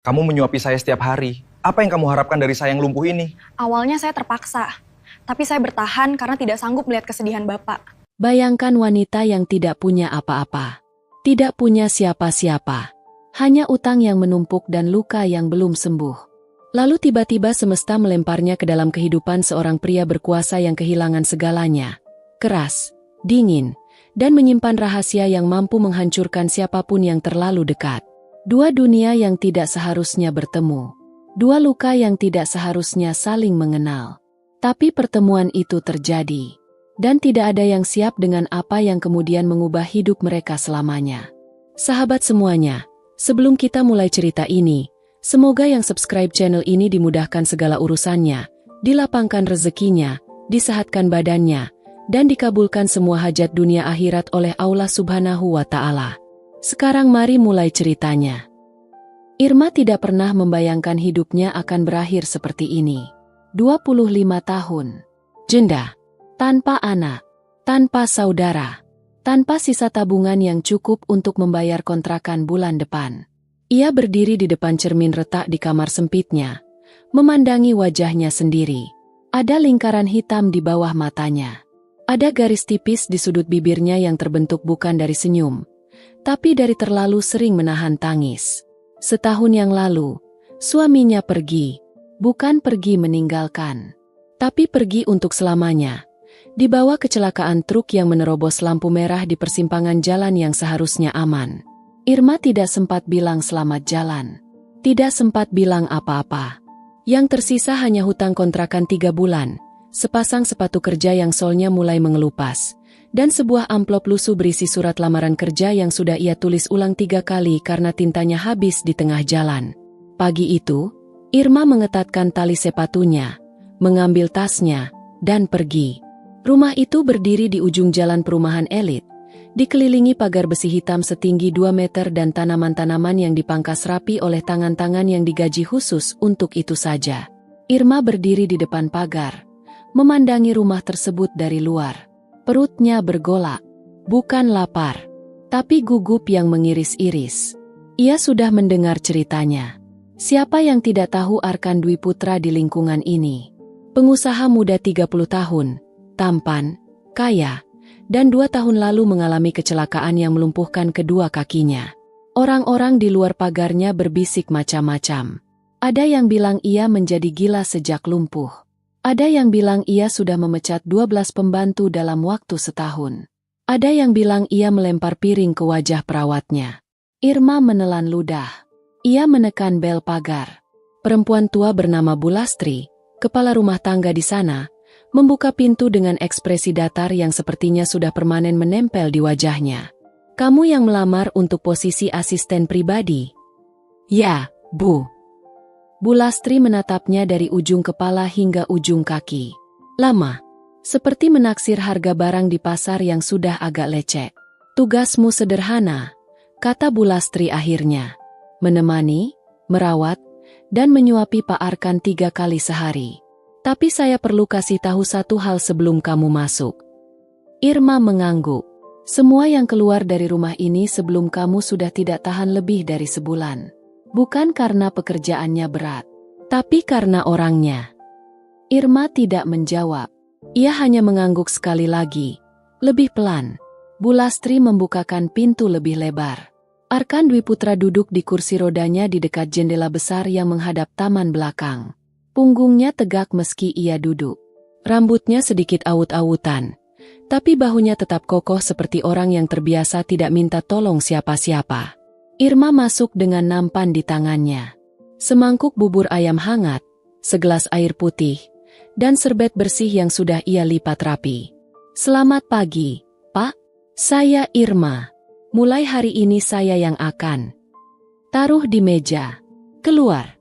Kamu menyuapi saya setiap hari. Apa yang kamu harapkan dari saya yang lumpuh ini? Awalnya saya terpaksa, tapi saya bertahan karena tidak sanggup melihat kesedihan Bapak. Bayangkan wanita yang tidak punya apa-apa. Tidak punya siapa-siapa. Hanya utang yang menumpuk dan luka yang belum sembuh. Lalu tiba-tiba semesta melemparnya ke dalam kehidupan seorang pria berkuasa yang kehilangan segalanya. Keras, dingin, dan menyimpan rahasia yang mampu menghancurkan siapapun yang terlalu dekat. Dua dunia yang tidak seharusnya bertemu. Dua luka yang tidak seharusnya saling mengenal. Tapi pertemuan itu terjadi. Dan tidak ada yang siap dengan apa yang kemudian mengubah hidup mereka selamanya. Sahabat semuanya, sebelum kita mulai cerita ini, semoga yang subscribe channel ini dimudahkan segala urusannya, dilapangkan rezekinya, disehatkan badannya, dan dikabulkan semua hajat dunia akhirat oleh Allah Subhanahu wa Ta'ala. Sekarang mari mulai ceritanya. Irma tidak pernah membayangkan hidupnya akan berakhir seperti ini. 25 tahun. Janda. Tanpa anak. Tanpa saudara. Tanpa sisa tabungan yang cukup untuk membayar kontrakan bulan depan. Ia berdiri di depan cermin retak di kamar sempitnya. Memandangi wajahnya sendiri. Ada lingkaran hitam di bawah matanya. Ada garis tipis di sudut bibirnya yang terbentuk bukan dari senyum, tapi dari terlalu sering menahan tangis. Setahun yang lalu, suaminya pergi, bukan pergi meninggalkan, tapi pergi untuk selamanya. Dibawa kecelakaan truk yang menerobos lampu merah di persimpangan jalan yang seharusnya aman. Irma tidak sempat bilang selamat jalan. Tidak sempat bilang apa-apa. Yang tersisa hanya hutang kontrakan 3 bulan, sepasang sepatu kerja yang solnya mulai mengelupas, dan sebuah amplop lusuh berisi surat lamaran kerja yang sudah ia tulis ulang 3 kali karena tintanya habis di tengah jalan. Pagi itu, Irma mengetatkan tali sepatunya, mengambil tasnya, dan pergi. Rumah itu berdiri di ujung jalan perumahan elit, dikelilingi pagar besi hitam setinggi 2 meter dan tanaman-tanaman yang dipangkas rapi oleh tangan-tangan yang digaji khusus untuk itu saja. Irma berdiri di depan pagar, memandangi rumah tersebut dari luar. Perutnya bergolak, bukan lapar, tapi gugup yang mengiris-iris. Ia sudah mendengar ceritanya. Siapa yang tidak tahu Arkan Dwi Putra di lingkungan ini? Pengusaha muda 30 tahun, tampan, kaya, dan 2 tahun lalu mengalami kecelakaan yang melumpuhkan kedua kakinya. Orang-orang di luar pagarnya berbisik macam-macam. Ada yang bilang ia menjadi gila sejak lumpuh. Ada yang bilang ia sudah memecat 12 pembantu dalam waktu setahun. Ada yang bilang ia melempar piring ke wajah perawatnya. Irma menelan ludah. Ia menekan bel pagar. Perempuan tua bernama Bulastri, kepala rumah tangga di sana, membuka pintu dengan ekspresi datar yang sepertinya sudah permanen menempel di wajahnya. "Kamu yang melamar untuk posisi asisten pribadi?" "Ya, Bu." Bulastri menatapnya dari ujung kepala hingga ujung kaki. Lama, seperti menaksir harga barang di pasar yang sudah agak lecek. "Tugasmu sederhana," kata Bulastri akhirnya. "Menemani, merawat, dan menyuapi Pak Arkan 3 kali sehari. Tapi saya perlu kasih tahu satu hal sebelum kamu masuk." Irma mengangguk. "Semua yang keluar dari rumah ini sebelum kamu sudah tidak tahan lebih dari sebulan. Bukan karena pekerjaannya berat, tapi karena orangnya." Irma tidak menjawab. Ia hanya mengangguk sekali lagi, lebih pelan. Bulastri membukakan pintu lebih lebar. Arkan Dwi Putra duduk di kursi rodanya di dekat jendela besar yang menghadap taman belakang. Punggungnya tegak meski ia duduk. Rambutnya sedikit awut-awutan, tapi bahunya tetap kokoh seperti orang yang terbiasa tidak minta tolong siapa-siapa. Irma masuk dengan nampan di tangannya. Semangkuk bubur ayam hangat, segelas air putih, dan serbet bersih yang sudah ia lipat rapi. "Selamat pagi, Pak. Saya Irma. Mulai hari ini saya yang akan." "Taruh di meja. Keluar."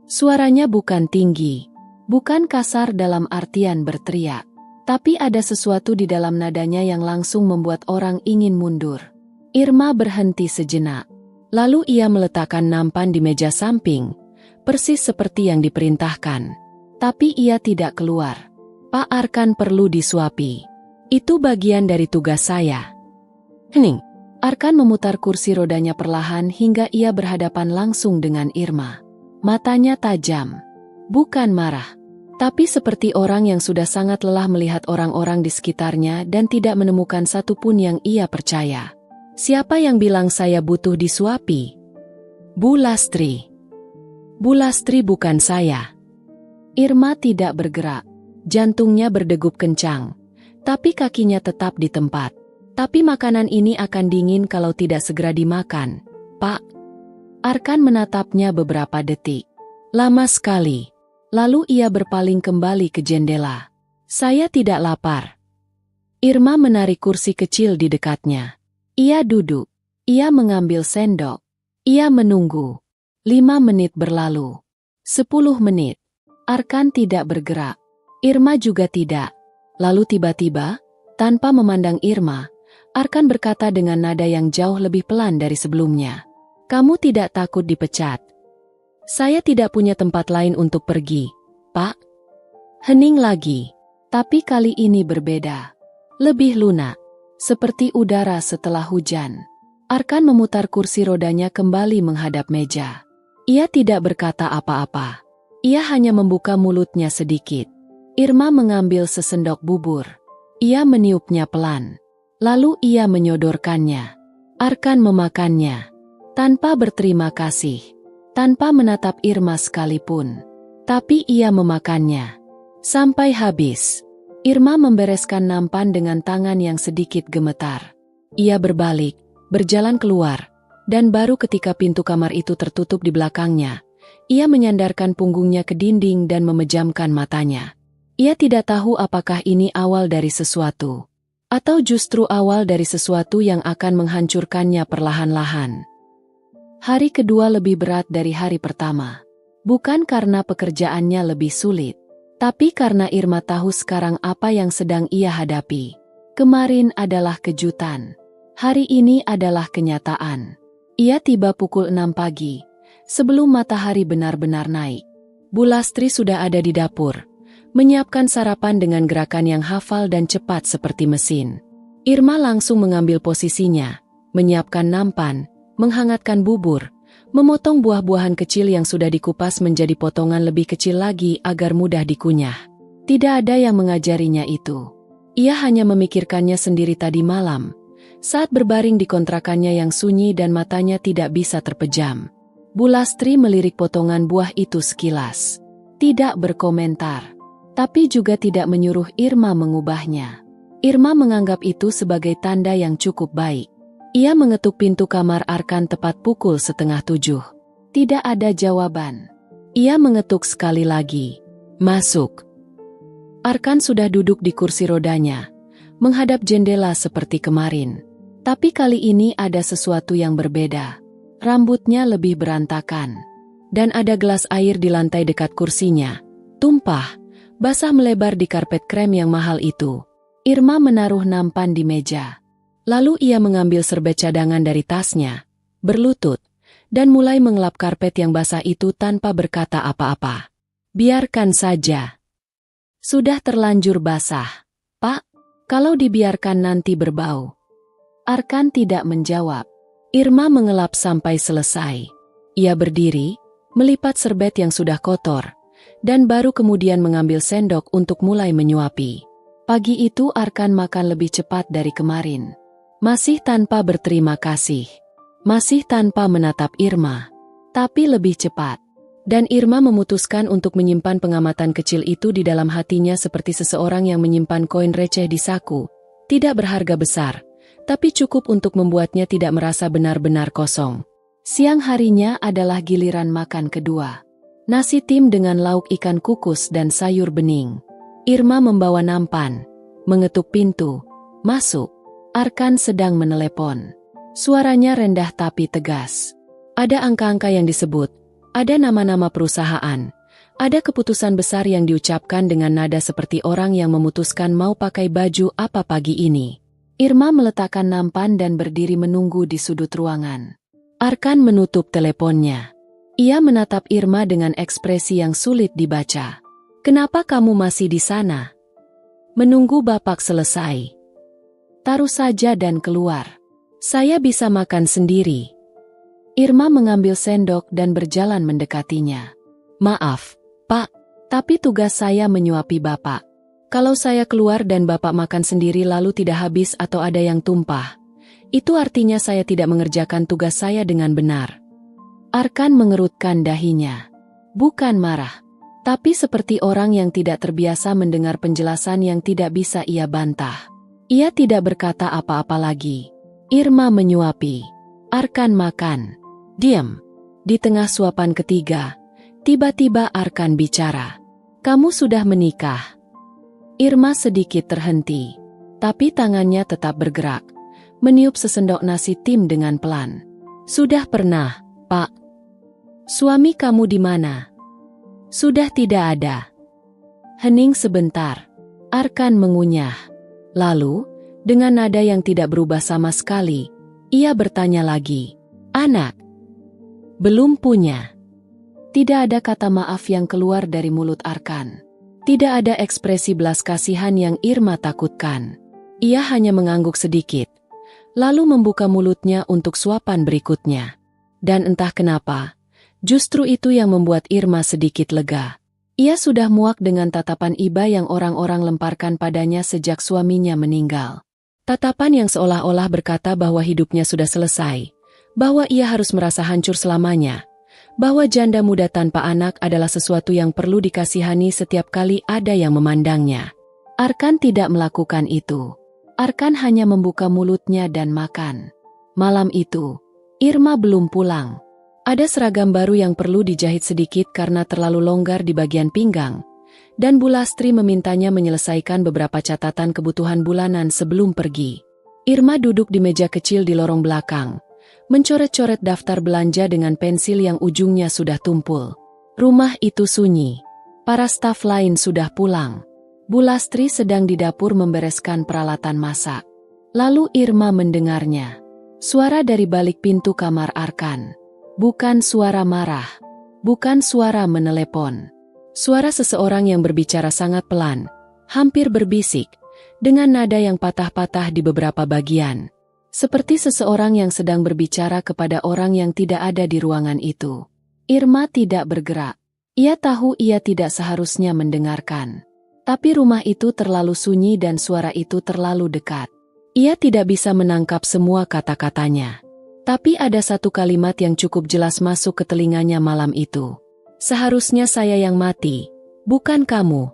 Suaranya bukan tinggi, bukan kasar dalam artian berteriak, tapi ada sesuatu di dalam nadanya yang langsung membuat orang ingin mundur. Irma berhenti sejenak. Lalu ia meletakkan nampan di meja samping, persis seperti yang diperintahkan. Tapi ia tidak keluar. "Pak Arkan perlu disuapi. Itu bagian dari tugas saya." "Hening, Arkan memutar kursi rodanya perlahan hingga ia berhadapan langsung dengan Irma. Matanya tajam. Bukan marah, tapi seperti orang yang sudah sangat lelah melihat orang-orang di sekitarnya dan tidak menemukan satupun yang ia percaya. Siapa yang bilang saya butuh disuapi? Bu Lastri. Bu Lastri, bukan saya. Irma tidak bergerak. Jantungnya berdegup kencang, tapi kakinya tetap di tempat. Tapi makanan ini akan dingin kalau tidak segera dimakan, Pak. Arkan menatapnya beberapa detik. Lama sekali. Lalu ia berpaling kembali ke jendela. Saya tidak lapar. Irma menarik kursi kecil di dekatnya. Ia duduk. Ia mengambil sendok. Ia menunggu. 5 menit berlalu. 10 menit. Arkan tidak bergerak. Irma juga tidak. Lalu tiba-tiba, tanpa memandang Irma, Arkan berkata dengan nada yang jauh lebih pelan dari sebelumnya. Kamu tidak takut dipecat? Saya tidak punya tempat lain untuk pergi, Pak. Hening lagi, tapi kali ini berbeda. Lebih lunak, seperti udara setelah hujan. Arkan memutar kursi rodanya kembali menghadap meja. Ia tidak berkata apa-apa. Ia hanya membuka mulutnya sedikit. Irma mengambil sesendok bubur. Ia meniupnya pelan. Lalu ia menyodorkannya. Arkan memakannya. Tanpa berterima kasih. Tanpa menatap Irma sekalipun. Tapi ia memakannya. Sampai habis. Irma membereskan nampan dengan tangan yang sedikit gemetar. Ia berbalik, berjalan keluar. Dan baru ketika pintu kamar itu tertutup di belakangnya, ia menyandarkan punggungnya ke dinding dan memejamkan matanya. Ia tidak tahu apakah ini awal dari sesuatu. Atau justru awal dari sesuatu yang akan menghancurkannya perlahan-lahan. Hari kedua lebih berat dari hari pertama. Bukan karena pekerjaannya lebih sulit, tapi karena Irma tahu sekarang apa yang sedang ia hadapi. Kemarin adalah kejutan. Hari ini adalah kenyataan. Ia tiba pukul 6 pagi, sebelum matahari benar-benar naik. Bu Lastri sudah ada di dapur, menyiapkan sarapan dengan gerakan yang hafal dan cepat seperti mesin. Irma langsung mengambil posisinya, menyiapkan nampan, menghangatkan bubur, memotong buah-buahan kecil yang sudah dikupas menjadi potongan lebih kecil lagi agar mudah dikunyah. Tidak ada yang mengajarinya itu. Ia hanya memikirkannya sendiri tadi malam, saat berbaring di kontrakannya yang sunyi dan matanya tidak bisa terpejam. Bu Lastri melirik potongan buah itu sekilas. Tidak berkomentar. Tapi juga tidak menyuruh Irma mengubahnya. Irma menganggap itu sebagai tanda yang cukup baik. Ia mengetuk pintu kamar Arkan tepat pukul 6:30. Tidak ada jawaban. Ia mengetuk sekali lagi. Masuk. Arkan sudah duduk di kursi rodanya, menghadap jendela seperti kemarin. Tapi kali ini ada sesuatu yang berbeda. Rambutnya lebih berantakan. Dan ada gelas air di lantai dekat kursinya. Tumpah. Basah melebar di karpet krem yang mahal itu. Irma menaruh nampan di meja. Lalu ia mengambil serbet cadangan dari tasnya, berlutut, dan mulai mengelap karpet yang basah itu tanpa berkata apa-apa. Biarkan saja. Sudah terlanjur basah, Pak. Kalau dibiarkan nanti berbau. Arkan tidak menjawab. Irma mengelap sampai selesai. Ia berdiri, melipat serbet yang sudah kotor, dan baru kemudian mengambil sendok untuk mulai menyuapi. Pagi itu Arkan makan lebih cepat dari kemarin. Masih tanpa berterima kasih. Masih tanpa menatap Irma. Tapi lebih cepat. Dan Irma memutuskan untuk menyimpan pengamatan kecil itu di dalam hatinya seperti seseorang yang menyimpan koin receh di saku. Tidak berharga besar, tapi cukup untuk membuatnya tidak merasa benar-benar kosong. Siang harinya adalah giliran makan kedua. Nasi tim dengan lauk ikan kukus dan sayur bening. Irma membawa nampan, mengetuk pintu, masuk. Arkan sedang menelepon. Suaranya rendah tapi tegas. Ada angka-angka yang disebut, ada nama-nama perusahaan, ada keputusan besar yang diucapkan dengan nada seperti orang yang memutuskan mau pakai baju apa pagi ini. Irma meletakkan nampan dan berdiri menunggu di sudut ruangan. Arkan menutup teleponnya. Ia menatap Irma dengan ekspresi yang sulit dibaca. Kenapa kamu masih di sana? Menunggu Bapak selesai. Taruh saja dan keluar. Saya bisa makan sendiri. Irma mengambil sendok dan berjalan mendekatinya. Maaf, Pak, tapi tugas saya menyuapi Bapak. Kalau saya keluar dan Bapak makan sendiri lalu tidak habis atau ada yang tumpah, itu artinya saya tidak mengerjakan tugas saya dengan benar. Arkan mengerutkan dahinya. Bukan marah, tapi seperti orang yang tidak terbiasa mendengar penjelasan yang tidak bisa ia bantah. Ia tidak berkata apa-apa lagi. Irma menyuapi. Arkan makan. Diam. Di tengah suapan ketiga, tiba-tiba Arkan bicara. Kamu sudah menikah. Irma sedikit terhenti, tapi tangannya tetap bergerak, meniup sesendok nasi tim dengan pelan. Sudah pernah, Pak. Suami kamu di mana? Sudah tidak ada. Hening sebentar. Arkan mengunyah. Lalu, dengan nada yang tidak berubah sama sekali, ia bertanya lagi. Anak? Belum punya. Tidak ada kata maaf yang keluar dari mulut Arkan. Tidak ada ekspresi belas kasihan yang Irma takutkan. Ia hanya mengangguk sedikit, lalu membuka mulutnya untuk suapan berikutnya. Dan entah kenapa, justru itu yang membuat Irma sedikit lega. Ia sudah muak dengan tatapan iba yang orang-orang lemparkan padanya sejak suaminya meninggal. Tatapan yang seolah-olah berkata bahwa hidupnya sudah selesai, bahwa ia harus merasa hancur selamanya, bahwa janda muda tanpa anak adalah sesuatu yang perlu dikasihani setiap kali ada yang memandangnya. Arkan tidak melakukan itu. Arkan hanya membuka mulutnya dan makan. Malam itu, Irma belum pulang. Ada seragam baru yang perlu dijahit sedikit karena terlalu longgar di bagian pinggang, dan Bu Lastri memintanya menyelesaikan beberapa catatan kebutuhan bulanan sebelum pergi. Irma duduk di meja kecil di lorong belakang, mencoret-coret daftar belanja dengan pensil yang ujungnya sudah tumpul. Rumah itu sunyi. Para staf lain sudah pulang. Bu Lastri sedang di dapur membereskan peralatan masak. Lalu Irma mendengarnya. Suara dari balik pintu kamar Arkan. Bukan suara marah. Bukan suara menelepon. Suara seseorang yang berbicara sangat pelan, hampir berbisik, dengan nada yang patah-patah di beberapa bagian. Seperti seseorang yang sedang berbicara kepada orang yang tidak ada di ruangan itu. Irma tidak bergerak. Ia tahu ia tidak seharusnya mendengarkan. Tapi rumah itu terlalu sunyi dan suara itu terlalu dekat. Ia tidak bisa menangkap semua kata-katanya. Tapi ada satu kalimat yang cukup jelas masuk ke telinganya malam itu. Seharusnya saya yang mati, bukan kamu.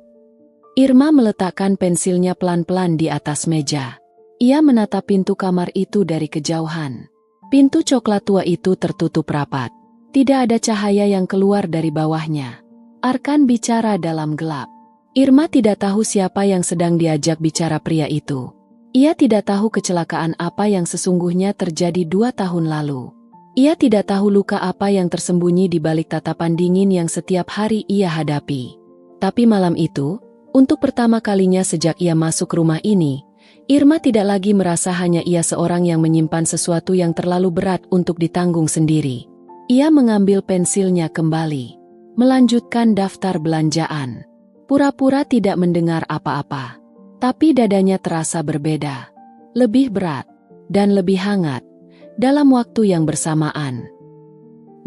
Irma meletakkan pensilnya pelan-pelan di atas meja. Ia menatap pintu kamar itu dari kejauhan. Pintu coklat tua itu tertutup rapat. Tidak ada cahaya yang keluar dari bawahnya. Arkan bicara dalam gelap. Irma tidak tahu siapa yang sedang diajak bicara pria itu. Ia tidak tahu kecelakaan apa yang sesungguhnya terjadi 2 tahun lalu. Ia tidak tahu luka apa yang tersembunyi di balik tatapan dingin yang setiap hari ia hadapi. Tapi malam itu, untuk pertama kalinya sejak ia masuk rumah ini, Irma tidak lagi merasa hanya ia seorang yang menyimpan sesuatu yang terlalu berat untuk ditanggung sendiri. Ia mengambil pensilnya kembali, melanjutkan daftar belanjaan. Pura-pura tidak mendengar apa-apa. Tapi dadanya terasa berbeda, lebih berat, dan lebih hangat, dalam waktu yang bersamaan.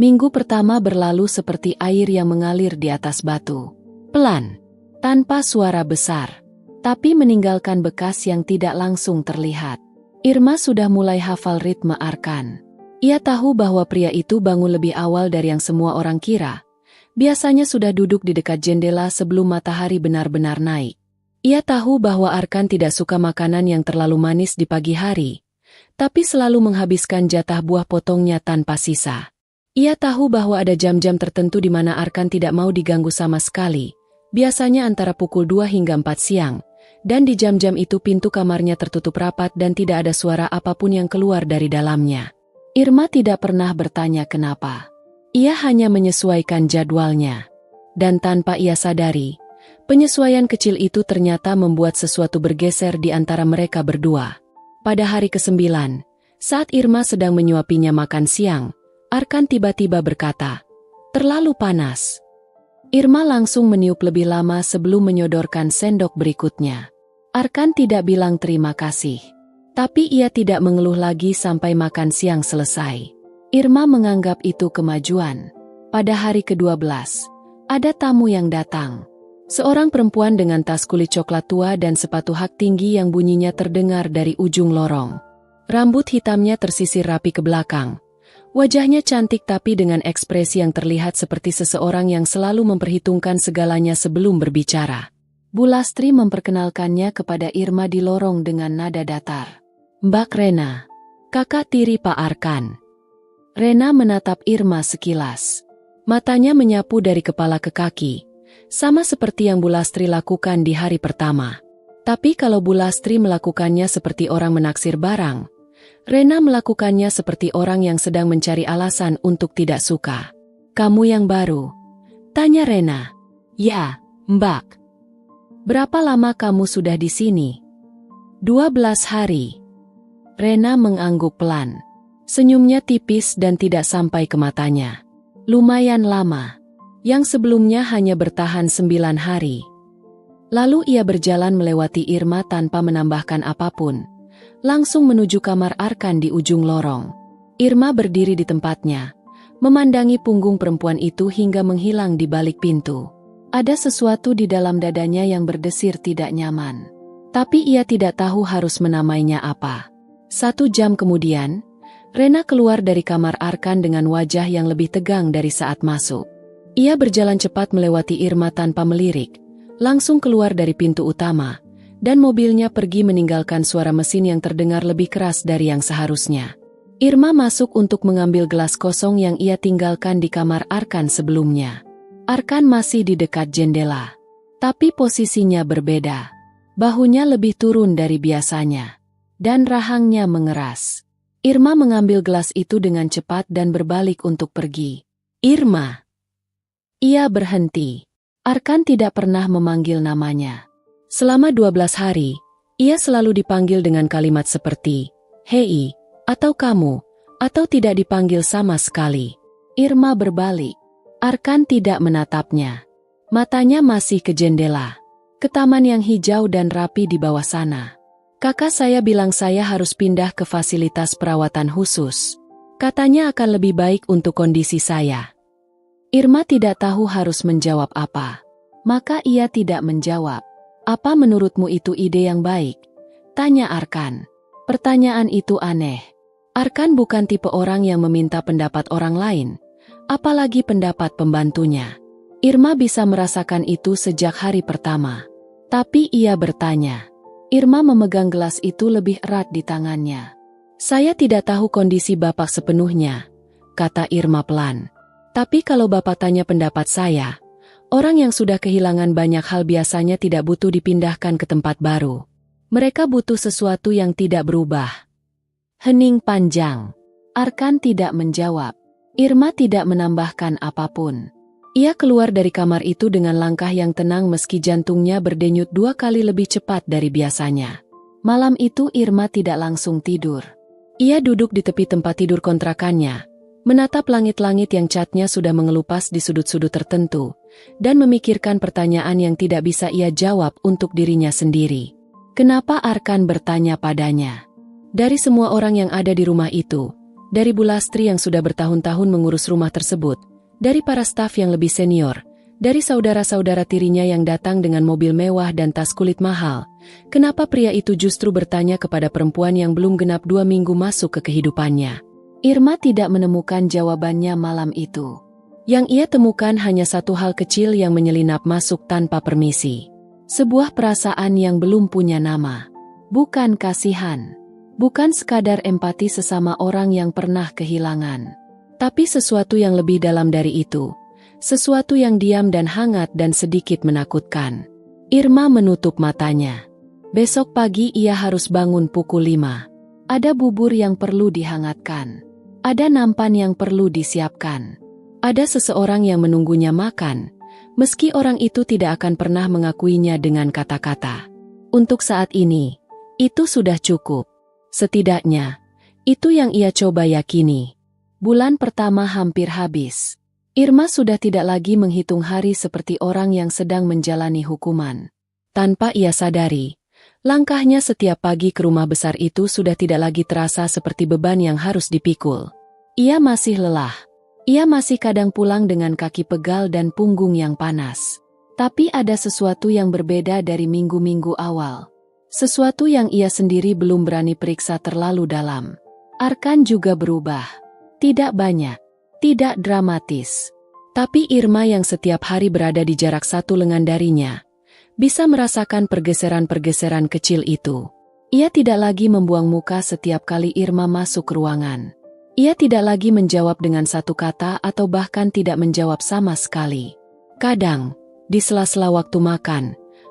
Minggu pertama berlalu seperti air yang mengalir di atas batu. Pelan, tanpa suara besar, tapi meninggalkan bekas yang tidak langsung terlihat. Irma sudah mulai hafal ritme Arkan. Ia tahu bahwa pria itu bangun lebih awal dari yang semua orang kira. Biasanya sudah duduk di dekat jendela sebelum matahari benar-benar naik. Ia tahu bahwa Arkan tidak suka makanan yang terlalu manis di pagi hari, tapi selalu menghabiskan jatah buah potongnya tanpa sisa. Ia tahu bahwa ada jam-jam tertentu di mana Arkan tidak mau diganggu sama sekali, biasanya antara pukul 2 hingga 4 siang, dan di jam-jam itu pintu kamarnya tertutup rapat dan tidak ada suara apapun yang keluar dari dalamnya. Irma tidak pernah bertanya kenapa. Ia hanya menyesuaikan jadwalnya. Dan tanpa ia sadari, penyesuaian kecil itu ternyata membuat sesuatu bergeser di antara mereka berdua. Pada hari ke-9, saat Irma sedang menyuapinya makan siang, Arkan tiba-tiba berkata, "Terlalu panas." Irma langsung meniup lebih lama sebelum menyodorkan sendok berikutnya. Arkan tidak bilang terima kasih. Tapi ia tidak mengeluh lagi sampai makan siang selesai. Irma menganggap itu kemajuan. Pada hari ke-12, ada tamu yang datang. Seorang perempuan dengan tas kulit coklat tua dan sepatu hak tinggi yang bunyinya terdengar dari ujung lorong. Rambut hitamnya tersisir rapi ke belakang. Wajahnya cantik tapi dengan ekspresi yang terlihat seperti seseorang yang selalu memperhitungkan segalanya sebelum berbicara. Bu Lastri memperkenalkannya kepada Irma di lorong dengan nada datar. "Mbak Rena, kakak tiri Pak Arkan." Rena menatap Irma sekilas. Matanya menyapu dari kepala ke kaki, sama seperti yang Bu Lastri lakukan di hari pertama. Tapi kalau Bu Lastri melakukannya seperti orang menaksir barang, Rena melakukannya seperti orang yang sedang mencari alasan untuk tidak suka. "Kamu yang baru?" tanya Rena. "Ya, Mbak." "Berapa lama kamu sudah di sini?" 12 hari. Rena mengangguk pelan. Senyumnya tipis dan tidak sampai ke matanya. "Lumayan lama. Yang sebelumnya hanya bertahan 9 hari. Lalu ia berjalan melewati Irma tanpa menambahkan apapun. Langsung menuju kamar Arkan di ujung lorong. Irma berdiri di tempatnya, memandangi punggung perempuan itu hingga menghilang di balik pintu. Ada sesuatu di dalam dadanya yang berdesir tidak nyaman. Tapi ia tidak tahu harus menamainya apa. 1 jam kemudian, Rena keluar dari kamar Arkan dengan wajah yang lebih tegang dari saat masuk. Ia berjalan cepat melewati Irma tanpa melirik, langsung keluar dari pintu utama, dan mobilnya pergi meninggalkan suara mesin yang terdengar lebih keras dari yang seharusnya. Irma masuk untuk mengambil gelas kosong yang ia tinggalkan di kamar Arkan sebelumnya. Arkan masih di dekat jendela, tapi posisinya berbeda. Bahunya lebih turun dari biasanya, dan rahangnya mengeras. Irma mengambil gelas itu dengan cepat dan berbalik untuk pergi. "Irma!" Ia berhenti. Arkan tidak pernah memanggil namanya. Selama 12 hari, ia selalu dipanggil dengan kalimat seperti, "Hei," atau "kamu," atau tidak dipanggil sama sekali. Irma berbalik. Arkan tidak menatapnya. Matanya masih ke jendela, ke taman yang hijau dan rapi di bawah sana. "Kakak saya bilang saya harus pindah ke fasilitas perawatan khusus. Katanya akan lebih baik untuk kondisi saya." Irma tidak tahu harus menjawab apa. Maka ia tidak menjawab. "Apa menurutmu itu ide yang baik?" tanya Arkan. Pertanyaan itu aneh. Arkan bukan tipe orang yang meminta pendapat orang lain, apalagi pendapat pembantunya. Irma bisa merasakan itu sejak hari pertama. Tapi ia bertanya. Irma memegang gelas itu lebih erat di tangannya. "Saya tidak tahu kondisi Bapak sepenuhnya," kata Irma pelan. "Tapi kalau Bapak tanya pendapat saya, orang yang sudah kehilangan banyak hal biasanya tidak butuh dipindahkan ke tempat baru. Mereka butuh sesuatu yang tidak berubah." Hening panjang. Arkan tidak menjawab. Irma tidak menambahkan apapun. Ia keluar dari kamar itu dengan langkah yang tenang meski jantungnya berdenyut 2 kali lebih cepat dari biasanya. Malam itu Irma tidak langsung tidur. Ia duduk di tepi tempat tidur kontrakannya, menatap langit-langit yang catnya sudah mengelupas di sudut-sudut tertentu, dan memikirkan pertanyaan yang tidak bisa ia jawab untuk dirinya sendiri. Kenapa Arkan bertanya padanya? Dari semua orang yang ada di rumah itu, dari Bu Lastri yang sudah bertahun-tahun mengurus rumah tersebut, dari para staf yang lebih senior, dari saudara-saudara tirinya yang datang dengan mobil mewah dan tas kulit mahal, kenapa pria itu justru bertanya kepada perempuan yang belum genap 2 minggu masuk ke kehidupannya? Irma tidak menemukan jawabannya malam itu. Yang ia temukan hanya satu hal kecil yang menyelinap masuk tanpa permisi. Sebuah perasaan yang belum punya nama. Bukan kasihan. Bukan sekadar empati sesama orang yang pernah kehilangan. Tapi sesuatu yang lebih dalam dari itu. Sesuatu yang diam dan hangat dan sedikit menakutkan. Irma menutup matanya. Besok pagi ia harus bangun pukul 5. Ada bubur yang perlu dihangatkan. Ada nampan yang perlu disiapkan. Ada seseorang yang menunggunya makan, meski orang itu tidak akan pernah mengakuinya dengan kata-kata. Untuk saat ini, itu sudah cukup. Setidaknya, itu yang ia coba yakini. Bulan pertama hampir habis. Irma sudah tidak lagi menghitung hari seperti orang yang sedang menjalani hukuman. Tanpa ia sadari, Langkahnya setiap pagi ke rumah besar itu sudah tidak lagi terasa seperti beban yang harus dipikul. Ia masih lelah. Ia masih kadang pulang dengan kaki pegal dan punggung yang panas. Tapi ada sesuatu yang berbeda dari minggu-minggu awal. Sesuatu yang ia sendiri belum berani periksa terlalu dalam. Arkan juga berubah. Tidak banyak. Tidak dramatis. Tapi Irma yang setiap hari berada di jarak satu lengan darinya, bisa merasakan pergeseran-pergeseran kecil itu. Ia tidak lagi membuang muka setiap kali Irma masuk ruangan. Ia tidak lagi menjawab dengan satu kata atau bahkan tidak menjawab sama sekali. Kadang, di sela-sela waktu makan,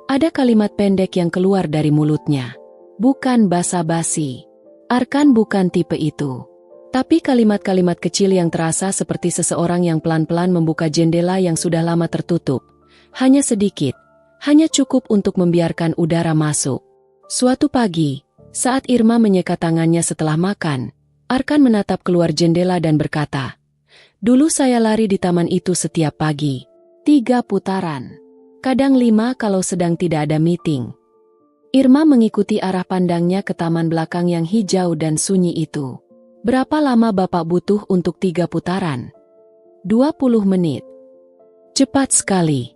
ada kalimat pendek yang keluar dari mulutnya. Bukan basa-basi. Arkan bukan tipe itu. Tapi kalimat-kalimat kecil yang terasa seperti seseorang yang pelan-pelan membuka jendela yang sudah lama tertutup. Hanya sedikit. Hanya cukup untuk membiarkan udara masuk. Suatu pagi, saat Irma menyeka tangannya setelah makan, Arkan menatap keluar jendela dan berkata, "Dulu saya lari di taman itu setiap pagi. 3 putaran. Kadang 5 kalau sedang tidak ada meeting." Irma mengikuti arah pandangnya ke taman belakang yang hijau dan sunyi itu. "Berapa lama Bapak butuh untuk 3 putaran?" 20 menit. Cepat sekali.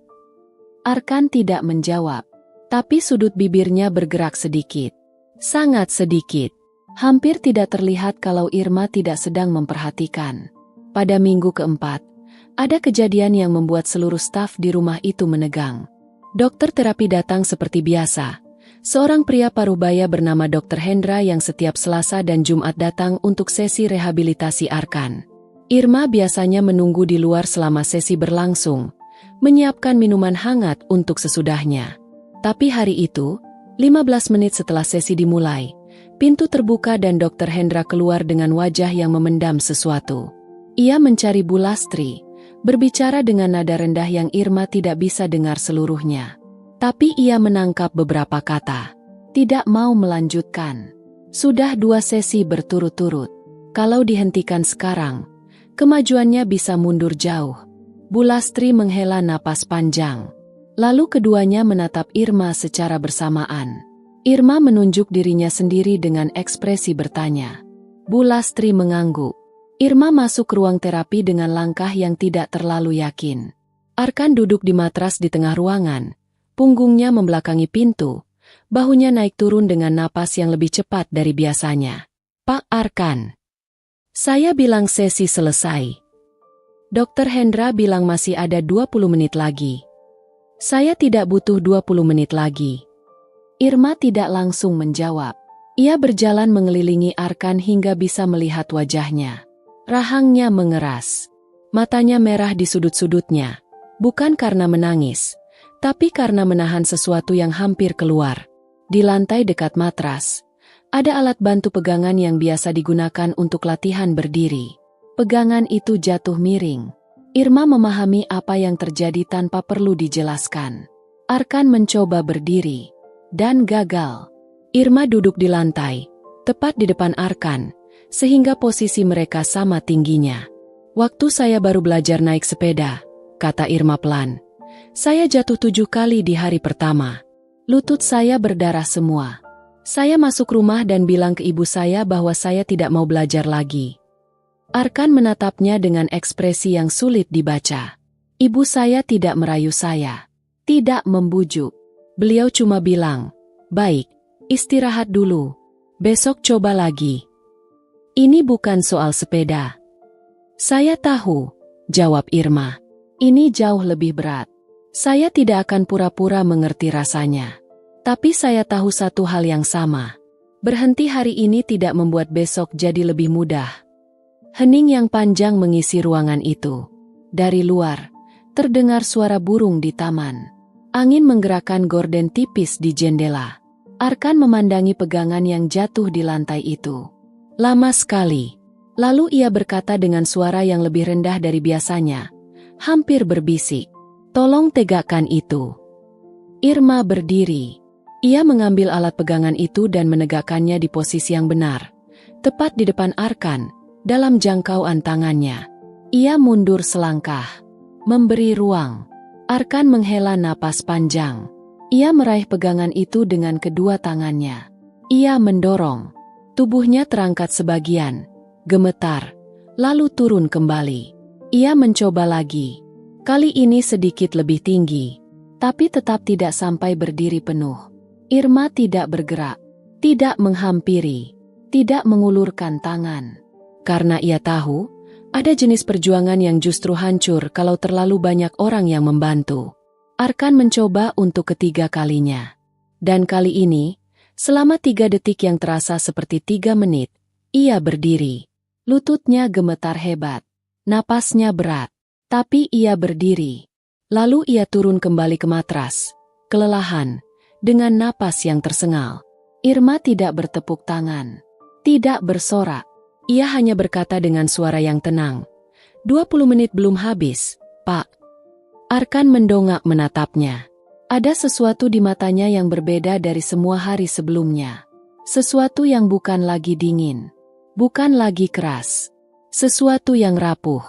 Arkan tidak menjawab, tapi sudut bibirnya bergerak sedikit. Sangat sedikit. Hampir tidak terlihat kalau Irma tidak sedang memperhatikan. Pada minggu keempat, ada kejadian yang membuat seluruh staf di rumah itu menegang. Dokter terapi datang seperti biasa. Seorang pria parubaya bernama Dr. Hendra yang setiap Selasa dan Jumat datang untuk sesi rehabilitasi Arkan. Irma biasanya menunggu di luar selama sesi berlangsung, menyiapkan minuman hangat untuk sesudahnya. Tapi hari itu, 15 menit setelah sesi dimulai, pintu terbuka dan Dr. Hendra keluar dengan wajah yang memendam sesuatu. Ia mencari Bu Lastri, berbicara dengan nada rendah yang Irma tidak bisa dengar seluruhnya. Tapi ia menangkap beberapa kata. Tidak mau melanjutkan. Sudah 2 sesi berturut-turut. Kalau dihentikan sekarang, kemajuannya bisa mundur jauh. Bu Lastri menghela napas panjang. Lalu keduanya menatap Irma secara bersamaan. Irma menunjuk dirinya sendiri dengan ekspresi bertanya. Bu Lastri mengangguk. Irma masuk ke ruang terapi dengan langkah yang tidak terlalu yakin. Arkan duduk di matras di tengah ruangan. Punggungnya membelakangi pintu. Bahunya naik turun dengan napas yang lebih cepat dari biasanya. "Pak Arkan, saya bilang sesi selesai." Dr. Hendra bilang masih ada 20 menit lagi. "Saya tidak butuh 20 menit lagi." Irma tidak langsung menjawab. Ia berjalan mengelilingi Arkan hingga bisa melihat wajahnya. Rahangnya mengeras. Matanya merah di sudut-sudutnya. Bukan karena menangis, tapi karena menahan sesuatu yang hampir keluar. Di lantai dekat matras, ada alat bantu pegangan yang biasa digunakan untuk latihan berdiri. Pegangan itu jatuh miring. Irma memahami apa yang terjadi tanpa perlu dijelaskan. Arkan mencoba berdiri, dan gagal. Irma duduk di lantai, tepat di depan Arkan, sehingga posisi mereka sama tingginya. "Waktu saya baru belajar naik sepeda," kata Irma pelan. "Saya jatuh 7 kali di hari pertama. Lutut saya berdarah semua. Saya masuk rumah dan bilang ke ibu saya bahwa saya tidak mau belajar lagi." Arkan menatapnya dengan ekspresi yang sulit dibaca. "Ibu saya tidak merayu saya. Tidak membujuk. Beliau cuma bilang, 'Baik, istirahat dulu. Besok coba lagi.' Ini bukan soal sepeda." "Saya tahu," jawab Irma. "Ini jauh lebih berat. Saya tidak akan pura-pura mengerti rasanya. Tapi saya tahu satu hal yang sama. Berhenti hari ini tidak membuat besok jadi lebih mudah." Hening yang panjang mengisi ruangan itu. Dari luar, terdengar suara burung di taman. Angin menggerakkan gorden tipis di jendela. Arkan memandangi pegangan yang jatuh di lantai itu. Lama sekali. Lalu ia berkata dengan suara yang lebih rendah dari biasanya, hampir berbisik, "Tolong tegakkan itu." Irma berdiri. Ia mengambil alat pegangan itu dan menegakkannya di posisi yang benar, tepat di depan Arkan, dalam jangkauan tangannya. Ia mundur selangkah, memberi ruang. Arkan menghela napas panjang. Ia meraih pegangan itu dengan kedua tangannya. Ia mendorong. Tubuhnya terangkat sebagian, gemetar, lalu turun kembali. Ia mencoba lagi. Kali ini sedikit lebih tinggi, tapi tetap tidak sampai berdiri penuh. Irma tidak bergerak, tidak menghampiri, tidak mengulurkan tangan. Karena ia tahu, ada jenis perjuangan yang justru hancur kalau terlalu banyak orang yang membantu. Arkan mencoba untuk ketiga kalinya. Dan kali ini, selama 3 detik yang terasa seperti 3 menit, ia berdiri. Lututnya gemetar hebat, napasnya berat, tapi ia berdiri. Lalu ia turun kembali ke matras, kelelahan, dengan napas yang tersengal. Irma tidak bertepuk tangan, tidak bersorak. Ia hanya berkata dengan suara yang tenang, 20 menit belum habis, Pak. Arkan mendongak menatapnya. Ada sesuatu di matanya yang berbeda dari semua hari sebelumnya. Sesuatu yang bukan lagi dingin, bukan lagi keras. Sesuatu yang rapuh.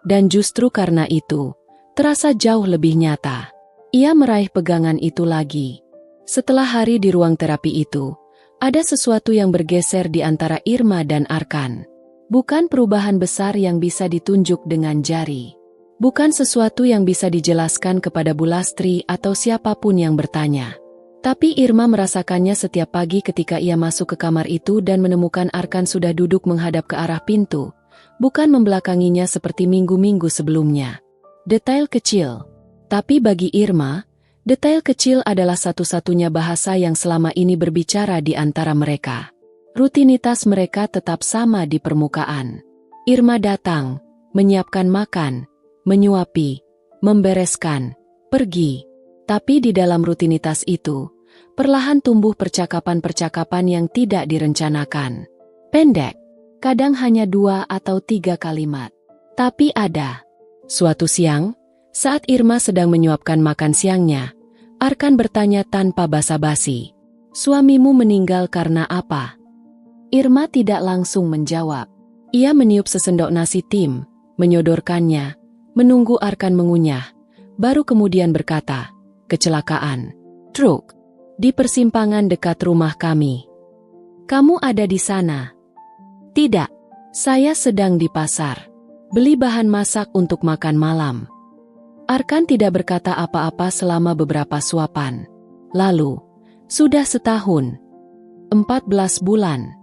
Dan justru karena itu, terasa jauh lebih nyata. Ia meraih pegangan itu lagi. Setelah hari di ruang terapi itu, ada sesuatu yang bergeser di antara Irma dan Arkan. Bukan perubahan besar yang bisa ditunjuk dengan jari. Bukan sesuatu yang bisa dijelaskan kepada Bu Lastri atau siapapun yang bertanya. Tapi Irma merasakannya setiap pagi ketika ia masuk ke kamar itu dan menemukan Arkan sudah duduk menghadap ke arah pintu, bukan membelakanginya seperti minggu-minggu sebelumnya. Detail kecil. Tapi bagi Irma, detail kecil adalah satu-satunya bahasa yang selama ini berbicara di antara mereka. Rutinitas mereka tetap sama di permukaan. Irma datang, menyiapkan makan, menyuapi, membereskan, pergi. Tapi di dalam rutinitas itu, perlahan tumbuh percakapan-percakapan yang tidak direncanakan. Pendek, kadang hanya 2 atau 3 kalimat. Tapi ada. Suatu siang, saat Irma sedang menyuapkan makan siangnya, Arkan bertanya tanpa basa-basi, "Suamimu meninggal karena apa?" Irma tidak langsung menjawab. Ia meniup sesendok nasi tim, menyodorkannya, menunggu Arkan mengunyah, baru kemudian berkata, "Kecelakaan. Truk. Di persimpangan dekat rumah kami." "Kamu ada di sana?" "Tidak. Saya sedang di pasar. Beli bahan masak untuk makan malam." Arkan tidak berkata apa-apa selama beberapa suapan. Lalu, sudah setahun. 14 bulan.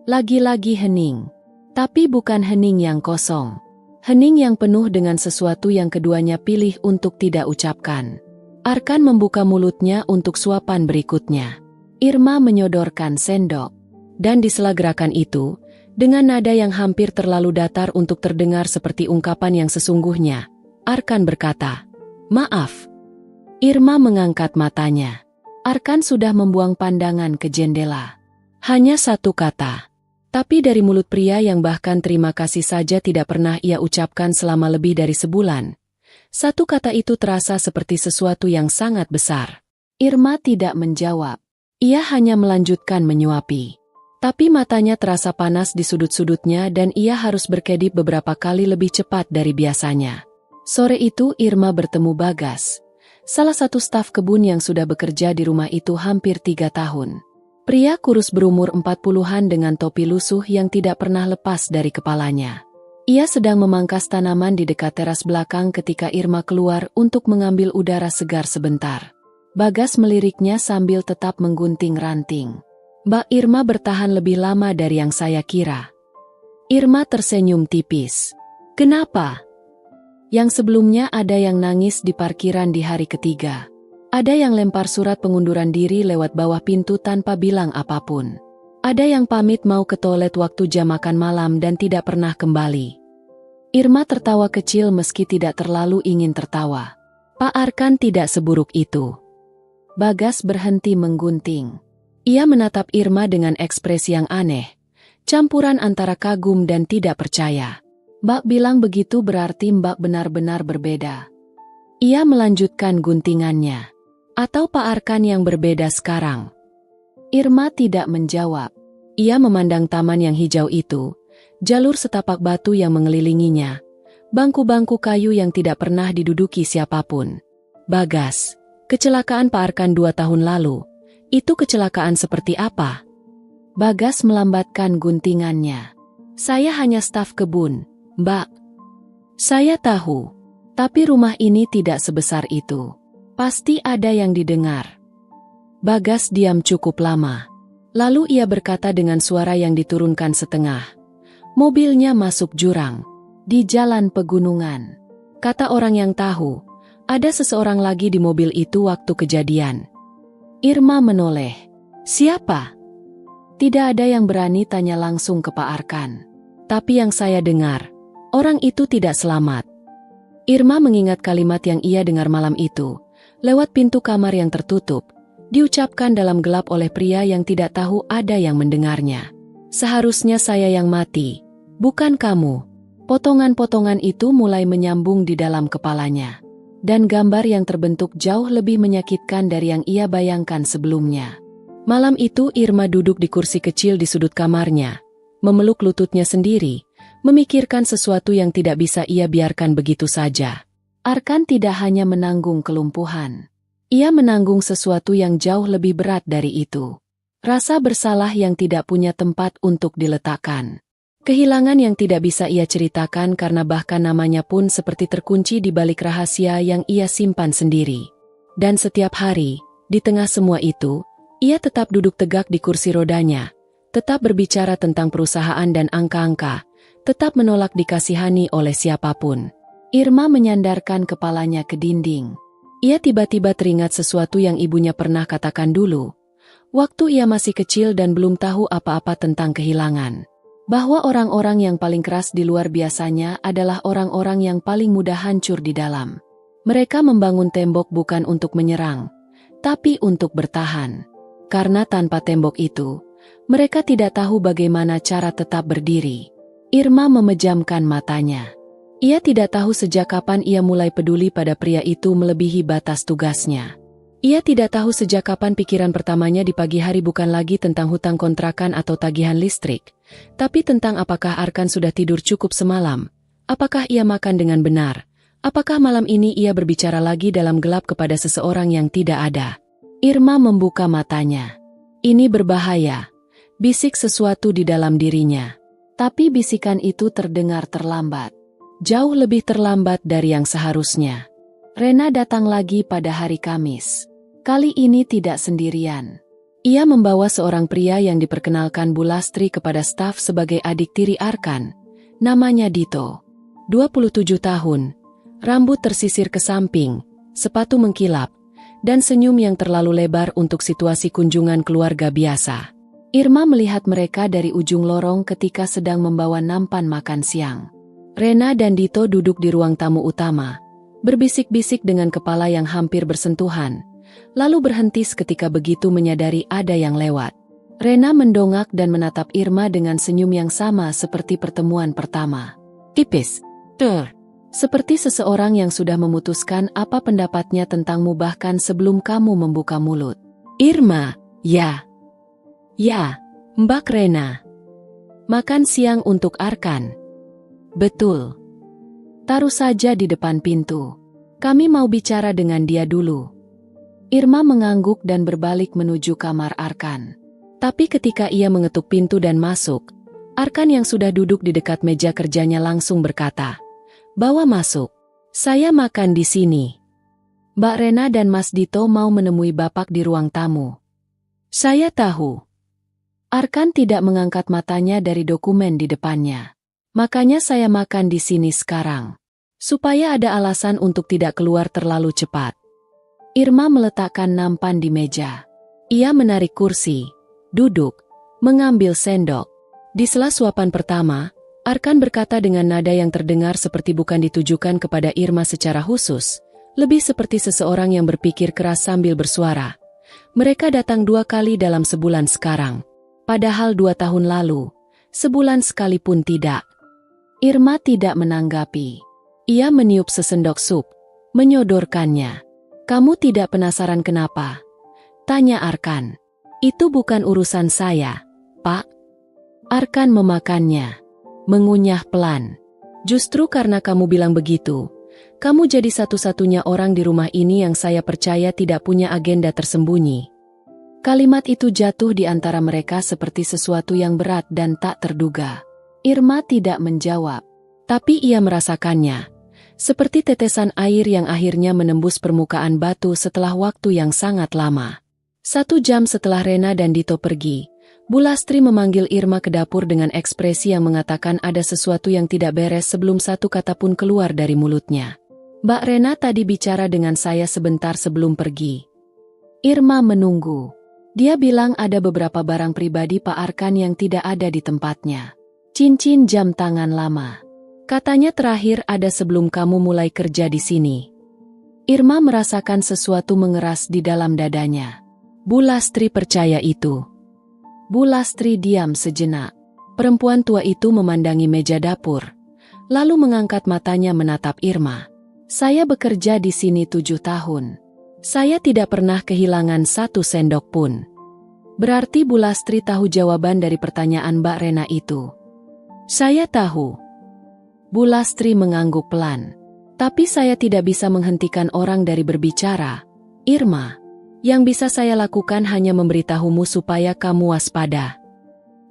Lagi-lagi hening. Tapi bukan hening yang kosong. Hening yang penuh dengan sesuatu yang keduanya pilih untuk tidak ucapkan. Arkan membuka mulutnya untuk suapan berikutnya. Irma menyodorkan sendok. Dan di sela gerakan itu, dengan nada yang hampir terlalu datar untuk terdengar seperti ungkapan yang sesungguhnya, Arkan berkata, "Maaf." Irma mengangkat matanya. Arkan sudah membuang pandangan ke jendela. Hanya satu kata. Tapi dari mulut pria yang bahkan terima kasih saja tidak pernah ia ucapkan selama lebih dari sebulan. Satu kata itu terasa seperti sesuatu yang sangat besar. Irma tidak menjawab. Ia hanya melanjutkan menyuapi. Tapi matanya terasa panas di sudut-sudutnya dan ia harus berkedip beberapa kali lebih cepat dari biasanya. Sore itu Irma bertemu Bagas, salah satu staf kebun yang sudah bekerja di rumah itu hampir 3 tahun. Pria kurus berumur 40-an dengan topi lusuh yang tidak pernah lepas dari kepalanya. Ia sedang memangkas tanaman di dekat teras belakang ketika Irma keluar untuk mengambil udara segar sebentar. Bagas meliriknya sambil tetap menggunting ranting. "Mbak Irma bertahan lebih lama dari yang saya kira." Irma tersenyum tipis. "Kenapa?" "Yang sebelumnya ada yang nangis di parkiran di hari ketiga. Ada yang lempar surat pengunduran diri lewat bawah pintu tanpa bilang apapun. Ada yang pamit mau ke toilet waktu jam makan malam dan tidak pernah kembali." Irma tertawa kecil meski tidak terlalu ingin tertawa. Pak Arkan tidak seburuk itu. Bagas berhenti menggunting. Ia menatap Irma dengan ekspresi yang aneh, campuran antara kagum dan tidak percaya. "Mbak bilang begitu berarti Mbak benar-benar berbeda." Ia melanjutkan guntingannya. "Atau Pak Arkan yang berbeda sekarang?" Irma tidak menjawab. Ia memandang taman yang hijau itu, jalur setapak batu yang mengelilinginya, bangku-bangku kayu yang tidak pernah diduduki siapapun. "Bagas, Kecelakaan Pak Arkan 2 tahun lalu. Itu kecelakaan seperti apa? Bagas melambatkan guntingannya. Saya hanya staf kebun, Mbak. Saya tahu. Tapi rumah ini tidak sebesar itu. Pasti ada yang didengar. Bagas diam cukup lama. Lalu ia berkata dengan suara yang diturunkan setengah. Mobilnya masuk jurang. Di jalan pegunungan. Kata orang yang tahu, ada seseorang lagi di mobil itu waktu kejadian. Irma menoleh. Siapa? Tidak ada yang berani tanya langsung ke Pak Arkan. Tapi yang saya dengar, orang itu tidak selamat. Irma mengingat kalimat yang ia dengar malam itu, lewat pintu kamar yang tertutup, diucapkan dalam gelap oleh pria yang tidak tahu ada yang mendengarnya. Seharusnya saya yang mati, bukan kamu. Potongan-potongan itu mulai menyambung di dalam kepalanya. Dan gambar yang terbentuk jauh lebih menyakitkan dari yang ia bayangkan sebelumnya. Malam itu Irma duduk di kursi kecil di sudut kamarnya, memeluk lututnya sendiri, memikirkan sesuatu yang tidak bisa ia biarkan begitu saja. Arkan tidak hanya menanggung kelumpuhan. Ia menanggung sesuatu yang jauh lebih berat dari itu. Rasa bersalah yang tidak punya tempat untuk diletakkan. Kehilangan yang tidak bisa ia ceritakan karena bahkan namanya pun seperti terkunci di balik rahasia yang ia simpan sendiri. Dan setiap hari, di tengah semua itu, ia tetap duduk tegak di kursi rodanya, tetap berbicara tentang perusahaan dan angka-angka, tetap menolak dikasihani oleh siapapun. Irma menyandarkan kepalanya ke dinding. Ia tiba-tiba teringat sesuatu yang ibunya pernah katakan dulu, waktu ia masih kecil dan belum tahu apa-apa tentang kehilangan. Bahwa orang-orang yang paling keras di luar biasanya adalah orang-orang yang paling mudah hancur di dalam. Mereka membangun tembok bukan untuk menyerang, tapi untuk bertahan. Karena tanpa tembok itu, mereka tidak tahu bagaimana cara tetap berdiri. Irma memejamkan matanya. Ia tidak tahu sejak kapan ia mulai peduli pada pria itu melebihi batas tugasnya. Ia tidak tahu sejak kapan pikiran pertamanya di pagi hari bukan lagi tentang hutang kontrakan atau tagihan listrik, tapi tentang apakah Arkan sudah tidur cukup semalam, apakah ia makan dengan benar, apakah malam ini ia berbicara lagi dalam gelap kepada seseorang yang tidak ada. Irma membuka matanya. Ini berbahaya, bisik sesuatu di dalam dirinya. Tapi bisikan itu terdengar terlambat. Jauh lebih terlambat dari yang seharusnya. Rena datang lagi pada hari Kamis. Kali ini tidak sendirian. Ia membawa seorang pria yang diperkenalkan Bu Lastri kepada staf sebagai adik tiri Arkan. Namanya Dito. 27 tahun. Rambut tersisir ke samping, sepatu mengkilap, dan senyum yang terlalu lebar untuk situasi kunjungan keluarga biasa. Irma melihat mereka dari ujung lorong ketika sedang membawa nampan makan siang. Rena dan Dito duduk di ruang tamu utama, berbisik-bisik dengan kepala yang hampir bersentuhan, lalu berhenti seketika begitu menyadari ada yang lewat. Rena mendongak dan menatap Irma dengan senyum yang sama seperti pertemuan pertama. Tipis. Seperti seseorang yang sudah memutuskan apa pendapatnya tentangmu bahkan sebelum kamu membuka mulut. Irma, ya. Ya, Mbak Rena. Makan siang untuk Arkan. Betul. Taruh saja di depan pintu. Kami mau bicara dengan dia dulu. Irma mengangguk dan berbalik menuju kamar Arkan. Tapi ketika ia mengetuk pintu dan masuk, Arkan yang sudah duduk di dekat meja kerjanya langsung berkata, "Bawa masuk. Saya makan di sini." Mbak Rena dan Mas Dito mau menemui Bapak di ruang tamu. Saya tahu. Arkan tidak mengangkat matanya dari dokumen di depannya. Makanya saya makan di sini sekarang. Supaya ada alasan untuk tidak keluar terlalu cepat. Irma meletakkan nampan di meja. Ia menarik kursi, duduk, mengambil sendok. Di sela suapan pertama, Arkan berkata dengan nada yang terdengar seperti bukan ditujukan kepada Irma secara khusus, lebih seperti seseorang yang berpikir keras sambil bersuara. Mereka datang 2 kali dalam sebulan sekarang. Padahal 2 tahun lalu, sebulan sekalipun tidak. Irma tidak menanggapi. Ia meniup sesendok sup, menyodorkannya. Kamu tidak penasaran kenapa? Tanya Arkan. Itu bukan urusan saya, Pak. Arkan memakannya. Mengunyah pelan. Justru karena kamu bilang begitu, kamu jadi satu-satunya orang di rumah ini yang saya percaya tidak punya agenda tersembunyi. Kalimat itu jatuh di antara mereka seperti sesuatu yang berat dan tak terduga. Irma tidak menjawab, tapi ia merasakannya. Seperti tetesan air yang akhirnya menembus permukaan batu setelah waktu yang sangat lama. 1 jam setelah Rena dan Dito pergi, Bu Lastri memanggil Irma ke dapur dengan ekspresi yang mengatakan ada sesuatu yang tidak beres sebelum satu kata pun keluar dari mulutnya. Mbak Rena tadi bicara dengan saya sebentar sebelum pergi. Irma menunggu. Dia bilang ada beberapa barang pribadi Pak Arkan yang tidak ada di tempatnya. Cincin jam tangan lama. Katanya terakhir ada sebelum kamu mulai kerja di sini. Irma merasakan sesuatu mengeras di dalam dadanya. Bu Lastri percaya itu. Bu Lastri diam sejenak. Perempuan tua itu memandangi meja dapur, lalu mengangkat matanya menatap Irma. Saya bekerja di sini 7 tahun. Saya tidak pernah kehilangan 1 sendok pun. Berarti Bu Lastri tahu jawaban dari pertanyaan Mbak Rena itu. Saya tahu. Bu Lastri mengangguk pelan. Tapi saya tidak bisa menghentikan orang dari berbicara. Irma, yang bisa saya lakukan hanya memberitahumu supaya kamu waspada.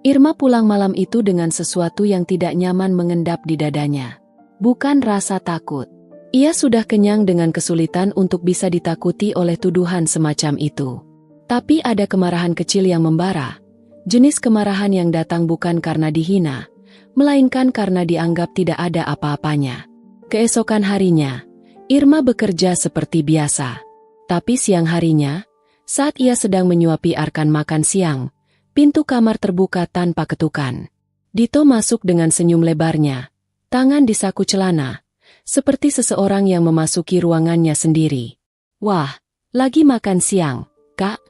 Irma pulang malam itu dengan sesuatu yang tidak nyaman mengendap di dadanya. Bukan rasa takut. Ia sudah kenyang dengan kesulitan untuk bisa ditakuti oleh tuduhan semacam itu. Tapi ada kemarahan kecil yang membara. Jenis kemarahan yang datang bukan karena dihina, melainkan karena dianggap tidak ada apa-apanya. Keesokan harinya, Irma bekerja seperti biasa. Tapi siang harinya, saat ia sedang menyuapi Arkan makan siang, pintu kamar terbuka tanpa ketukan. Dito masuk dengan senyum lebarnya, tangan di saku celana, seperti seseorang yang memasuki ruangannya sendiri. Wah, lagi makan siang, Kak?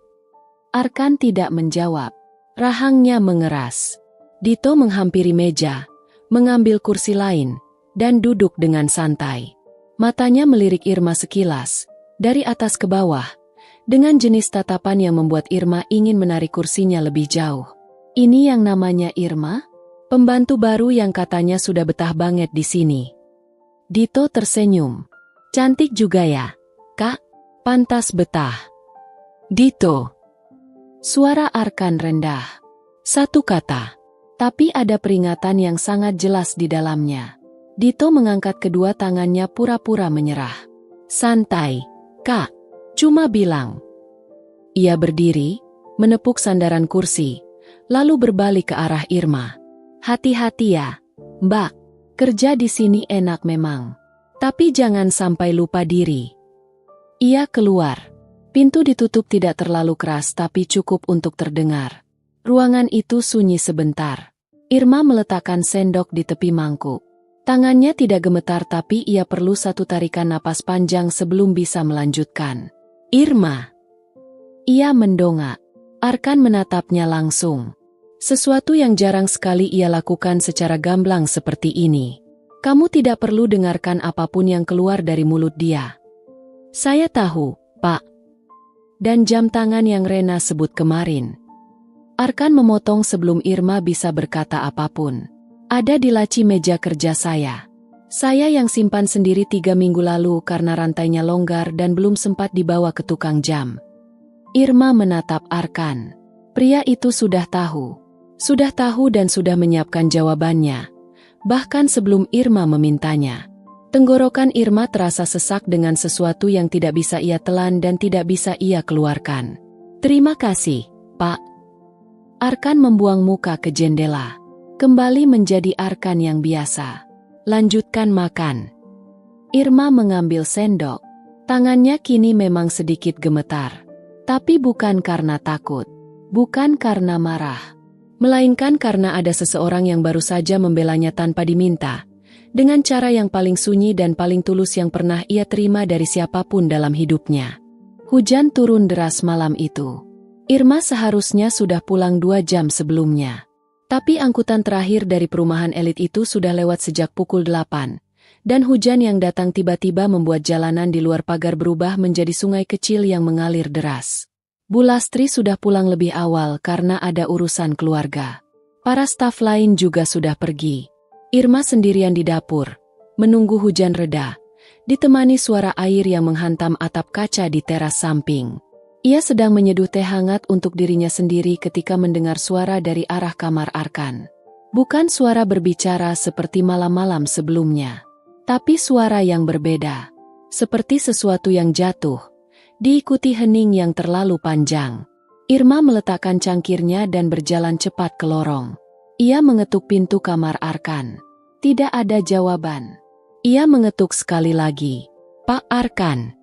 Arkan tidak menjawab. Rahangnya mengeras. Dito menghampiri meja, mengambil kursi lain, dan duduk dengan santai. Matanya melirik Irma sekilas, dari atas ke bawah, dengan jenis tatapan yang membuat Irma ingin menarik kursinya lebih jauh. Ini yang namanya Irma? Pembantu baru yang katanya sudah betah banget di sini. Dito tersenyum. Cantik juga ya, Kak? Pantas betah. Dito. Suara Arkan rendah. 1 kata. Tapi ada peringatan yang sangat jelas di dalamnya. Dito mengangkat kedua tangannya pura-pura menyerah. Santai, Kak. Cuma bilang. Ia berdiri, menepuk sandaran kursi, lalu berbalik ke arah Irma. Hati-hati ya, Mbak. Kerja di sini enak memang. Tapi jangan sampai lupa diri. Ia keluar. Pintu ditutup tidak terlalu keras tapi cukup untuk terdengar. Ruangan itu sunyi sebentar. Irma meletakkan sendok di tepi mangkuk. Tangannya tidak gemetar tapi ia perlu 1 tarikan napas panjang sebelum bisa melanjutkan. Irma. Ia mendongak. Arkan menatapnya langsung. Sesuatu yang jarang sekali ia lakukan secara gamblang seperti ini. Kamu tidak perlu dengarkan apapun yang keluar dari mulut dia. Saya tahu, Pak. Dan jam tangan yang Rena sebut kemarin. Arkan memotong sebelum Irma bisa berkata apapun. Ada di laci meja kerja saya. Saya yang simpan sendiri 3 minggu lalu karena rantainya longgar dan belum sempat dibawa ke tukang jam. Irma menatap Arkan. Pria itu sudah tahu. Sudah tahu dan sudah menyiapkan jawabannya. Bahkan sebelum Irma memintanya. Tenggorokan Irma terasa sesak dengan sesuatu yang tidak bisa ia telan dan tidak bisa ia keluarkan. Terima kasih, Pak. Arkan membuang muka ke jendela. Kembali menjadi Arkan yang biasa. Lanjutkan makan. Irma mengambil sendok. Tangannya kini memang sedikit gemetar. Tapi bukan karena takut. Bukan karena marah. Melainkan karena ada seseorang yang baru saja membelanya tanpa diminta. Dengan cara yang paling sunyi dan paling tulus yang pernah ia terima dari siapapun dalam hidupnya. Hujan turun deras malam itu. Irma seharusnya sudah pulang 2 jam sebelumnya. Tapi angkutan terakhir dari perumahan elit itu sudah lewat sejak pukul 8. Dan hujan yang datang tiba-tiba membuat jalanan di luar pagar berubah menjadi sungai kecil yang mengalir deras. Bu Lastri sudah pulang lebih awal karena ada urusan keluarga. Para staf lain juga sudah pergi. Irma sendirian di dapur, menunggu hujan reda, ditemani suara air yang menghantam atap kaca di teras samping. Ia sedang menyeduh teh hangat untuk dirinya sendiri ketika mendengar suara dari arah kamar Arkan. Bukan suara berbicara seperti malam-malam sebelumnya, tapi suara yang berbeda. Seperti sesuatu yang jatuh, diikuti hening yang terlalu panjang. Irma meletakkan cangkirnya dan berjalan cepat ke lorong. Ia mengetuk pintu kamar Arkan. Tidak ada jawaban. Ia mengetuk sekali lagi. "Pak Arkan."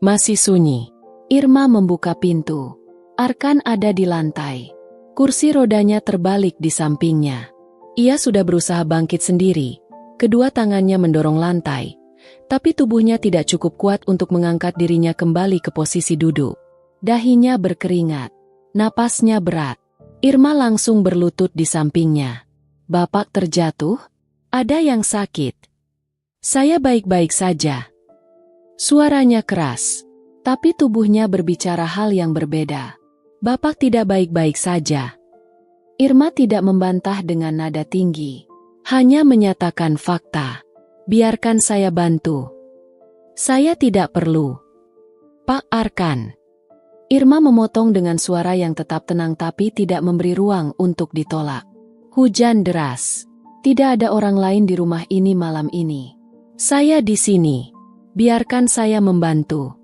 Masih sunyi. Irma membuka pintu. Arkan ada di lantai. Kursi rodanya terbalik di sampingnya. Ia sudah berusaha bangkit sendiri. Kedua tangannya mendorong lantai. Tapi tubuhnya tidak cukup kuat untuk mengangkat dirinya kembali ke posisi duduk. Dahinya berkeringat. Napasnya berat. Irma langsung berlutut di sampingnya. "Bapak terjatuh? Ada yang sakit?" "Saya baik-baik saja." Suaranya keras. Tapi tubuhnya berbicara hal yang berbeda. "Bapak tidak baik-baik saja." Irma tidak membantah dengan nada tinggi. Hanya menyatakan fakta. "Biarkan saya bantu." "Saya tidak perlu." "Pak Arkan." Irma memotong dengan suara yang tetap tenang tapi tidak memberi ruang untuk ditolak. "Hujan deras. Tidak ada orang lain di rumah ini malam ini. Saya di sini. Biarkan saya membantu."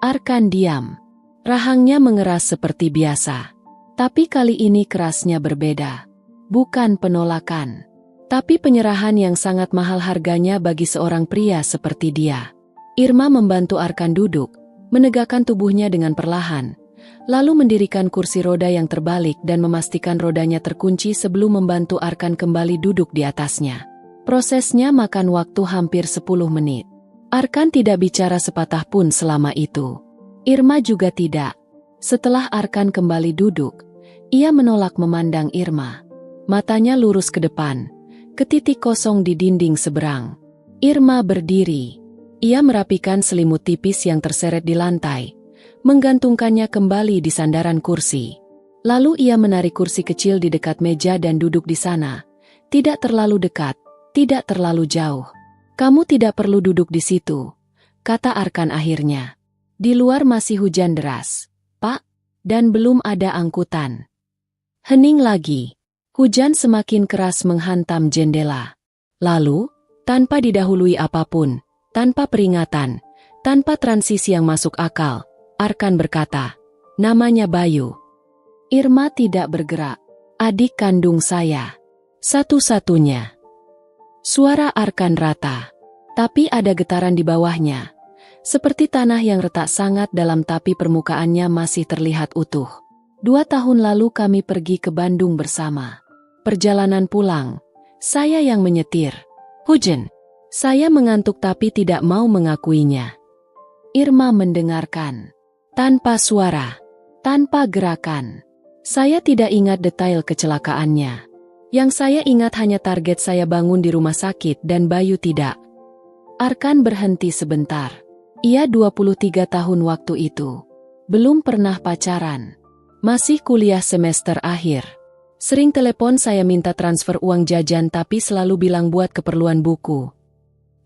Arkan diam. Rahangnya mengeras seperti biasa. Tapi kali ini kerasnya berbeda. Bukan penolakan, tapi penyerahan yang sangat mahal harganya bagi seorang pria seperti dia. Irma membantu Arkan duduk, menegakkan tubuhnya dengan perlahan, lalu mendirikan kursi roda yang terbalik dan memastikan rodanya terkunci sebelum membantu Arkan kembali duduk di atasnya. Prosesnya makan waktu hampir 10 menit. Arkan tidak bicara sepatah pun selama itu. Irma juga tidak. Setelah Arkan kembali duduk, ia menolak memandang Irma. Matanya lurus ke depan, ke titik kosong di dinding seberang. Irma berdiri. Ia merapikan selimut tipis yang terseret di lantai, menggantungkannya kembali di sandaran kursi. Lalu ia menarik kursi kecil di dekat meja dan duduk di sana. Tidak terlalu dekat, tidak terlalu jauh. "Kamu tidak perlu duduk di situ," kata Arkan akhirnya. "Di luar masih hujan deras, Pak, dan belum ada angkutan." Hening lagi. Hujan semakin keras menghantam jendela. Lalu, tanpa didahului apapun, tanpa peringatan, tanpa transisi yang masuk akal, Arkan berkata, "Namanya Bayu." Irma tidak bergerak. "Adik kandung saya. Satu-satunya." Suara Arkan rata, tapi ada getaran di bawahnya, seperti tanah yang retak sangat dalam tapi permukaannya masih terlihat utuh. 2 tahun lalu kami pergi ke Bandung bersama. Perjalanan pulang, saya yang menyetir. Hujan. Saya mengantuk tapi tidak mau mengakuinya. Irma mendengarkan. Tanpa suara, tanpa gerakan. Saya tidak ingat detail kecelakaannya. Yang saya ingat hanya target saya bangun di rumah sakit dan Bayu tidak. Arkan berhenti sebentar. Ia 23 tahun waktu itu. Belum pernah pacaran. Masih kuliah semester akhir. Sering telepon saya minta transfer uang jajan tapi selalu bilang buat keperluan buku.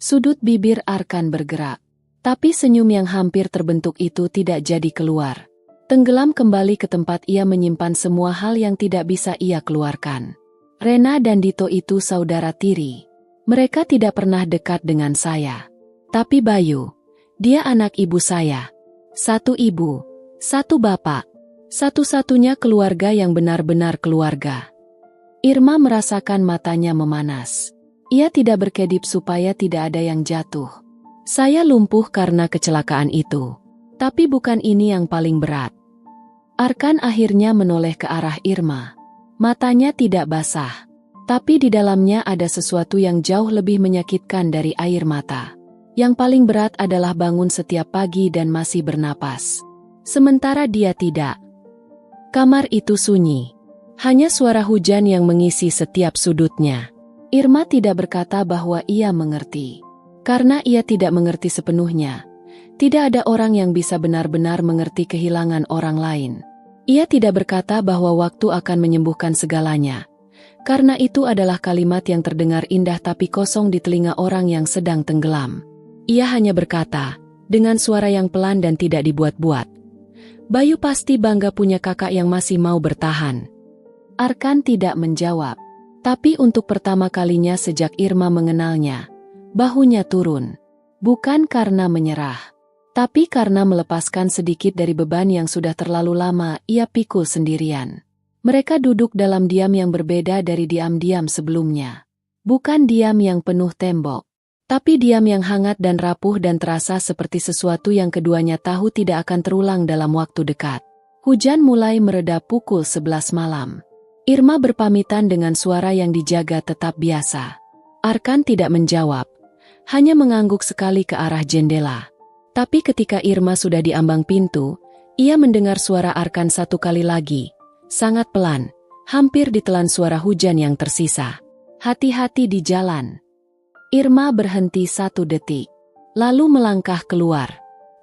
Sudut bibir Arkan bergerak. Tapi senyum yang hampir terbentuk itu tidak jadi keluar. Tenggelam kembali ke tempat ia menyimpan semua hal yang tidak bisa ia keluarkan. Rena dan Dito itu saudara tiri. Mereka tidak pernah dekat dengan saya. Tapi Bayu, dia anak ibu saya. Satu ibu, satu bapak. Satu-satunya keluarga yang benar-benar keluarga. Irma merasakan matanya memanas. Ia tidak berkedip supaya tidak ada yang jatuh. Saya lumpuh karena kecelakaan itu. Tapi bukan ini yang paling berat. Arkan akhirnya menoleh ke arah Irma. Matanya tidak basah. Tapi di dalamnya ada sesuatu yang jauh lebih menyakitkan dari air mata. Yang paling berat adalah bangun setiap pagi dan masih bernapas. Sementara dia tidak. Kamar itu sunyi. Hanya suara hujan yang mengisi setiap sudutnya. Irma tidak berkata bahwa ia mengerti. Karena ia tidak mengerti sepenuhnya. Tidak ada orang yang bisa benar-benar mengerti kehilangan orang lain. Ia tidak berkata bahwa waktu akan menyembuhkan segalanya. Karena itu adalah kalimat yang terdengar indah tapi kosong di telinga orang yang sedang tenggelam. ia hanya berkata, dengan suara yang pelan dan tidak dibuat-buat. Bayu pasti bangga punya kakak yang masih mau bertahan. Arkan tidak menjawab. Tapi untuk pertama kalinya sejak Irma mengenalnya, bahunya turun. Bukan karena menyerah, tapi karena melepaskan sedikit dari beban yang sudah terlalu lama ia pikul sendirian. Mereka duduk dalam diam yang berbeda dari diam-diam sebelumnya. Bukan diam yang penuh tembok, tapi diam yang hangat dan rapuh dan terasa seperti sesuatu yang keduanya tahu tidak akan terulang dalam waktu dekat. Hujan mulai mereda pukul 11 malam. Irma berpamitan dengan suara yang dijaga tetap biasa. Arkan tidak menjawab, hanya mengangguk sekali ke arah jendela. Tapi ketika Irma sudah di ambang pintu, ia mendengar suara Arkan satu kali lagi, sangat pelan, hampir ditelan suara hujan yang tersisa. Hati-hati di jalan. Irma berhenti 1 detik, lalu melangkah keluar.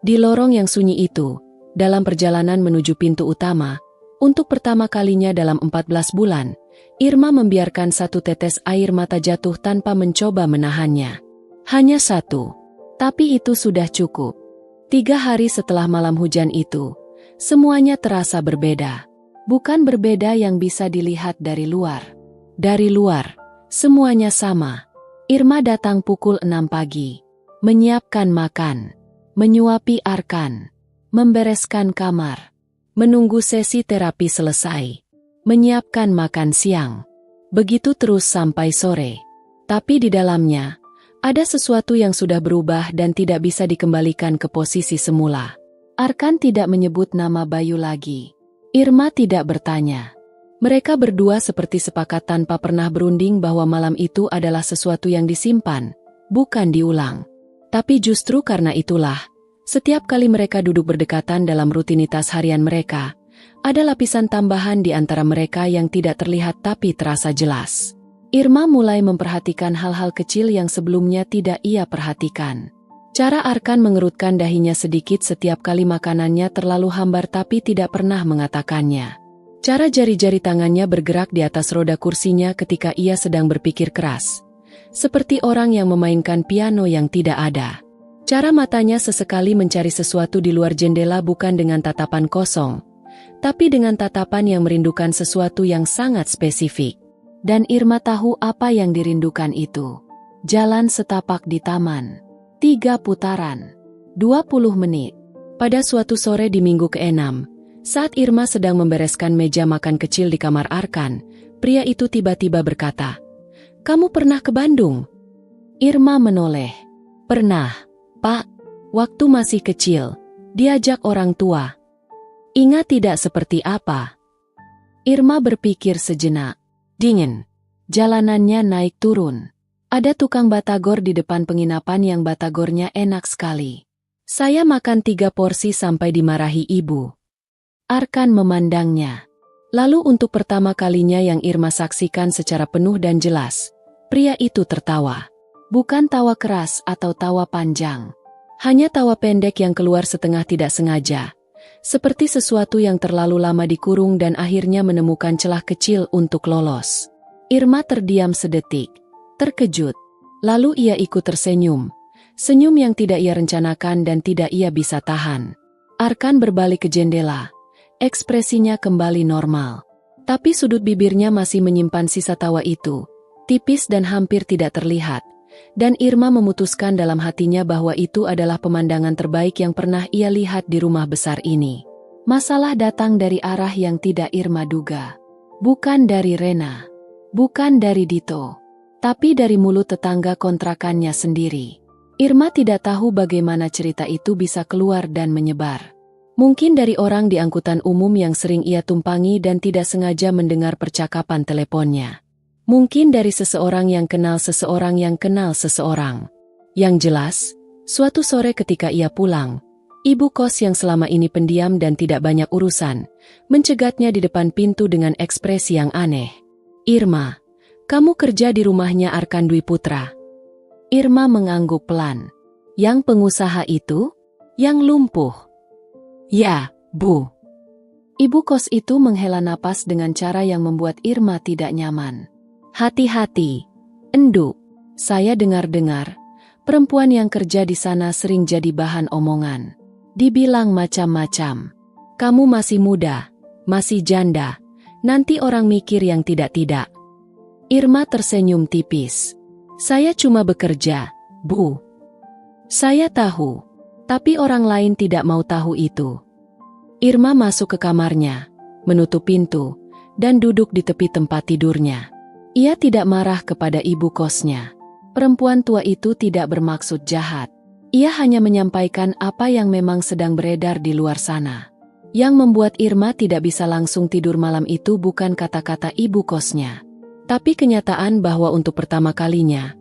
Di lorong yang sunyi itu, dalam perjalanan menuju pintu utama, untuk pertama kalinya dalam 14 bulan, Irma membiarkan 1 tetes air mata jatuh tanpa mencoba menahannya. Hanya 1. Tapi itu sudah cukup. 3 hari setelah malam hujan itu, semuanya terasa berbeda. Bukan berbeda yang bisa dilihat dari luar. Dari luar, semuanya sama. Irma datang pukul 6 pagi. Menyiapkan makan. Menyuapi Arkan. Membereskan kamar. Menunggu sesi terapi selesai. Menyiapkan makan siang. Begitu terus sampai sore. Tapi di dalamnya, ada sesuatu yang sudah berubah dan tidak bisa dikembalikan ke posisi semula. Arkan tidak menyebut nama Bayu lagi. Irma tidak bertanya. Mereka berdua seperti sepakat tanpa pernah berunding bahwa malam itu adalah sesuatu yang disimpan, bukan diulang. Tapi justru karena itulah, setiap kali mereka duduk berdekatan dalam rutinitas harian mereka, ada lapisan tambahan di antara mereka yang tidak terlihat tapi terasa jelas. Irma mulai memperhatikan hal-hal kecil yang sebelumnya tidak ia perhatikan. Cara Arkan mengerutkan dahinya sedikit setiap kali makanannya terlalu hambar tapi tidak pernah mengatakannya. Cara jari-jari tangannya bergerak di atas roda kursinya ketika ia sedang berpikir keras. Seperti orang yang memainkan piano yang tidak ada. Cara matanya sesekali mencari sesuatu di luar jendela bukan dengan tatapan kosong, tapi dengan tatapan yang merindukan sesuatu yang sangat spesifik. Dan Irma tahu apa yang dirindukan itu. Jalan setapak di taman. 3 putaran. 20 menit. Pada suatu sore di minggu ke-6, saat Irma sedang membereskan meja makan kecil di kamar Arkan, pria itu tiba-tiba berkata, "Kamu pernah ke Bandung?" Irma menoleh. "Pernah, Pak. Waktu masih kecil, diajak orang tua." "Ingat tidak seperti apa?" Irma berpikir sejenak. Dingin. Jalanannya naik turun. Ada tukang batagor di depan penginapan yang batagornya enak sekali. "Saya makan 3 porsi sampai dimarahi ibu." Arkan memandangnya. Lalu untuk pertama kalinya yang Irma saksikan secara penuh dan jelas, pria itu tertawa. Bukan tawa keras atau tawa panjang. Hanya tawa pendek yang keluar setengah tidak sengaja. Seperti sesuatu yang terlalu lama dikurung dan akhirnya menemukan celah kecil untuk lolos. Irma terdiam sedetik, terkejut. Lalu ia ikut tersenyum. Senyum yang tidak ia rencanakan dan tidak ia bisa tahan. Arkan berbalik ke jendela. Ekspresinya kembali normal. Tapi sudut bibirnya masih menyimpan sisa tawa itu, tipis dan hampir tidak terlihat. Dan Irma memutuskan dalam hatinya bahwa itu adalah pemandangan terbaik yang pernah ia lihat di rumah besar ini. Masalah datang dari arah yang tidak Irma duga. Bukan dari Rena. Bukan dari Dito. Tapi dari mulut tetangga kontrakannya sendiri. Irma tidak tahu bagaimana cerita itu bisa keluar dan menyebar. Mungkin dari orang di angkutan umum yang sering ia tumpangi dan tidak sengaja mendengar percakapan teleponnya. Mungkin dari seseorang yang kenal seseorang yang kenal seseorang. Yang jelas, suatu sore ketika ia pulang, ibu kos yang selama ini pendiam dan tidak banyak urusan, mencegatnya di depan pintu dengan ekspresi yang aneh. "Irma, kamu kerja di rumahnya Arkan Dwi Putra?" Irma mengangguk pelan. "Yang pengusaha itu? Yang lumpuh?" "Ya, Bu." Ibu kos itu menghela napas dengan cara yang membuat Irma tidak nyaman. "Hati-hati, Enduk. Saya dengar-dengar, Perempuan yang kerja di sana sering jadi bahan omongan. Dibilang macam-macam. Kamu masih muda, masih janda, nanti orang mikir yang tidak-tidak. Irma tersenyum tipis. Saya cuma bekerja, Bu. Saya tahu, tapi orang lain tidak mau tahu itu. Irma masuk ke kamarnya, menutup pintu, dan duduk di tepi tempat tidurnya. Ia tidak marah kepada ibu kosnya. Perempuan tua itu tidak bermaksud jahat. Ia hanya menyampaikan apa yang memang sedang beredar di luar sana. Yang membuat Irma tidak bisa langsung tidur malam itu bukan kata-kata ibu kosnya, tapi kenyataan bahwa untuk pertama kalinya,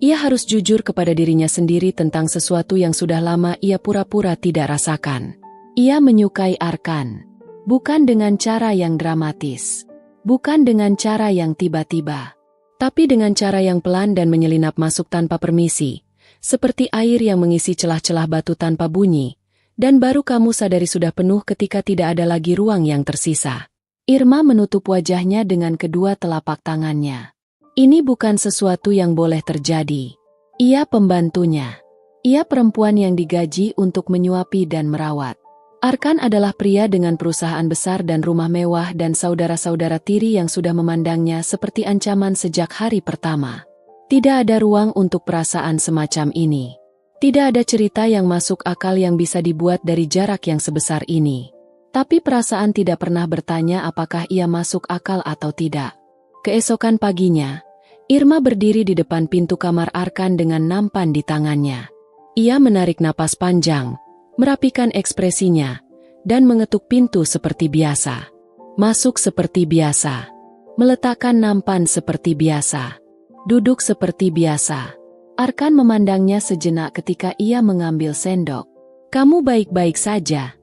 ia harus jujur kepada dirinya sendiri tentang sesuatu yang sudah lama ia pura-pura tidak rasakan. Ia menyukai Arkan. Bukan dengan cara yang dramatis. Bukan dengan cara yang tiba-tiba. Tapi dengan cara yang pelan dan menyelinap masuk tanpa permisi. Seperti air yang mengisi celah-celah batu tanpa bunyi. Dan baru kamu sadari sudah penuh ketika tidak ada lagi ruang yang tersisa. Irma menutup wajahnya dengan kedua telapak tangannya. Ini bukan sesuatu yang boleh terjadi. Ia pembantunya. Ia perempuan yang digaji untuk menyuapi dan merawat. Arkan adalah pria dengan perusahaan besar dan rumah mewah dan saudara-saudara tiri yang sudah memandangnya seperti ancaman sejak hari pertama. Tidak ada ruang untuk perasaan semacam ini. Tidak ada cerita yang masuk akal yang bisa dibuat dari jarak yang sebesar ini. Tapi perasaan tidak pernah bertanya apakah ia masuk akal atau tidak. Keesokan paginya, Irma berdiri di depan pintu kamar Arkan dengan nampan di tangannya. Ia menarik napas panjang, merapikan ekspresinya, dan mengetuk pintu seperti biasa. Masuk seperti biasa. Meletakkan nampan seperti biasa. Duduk seperti biasa. Arkan memandangnya sejenak ketika ia mengambil sendok. Kamu baik-baik saja?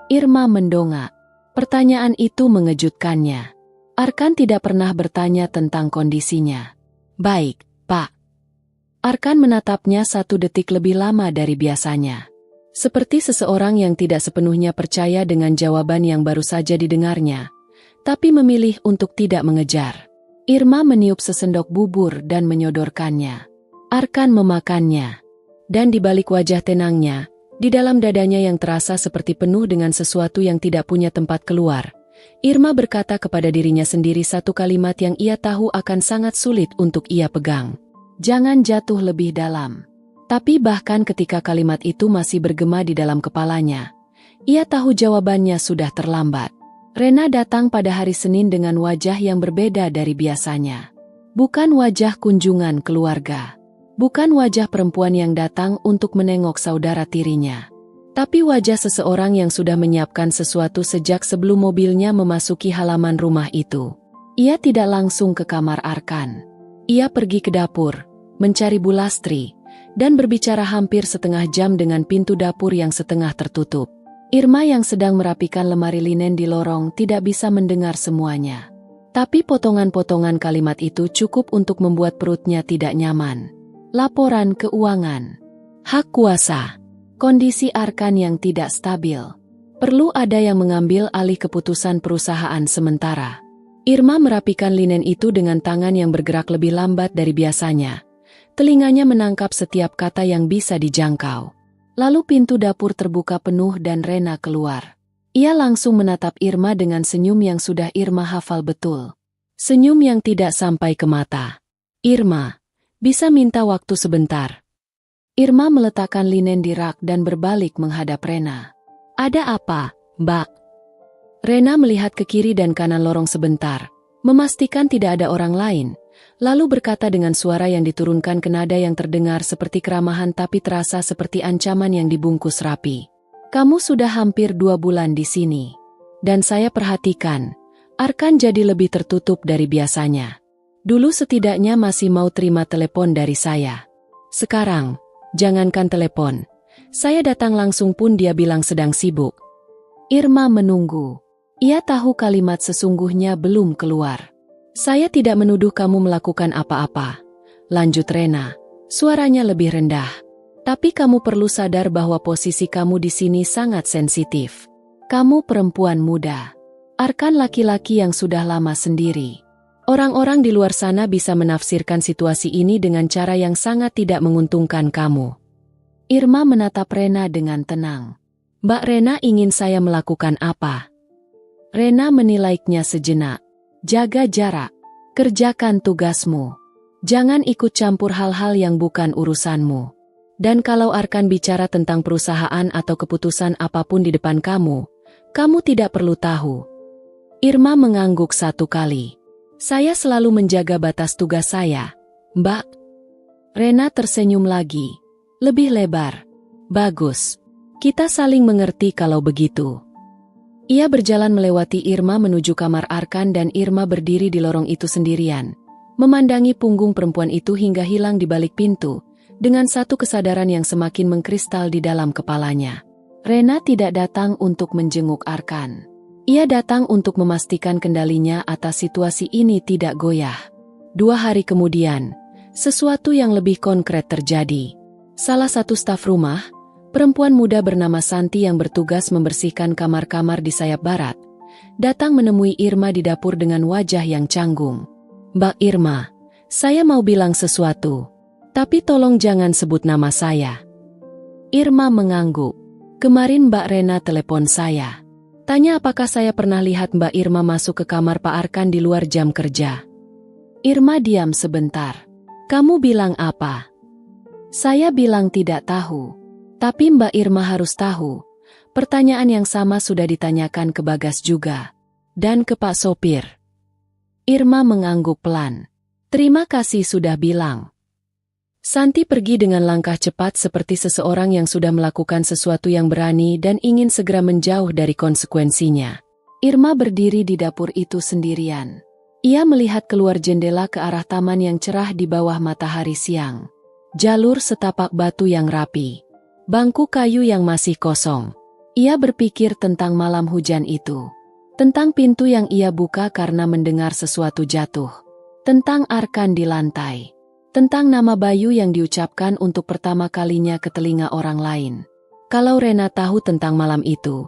Irma mendongak. Pertanyaan itu mengejutkannya. Arkan tidak pernah bertanya tentang kondisinya. Baik, Pak. Arkan menatapnya 1 detik lebih lama dari biasanya. Seperti seseorang yang tidak sepenuhnya percaya dengan jawaban yang baru saja didengarnya, tapi memilih untuk tidak mengejar. Irma meniup sesendok bubur dan menyodorkannya. Arkan memakannya. Dan di balik wajah tenangnya, di dalam dadanya yang terasa seperti penuh dengan sesuatu yang tidak punya tempat keluar, Irma berkata kepada dirinya sendiri satu kalimat yang ia tahu akan sangat sulit untuk ia pegang. Jangan jatuh lebih dalam. Tapi bahkan ketika kalimat itu masih bergema di dalam kepalanya, ia tahu jawabannya sudah terlambat. Rena datang pada hari Senin dengan wajah yang berbeda dari biasanya. Bukan wajah kunjungan keluarga. Bukan wajah perempuan yang datang untuk menengok saudara tirinya. Tapi wajah seseorang yang sudah menyiapkan sesuatu sejak sebelum mobilnya memasuki halaman rumah itu. Ia tidak langsung ke kamar Arkan. Ia pergi ke dapur, mencari Bu Lastri, dan berbicara hampir setengah jam dengan pintu dapur yang setengah tertutup. Irma yang sedang merapikan lemari linen di lorong tidak bisa mendengar semuanya. Tapi potongan-potongan kalimat itu cukup untuk membuat perutnya tidak nyaman. Laporan keuangan. Hak kuasa. Kondisi Arkan yang tidak stabil. Perlu ada yang mengambil alih keputusan perusahaan sementara. Irma merapikan linen itu dengan tangan yang bergerak lebih lambat dari biasanya. Telinganya menangkap setiap kata yang bisa dijangkau. Lalu pintu dapur terbuka penuh dan Rena keluar. Ia langsung menatap Irma dengan senyum yang sudah Irma hafal betul. Senyum yang tidak sampai ke mata. Irma, bisa minta waktu sebentar? Irma meletakkan linen di rak dan berbalik menghadap Rena. Ada apa, Mbak? Rena melihat ke kiri dan kanan lorong sebentar, memastikan tidak ada orang lain. Lalu berkata dengan suara yang diturunkan ke nada yang terdengar seperti keramahan tapi terasa seperti ancaman yang dibungkus rapi. Kamu sudah hampir 2 bulan di sini. Dan saya perhatikan, Arkan jadi lebih tertutup dari biasanya. Dulu setidaknya masih mau terima telepon dari saya. Sekarang, jangankan telepon. Saya datang langsung pun dia bilang sedang sibuk. Irma menunggu. Ia tahu kalimat sesungguhnya belum keluar. Saya tidak menuduh kamu melakukan apa-apa. Lanjut Rena, suaranya lebih rendah. Tapi kamu perlu sadar bahwa posisi kamu di sini sangat sensitif. Kamu perempuan muda. Arkan laki-laki yang sudah lama sendiri. Orang-orang di luar sana bisa menafsirkan situasi ini dengan cara yang sangat tidak menguntungkan kamu. Irma menatap Rena dengan tenang. Mbak Rena ingin saya melakukan apa? Rena menilainya sejenak. Jaga jarak. Kerjakan tugasmu. Jangan ikut campur hal-hal yang bukan urusanmu. Dan kalau Arkan bicara tentang perusahaan atau keputusan apapun di depan kamu tidak perlu tahu. Irma mengangguk satu kali. Saya selalu menjaga batas tugas saya, Mbak. Rena tersenyum lagi. Lebih lebar. Bagus. Kita saling mengerti kalau begitu. Ia berjalan melewati Irma menuju kamar Arkan dan Irma berdiri di lorong itu sendirian. Memandangi punggung perempuan itu hingga hilang di balik pintu, dengan satu kesadaran yang semakin mengkristal di dalam kepalanya. Rena tidak datang untuk menjenguk Arkan. Ia datang untuk memastikan kendalinya atas situasi ini tidak goyah. 2 hari kemudian, sesuatu yang lebih konkret terjadi. Salah satu staf rumah, perempuan muda bernama Santi yang bertugas membersihkan kamar-kamar di sayap barat, datang menemui Irma di dapur dengan wajah yang canggung. Mbak Irma, saya mau bilang sesuatu, tapi tolong jangan sebut nama saya. Irma mengangguk. Kemarin Mbak Rena telepon saya. Tanya apakah saya pernah lihat Mbak Irma masuk ke kamar Pak Arkan di luar jam kerja. Irma diam sebentar. Kamu bilang apa? Saya bilang tidak tahu. Tapi Mbak Irma harus tahu. Pertanyaan yang sama sudah ditanyakan ke Bagas juga. Dan ke Pak Sopir. Irma mengangguk pelan. Terima kasih sudah bilang. Santi pergi dengan langkah cepat seperti seseorang yang sudah melakukan sesuatu yang berani dan ingin segera menjauh dari konsekuensinya. Irma berdiri di dapur itu sendirian. Ia melihat keluar jendela ke arah taman yang cerah di bawah matahari siang. Jalur setapak batu yang rapi. Bangku kayu yang masih kosong. Ia berpikir tentang malam hujan itu. Tentang pintu yang ia buka karena mendengar sesuatu jatuh. Tentang Arkan di lantai. Tentang nama Bayu yang diucapkan untuk pertama kalinya ke telinga orang lain. Kalau Rena tahu tentang malam itu,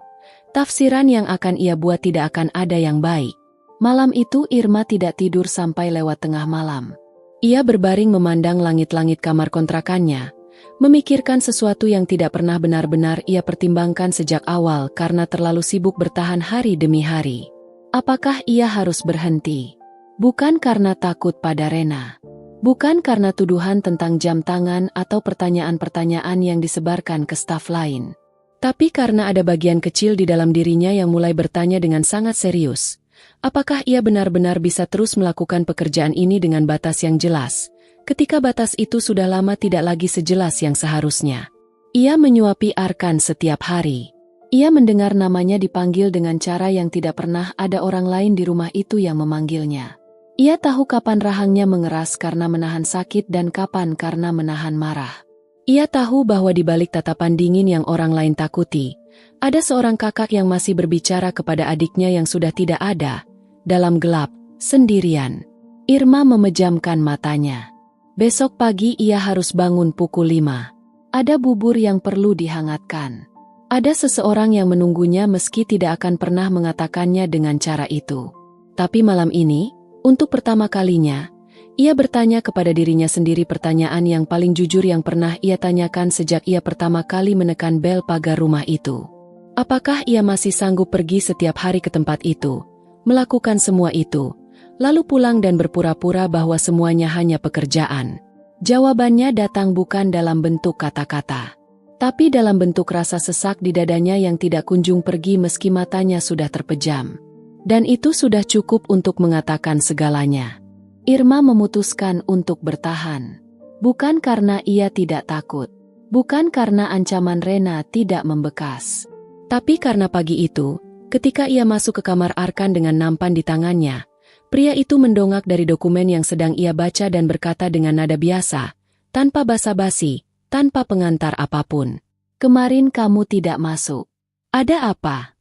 tafsiran yang akan ia buat tidak akan ada yang baik. Malam itu Irma tidak tidur sampai lewat tengah malam. Ia berbaring memandang langit-langit kamar kontrakannya, memikirkan sesuatu yang tidak pernah benar-benar ia pertimbangkan sejak awal karena terlalu sibuk bertahan hari demi hari. Apakah ia harus berhenti? Bukan karena takut pada Rena. Bukan karena tuduhan tentang jam tangan atau pertanyaan-pertanyaan yang disebarkan ke staf lain. Tapi karena ada bagian kecil di dalam dirinya yang mulai bertanya dengan sangat serius. Apakah ia benar-benar bisa terus melakukan pekerjaan ini dengan batas yang jelas, ketika batas itu sudah lama tidak lagi sejelas yang seharusnya? Ia menyuapi Arkan setiap hari. Ia mendengar namanya dipanggil dengan cara yang tidak pernah ada orang lain di rumah itu yang memanggilnya. Ia tahu kapan rahangnya mengeras karena menahan sakit dan kapan karena menahan marah. Ia tahu bahwa di balik tatapan dingin yang orang lain takuti, ada seorang kakak yang masih berbicara kepada adiknya yang sudah tidak ada, dalam gelap, sendirian. Irma memejamkan matanya. Besok pagi ia harus bangun pukul 5. Ada bubur yang perlu dihangatkan. Ada seseorang yang menunggunya meski tidak akan pernah mengatakannya dengan cara itu. Tapi malam ini, untuk pertama kalinya, ia bertanya kepada dirinya sendiri pertanyaan yang paling jujur yang pernah ia tanyakan sejak ia pertama kali menekan bel pagar rumah itu. Apakah ia masih sanggup pergi setiap hari ke tempat itu, melakukan semua itu, lalu pulang dan berpura-pura bahwa semuanya hanya pekerjaan? Jawabannya datang bukan dalam bentuk kata-kata, tapi dalam bentuk rasa sesak di dadanya yang tidak kunjung pergi meski matanya sudah terpejam. Dan itu sudah cukup untuk mengatakan segalanya. Irma memutuskan untuk bertahan. Bukan karena ia tidak takut. Bukan karena ancaman Rena tidak membekas. Tapi karena pagi itu, ketika ia masuk ke kamar Arkan dengan nampan di tangannya, pria itu mendongak dari dokumen yang sedang ia baca dan berkata dengan nada biasa, tanpa basa-basi, tanpa pengantar apapun. Kemarin kamu tidak masuk. Ada apa?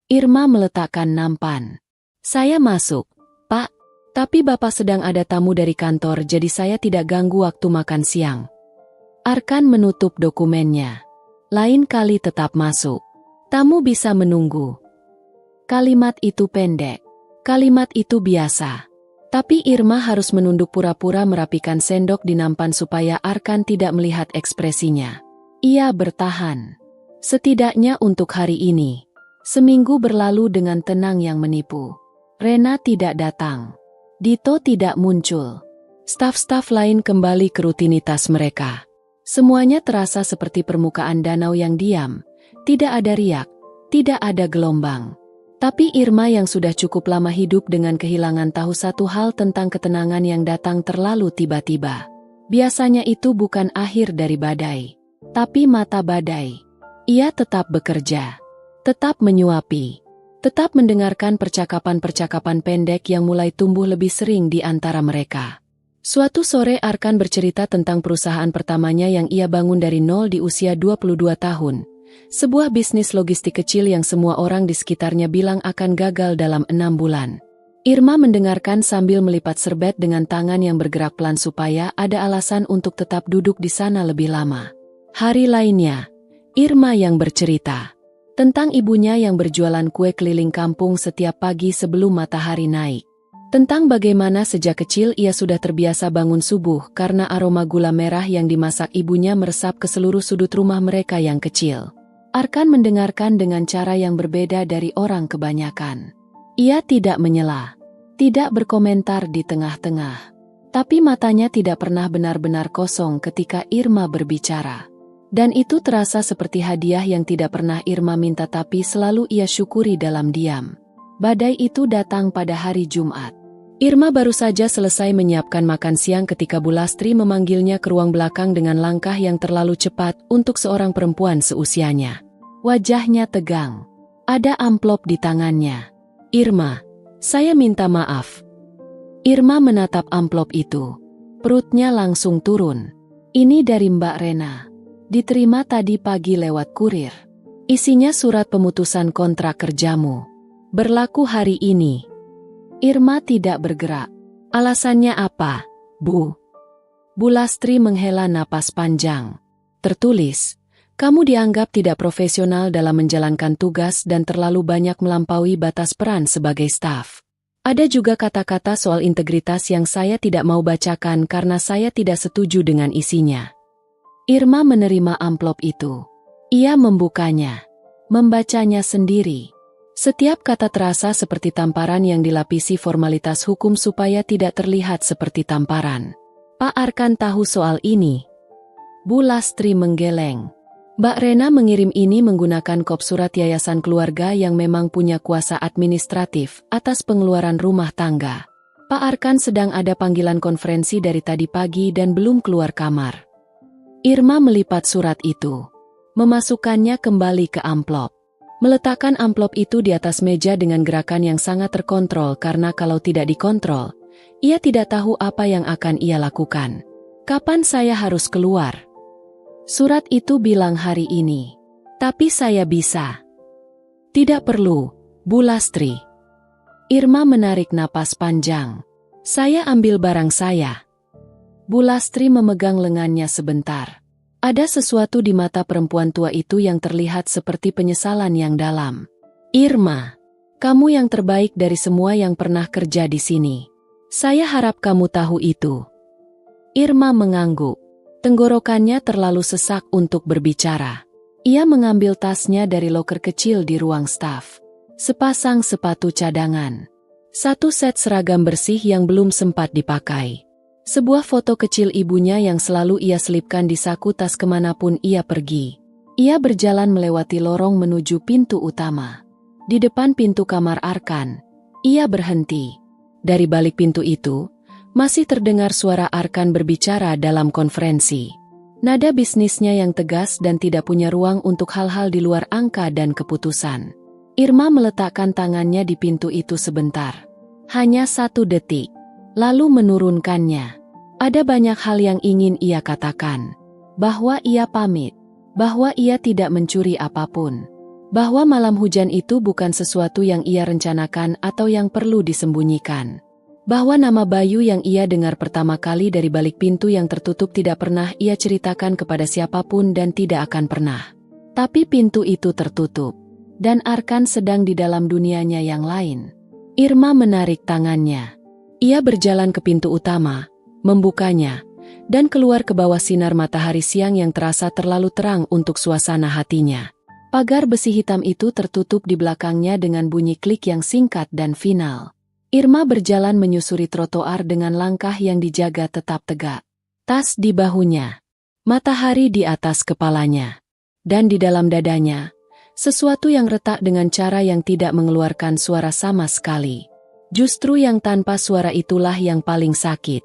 Irma meletakkan nampan. Saya masuk, Pak. Tapi Bapak sedang ada tamu dari kantor jadi saya tidak ganggu waktu makan siang. Arkan menutup dokumennya. Lain kali tetap masuk. Tamu bisa menunggu. Kalimat itu pendek. Kalimat itu biasa. Tapi Irma harus menunduk pura-pura merapikan sendok di nampan supaya Arkan tidak melihat ekspresinya. Ia bertahan. Setidaknya untuk hari ini. Seminggu berlalu dengan tenang yang menipu. Rena tidak datang. Dito tidak muncul. Staf-staf lain kembali ke rutinitas mereka. Semuanya terasa seperti permukaan danau yang diam. Tidak ada riak, tidak ada gelombang. Tapi Irma yang sudah cukup lama hidup dengan kehilangan tahu satu hal tentang ketenangan yang datang terlalu tiba-tiba. Biasanya itu bukan akhir dari badai, tapi mata badai. Ia tetap bekerja, tetap menyuapi, tetap mendengarkan percakapan-percakapan pendek yang mulai tumbuh lebih sering di antara mereka. Suatu sore Arkan bercerita tentang perusahaan pertamanya yang ia bangun dari nol di usia 22 tahun. Sebuah bisnis logistik kecil yang semua orang di sekitarnya bilang akan gagal dalam 6 bulan. Irma mendengarkan sambil melipat serbet dengan tangan yang bergerak pelan supaya ada alasan untuk tetap duduk di sana lebih lama. Hari lainnya, Irma yang bercerita tentang ibunya yang berjualan kue keliling kampung setiap pagi sebelum matahari naik. Tentang bagaimana sejak kecil ia sudah terbiasa bangun subuh karena aroma gula merah yang dimasak ibunya meresap ke seluruh sudut rumah mereka yang kecil. Arkan mendengarkan dengan cara yang berbeda dari orang kebanyakan. Ia tidak menyela, tidak berkomentar di tengah-tengah. Tapi matanya tidak pernah benar-benar kosong ketika Irma berbicara. Dan itu terasa seperti hadiah yang tidak pernah Irma minta tapi selalu ia syukuri dalam diam. Badai itu datang pada hari Jumat. Irma baru saja selesai menyiapkan makan siang ketika Bu Lastri memanggilnya ke ruang belakang dengan langkah yang terlalu cepat untuk seorang perempuan seusianya. Wajahnya tegang. Ada amplop di tangannya. Irma, saya minta maaf. Irma menatap amplop itu. Perutnya langsung turun. Ini dari Mbak Rena. Diterima tadi pagi lewat kurir. Isinya surat pemutusan kontrak kerjamu. Berlaku hari ini. Irma tidak bergerak. Alasannya apa, Bu? Bu Lastri menghela napas panjang. Tertulis, kamu dianggap tidak profesional dalam menjalankan tugas dan terlalu banyak melampaui batas peran sebagai staf. Ada juga kata-kata soal integritas yang saya tidak mau bacakan karena saya tidak setuju dengan isinya. Irma menerima amplop itu. Ia membukanya, membacanya sendiri. Setiap kata terasa seperti tamparan yang dilapisi formalitas hukum supaya tidak terlihat seperti tamparan. Pak Arkan tahu soal ini. Bu Lastri menggeleng. Mbak Rena mengirim ini menggunakan kop surat yayasan keluarga yang memang punya kuasa administratif atas pengeluaran rumah tangga. Pak Arkan sedang ada panggilan konferensi dari tadi pagi dan belum keluar kamar. Irma melipat surat itu. Memasukkannya kembali ke amplop. Meletakkan amplop itu di atas meja dengan gerakan yang sangat terkontrol karena kalau tidak dikontrol, ia tidak tahu apa yang akan ia lakukan. Kapan saya harus keluar? Surat itu bilang hari ini. Tapi saya bisa. Tidak perlu, Bu Lastri. Irma menarik napas panjang. Saya ambil barang saya. Bu Lastri memegang lengannya sebentar. Ada sesuatu di mata perempuan tua itu yang terlihat seperti penyesalan yang dalam. Irma, kamu yang terbaik dari semua yang pernah kerja di sini. Saya harap kamu tahu itu. Irma mengangguk. Tenggorokannya terlalu sesak untuk berbicara. Ia mengambil tasnya dari loker kecil di ruang staf. Sepasang sepatu cadangan. Satu set seragam bersih yang belum sempat dipakai. Sebuah foto kecil ibunya yang selalu ia selipkan di saku tas kemanapun ia pergi. Ia berjalan melewati lorong menuju pintu utama. Di depan pintu kamar Arkan, ia berhenti. Dari balik pintu itu, masih terdengar suara Arkan berbicara dalam konferensi. Nada bisnisnya yang tegas dan tidak punya ruang untuk hal-hal di luar angka dan keputusan. Irma meletakkan tangannya di pintu itu sebentar. Hanya 1 detik. Lalu menurunkannya. Ada banyak hal yang ingin ia katakan. Bahwa ia pamit. Bahwa ia tidak mencuri apapun. Bahwa malam hujan itu bukan sesuatu yang ia rencanakan atau yang perlu disembunyikan. Bahwa nama Bayu yang ia dengar pertama kali dari balik pintu yang tertutup tidak pernah ia ceritakan kepada siapapun dan tidak akan pernah. Tapi pintu itu tertutup. Dan Arkan sedang di dalam dunianya yang lain. Irma menarik tangannya. Ia berjalan ke pintu utama, membukanya, dan keluar ke bawah sinar matahari siang yang terasa terlalu terang untuk suasana hatinya. Pagar besi hitam itu tertutup di belakangnya dengan bunyi klik yang singkat dan final. Irma berjalan menyusuri trotoar dengan langkah yang dijaga tetap tegak. Tas di bahunya, matahari di atas kepalanya, dan di dalam dadanya, sesuatu yang retak dengan cara yang tidak mengeluarkan suara sama sekali. Justru yang tanpa suara itulah yang paling sakit.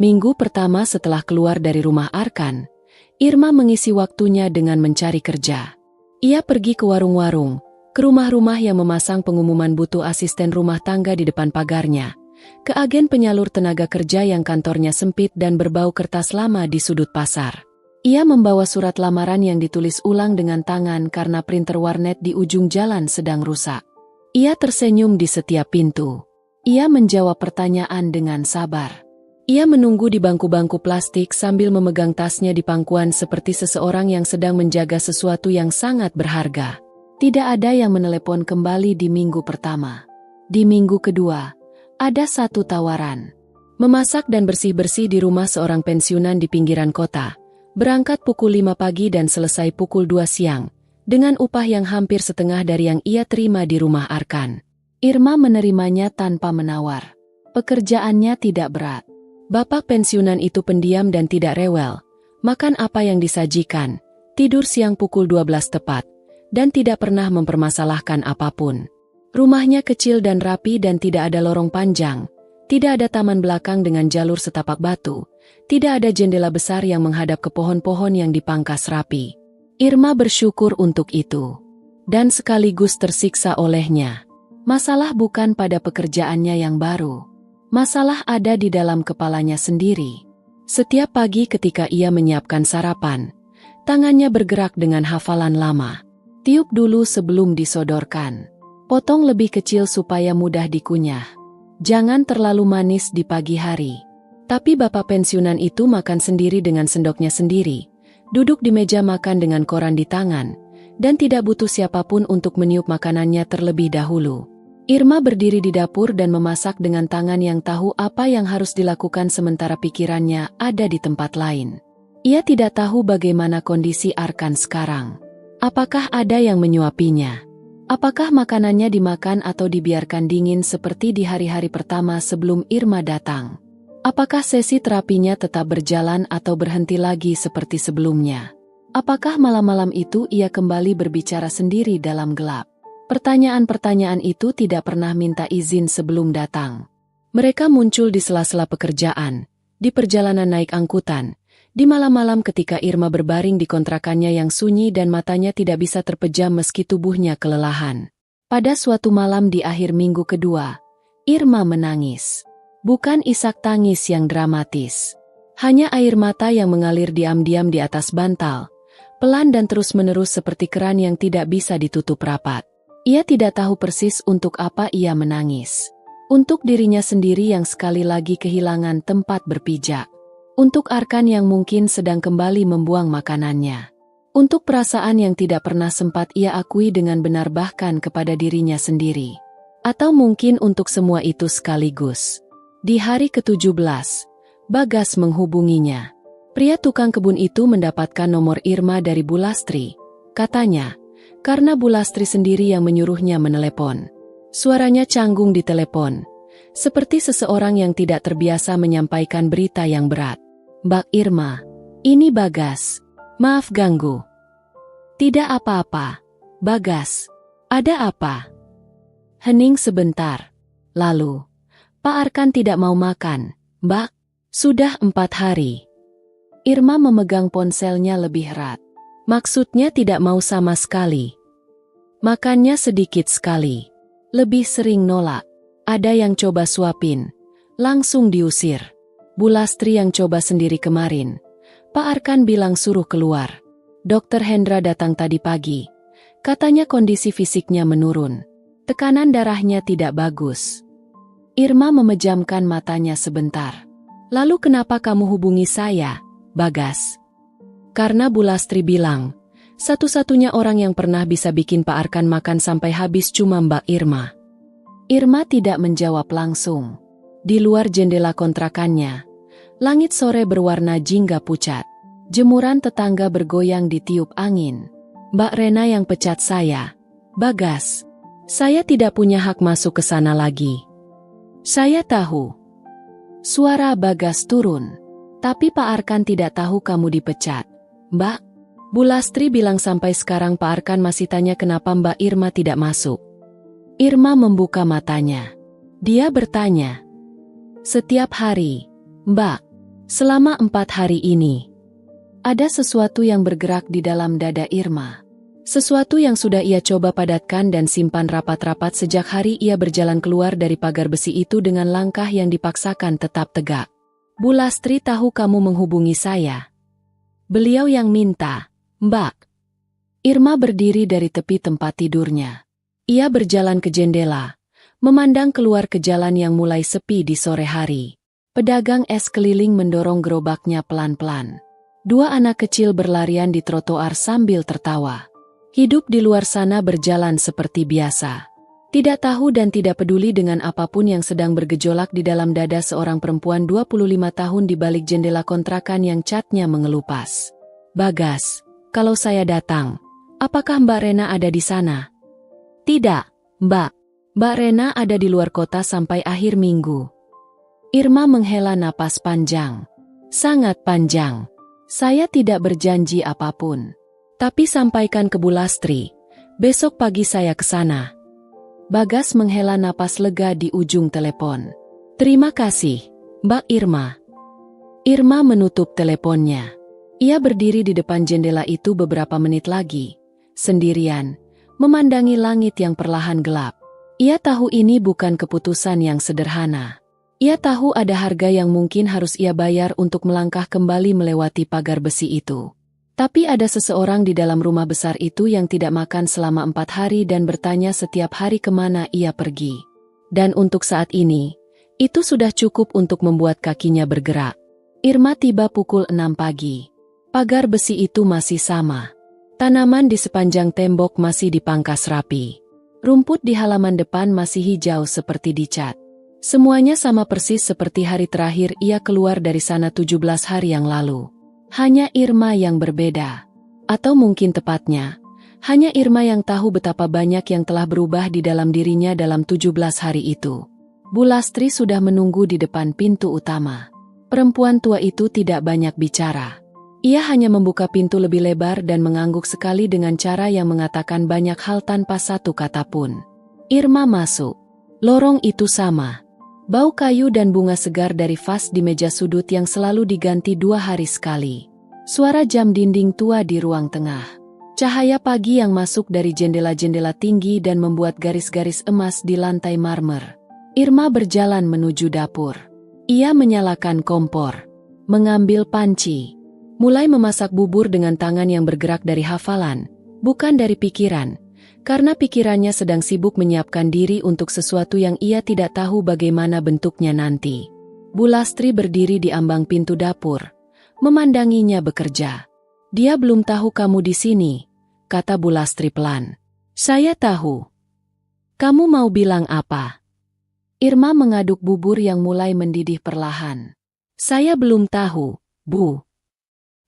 Minggu pertama setelah keluar dari rumah Arkan, Irma mengisi waktunya dengan mencari kerja. Ia pergi ke warung-warung, ke rumah-rumah yang memasang pengumuman butuh asisten rumah tangga di depan pagarnya, ke agen penyalur tenaga kerja yang kantornya sempit dan berbau kertas lama di sudut pasar. Ia membawa surat lamaran yang ditulis ulang dengan tangan karena printer warnet di ujung jalan sedang rusak. Ia tersenyum di setiap pintu. Ia menjawab pertanyaan dengan sabar. Ia menunggu di bangku-bangku plastik sambil memegang tasnya di pangkuan seperti seseorang yang sedang menjaga sesuatu yang sangat berharga. Tidak ada yang menelepon kembali di minggu pertama. Di minggu kedua, ada satu tawaran. Memasak dan bersih-bersih di rumah seorang pensiunan di pinggiran kota. Berangkat pukul 5 pagi dan selesai pukul 2 siang, dengan upah yang hampir setengah dari yang ia terima di rumah Arkan. Irma menerimanya tanpa menawar. Pekerjaannya tidak berat. Bapak pensiunan itu pendiam dan tidak rewel, makan apa yang disajikan, tidur siang pukul 12 tepat, dan tidak pernah mempermasalahkan apapun. Rumahnya kecil dan rapi dan tidak ada lorong panjang, tidak ada taman belakang dengan jalur setapak batu, tidak ada jendela besar yang menghadap ke pohon-pohon yang dipangkas rapi. Irma bersyukur untuk itu, dan sekaligus tersiksa olehnya. Masalah bukan pada pekerjaannya yang baru. Masalah ada di dalam kepalanya sendiri. Setiap pagi ketika ia menyiapkan sarapan, tangannya bergerak dengan hafalan lama. Tiup dulu sebelum disodorkan. Potong lebih kecil supaya mudah dikunyah. Jangan terlalu manis di pagi hari. Tapi bapak pensiunan itu makan sendiri dengan sendoknya sendiri, duduk di meja makan dengan koran di tangan, dan tidak butuh siapapun untuk meniup makanannya terlebih dahulu. Irma berdiri di dapur dan memasak dengan tangan yang tahu apa yang harus dilakukan sementara pikirannya ada di tempat lain. Ia tidak tahu bagaimana kondisi Arkan sekarang. Apakah ada yang menyuapinya? Apakah makanannya dimakan atau dibiarkan dingin seperti di hari-hari pertama sebelum Irma datang? Apakah sesi terapinya tetap berjalan atau berhenti lagi seperti sebelumnya? Apakah malam-malam itu ia kembali berbicara sendiri dalam gelap? Pertanyaan-pertanyaan itu tidak pernah minta izin sebelum datang. Mereka muncul di sela-sela pekerjaan, di perjalanan naik angkutan, di malam-malam ketika Irma berbaring di kontrakannya yang sunyi dan matanya tidak bisa terpejam meski tubuhnya kelelahan. Pada suatu malam di akhir minggu kedua, Irma menangis. Bukan isak tangis yang dramatis. Hanya air mata yang mengalir diam-diam di atas bantal, pelan dan terus-menerus seperti keran yang tidak bisa ditutup rapat. Ia tidak tahu persis untuk apa ia menangis. Untuk dirinya sendiri yang sekali lagi kehilangan tempat berpijak. Untuk Arkan yang mungkin sedang kembali membuang makanannya. Untuk perasaan yang tidak pernah sempat ia akui dengan benar bahkan kepada dirinya sendiri. Atau mungkin untuk semua itu sekaligus. Di hari ke-17, Bagas menghubunginya. Pria tukang kebun itu mendapatkan nomor Irma dari Bu Lastri. Katanya, karena Bu Lastri sendiri yang menyuruhnya menelepon. Suaranya canggung di telepon, seperti seseorang yang tidak terbiasa menyampaikan berita yang berat. Mbak Irma, ini Bagas. Maaf ganggu. Tidak apa-apa, Bagas. Ada apa? Hening sebentar. Lalu, Pak Arkan tidak mau makan, Mbak. Sudah 4 hari. Irma memegang ponselnya lebih erat. Maksudnya tidak mau sama sekali. Makannya sedikit sekali. Lebih sering nolak. Ada yang coba suapin. Langsung diusir. Bu Lastri yang coba sendiri kemarin. Pak Arkan bilang suruh keluar. Dokter Hendra datang tadi pagi. Katanya kondisi fisiknya menurun. Tekanan darahnya tidak bagus. Irma memejamkan matanya sebentar. Lalu kenapa kamu hubungi saya, Bagas? Karena Bu Lastri bilang, satu-satunya orang yang pernah bisa bikin Pak Arkan makan sampai habis cuma Mbak Irma. Irma tidak menjawab langsung. Di luar jendela kontrakannya, langit sore berwarna jingga pucat. Jemuran tetangga bergoyang ditiup angin. Mbak Rena yang pecat saya. Bagas, saya tidak punya hak masuk ke sana lagi. Saya tahu. Suara Bagas turun. Tapi Pak Arkan tidak tahu kamu dipecat. Mbak, Bu Lastri bilang sampai sekarang Pak Arkan masih tanya kenapa Mbak Irma tidak masuk. Irma membuka matanya. Dia bertanya. Setiap hari, Mbak, selama 4 hari ini, ada sesuatu yang bergerak di dalam dada Irma. Sesuatu yang sudah ia coba padatkan dan simpan rapat-rapat sejak hari ia berjalan keluar dari pagar besi itu dengan langkah yang dipaksakan tetap tegak. Bu Lastri tahu kamu menghubungi saya. Beliau yang minta, Mbak. Irma berdiri dari tepi tempat tidurnya. Ia berjalan ke jendela, memandang keluar ke jalan yang mulai sepi di sore hari. Pedagang es keliling mendorong gerobaknya pelan-pelan. 2 anak kecil berlarian di trotoar sambil tertawa. Hidup di luar sana berjalan seperti biasa. Tidak tahu dan tidak peduli dengan apapun yang sedang bergejolak di dalam dada seorang perempuan 25 tahun di balik jendela kontrakan yang catnya mengelupas. Bagas, kalau saya datang, apakah Mbak Rena ada di sana? Tidak, Mbak. Mbak Rena ada di luar kota sampai akhir minggu. Irma menghela napas panjang. Sangat panjang. Saya tidak berjanji apapun. Tapi sampaikan ke Bu Lastri, besok pagi saya ke sana. Bagas menghela napas lega di ujung telepon. Terima kasih, Mbak Irma. Irma menutup teleponnya. Ia berdiri di depan jendela itu beberapa menit lagi, sendirian, memandangi langit yang perlahan gelap. Ia tahu ini bukan keputusan yang sederhana. Ia tahu ada harga yang mungkin harus ia bayar untuk melangkah kembali melewati pagar besi itu. Tapi ada seseorang di dalam rumah besar itu yang tidak makan selama 4 hari dan bertanya setiap hari kemana ia pergi. Dan untuk saat ini, itu sudah cukup untuk membuat kakinya bergerak. Irma tiba pukul 6 pagi. Pagar besi itu masih sama. Tanaman di sepanjang tembok masih dipangkas rapi. Rumput di halaman depan masih hijau seperti dicat. Semuanya sama persis seperti hari terakhir ia keluar dari sana 17 hari yang lalu. Hanya Irma yang berbeda. Atau mungkin tepatnya, hanya Irma yang tahu betapa banyak yang telah berubah di dalam dirinya dalam 17 hari itu. Bu Lastri sudah menunggu di depan pintu utama. Perempuan tua itu tidak banyak bicara. Ia hanya membuka pintu lebih lebar dan mengangguk sekali dengan cara yang mengatakan banyak hal tanpa satu kata pun. Irma masuk. Lorong itu sama. Bau kayu dan bunga segar dari vas di meja sudut yang selalu diganti 2 hari sekali. Suara jam dinding tua di ruang tengah. Cahaya pagi yang masuk dari jendela-jendela tinggi dan membuat garis-garis emas di lantai marmer. Irma berjalan menuju dapur. Ia menyalakan kompor. Mengambil panci. Mulai memasak bubur dengan tangan yang bergerak dari hafalan, bukan dari pikiran, karena pikirannya sedang sibuk menyiapkan diri untuk sesuatu yang ia tidak tahu bagaimana bentuknya nanti. Bu Lastri berdiri di ambang pintu dapur, memandanginya bekerja. Dia belum tahu kamu di sini, kata Bu Lastri pelan. Saya tahu. Kamu mau bilang apa? Irma mengaduk bubur yang mulai mendidih perlahan. Saya belum tahu, Bu.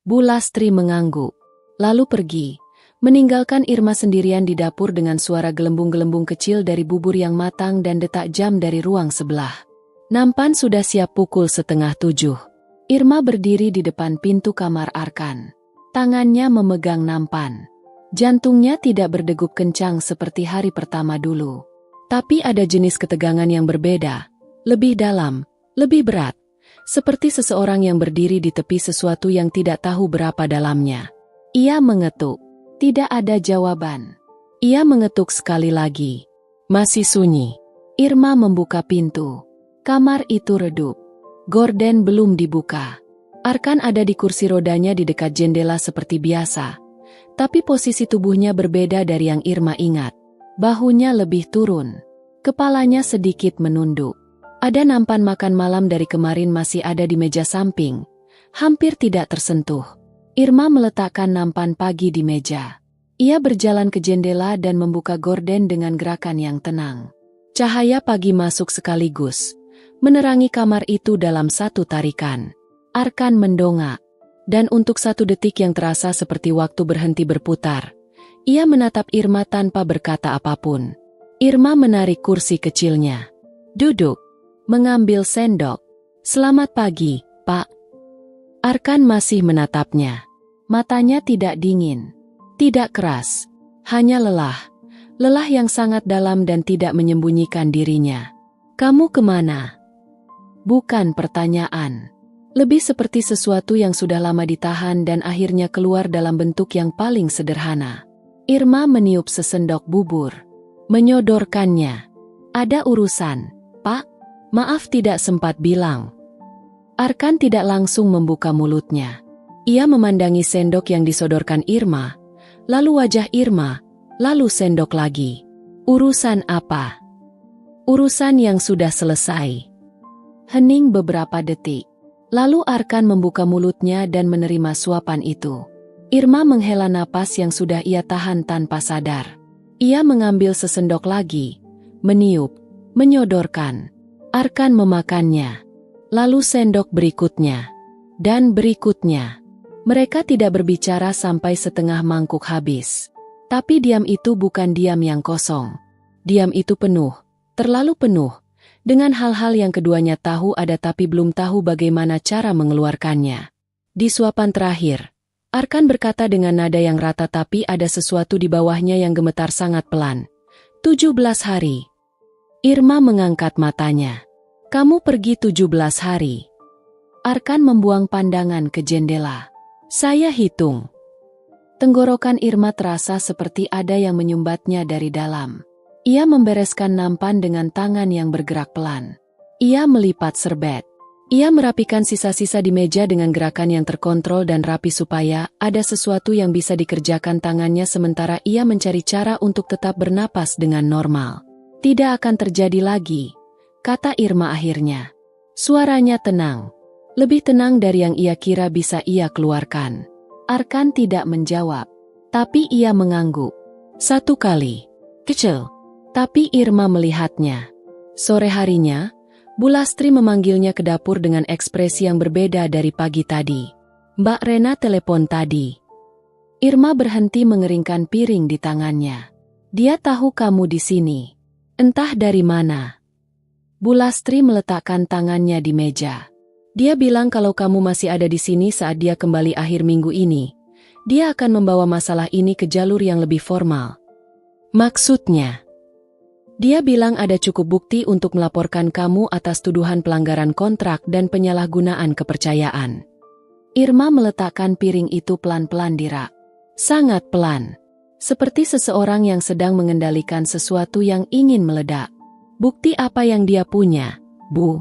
Bu Lastri mengangguk, lalu pergi, meninggalkan Irma sendirian di dapur dengan suara gelembung-gelembung kecil dari bubur yang matang dan detak jam dari ruang sebelah. Nampan sudah siap pukul 6:30. Irma berdiri di depan pintu kamar Arkan. Tangannya memegang nampan. Jantungnya tidak berdegup kencang seperti hari pertama dulu. Tapi ada jenis ketegangan yang berbeda, lebih dalam, lebih berat. Seperti seseorang yang berdiri di tepi sesuatu yang tidak tahu berapa dalamnya. Ia mengetuk. Tidak ada jawaban. Ia mengetuk sekali lagi. Masih sunyi. Irma membuka pintu. Kamar itu redup. Gorden belum dibuka. Arkan ada di kursi rodanya di dekat jendela seperti biasa. Tapi posisi tubuhnya berbeda dari yang Irma ingat. Bahunya lebih turun. Kepalanya sedikit menunduk. Ada nampan makan malam dari kemarin masih ada di meja samping. Hampir tidak tersentuh. Irma meletakkan nampan pagi di meja. Ia berjalan ke jendela dan membuka gorden dengan gerakan yang tenang. Cahaya pagi masuk sekaligus, menerangi kamar itu dalam satu tarikan. Arkan mendongak, dan untuk 1 detik yang terasa seperti waktu berhenti berputar, ia menatap Irma tanpa berkata apapun. Irma menarik kursi kecilnya. Duduk. Mengambil sendok. Selamat pagi, Pak. Arkan masih menatapnya. Matanya tidak dingin, tidak keras, hanya lelah. Lelah yang sangat dalam dan tidak menyembunyikan dirinya. Kamu kemana? Bukan pertanyaan. Lebih seperti sesuatu yang sudah lama ditahan dan akhirnya keluar dalam bentuk yang paling sederhana. Irma meniup sesendok bubur. Menyodorkannya. Ada urusan, Pak? Maaf tidak sempat bilang. Arkan tidak langsung membuka mulutnya. Ia memandangi sendok yang disodorkan Irma, lalu wajah Irma, lalu sendok lagi. Urusan apa? Urusan yang sudah selesai. Hening beberapa detik. Lalu Arkan membuka mulutnya dan menerima suapan itu. Irma menghela napas yang sudah ia tahan tanpa sadar. Ia mengambil sesendok lagi, meniup, menyodorkan. Arkan memakannya. Lalu sendok berikutnya. Dan berikutnya. Mereka tidak berbicara sampai setengah mangkuk habis. Tapi diam itu bukan diam yang kosong. Diam itu penuh, terlalu penuh, dengan hal-hal yang keduanya tahu ada tapi belum tahu bagaimana cara mengeluarkannya. Di suapan terakhir, Arkan berkata dengan nada yang rata tapi ada sesuatu di bawahnya yang gemetar sangat pelan. 17 hari. Irma mengangkat matanya. Kamu pergi 17 hari. Arkan membuang pandangan ke jendela. Saya hitung. Tenggorokan Irma terasa seperti ada yang menyumbatnya dari dalam. Ia membereskan nampan dengan tangan yang bergerak pelan. Ia melipat serbet. Ia merapikan sisa-sisa di meja dengan gerakan yang terkontrol dan rapi supaya ada sesuatu yang bisa dikerjakan tangannya sementara ia mencari cara untuk tetap bernapas dengan normal. Tidak akan terjadi lagi, kata Irma akhirnya. Suaranya tenang. Lebih tenang dari yang ia kira bisa ia keluarkan. Arkan tidak menjawab, tapi ia mengangguk. 1 kali. Kecil. Tapi Irma melihatnya. Sore harinya, Bu Lastri memanggilnya ke dapur dengan ekspresi yang berbeda dari pagi tadi. Mbak Rena telepon tadi. Irma berhenti mengeringkan piring di tangannya. Dia tahu kamu di sini. Entah dari mana. Bu Lastri meletakkan tangannya di meja. Dia bilang kalau kamu masih ada di sini saat dia kembali akhir minggu ini, dia akan membawa masalah ini ke jalur yang lebih formal. Maksudnya, dia bilang ada cukup bukti untuk melaporkan kamu atas tuduhan pelanggaran kontrak dan penyalahgunaan kepercayaan. Irma meletakkan piring itu pelan-pelan di rak. Sangat pelan. Seperti seseorang yang sedang mengendalikan sesuatu yang ingin meledak. Bukti apa yang dia punya, Bu?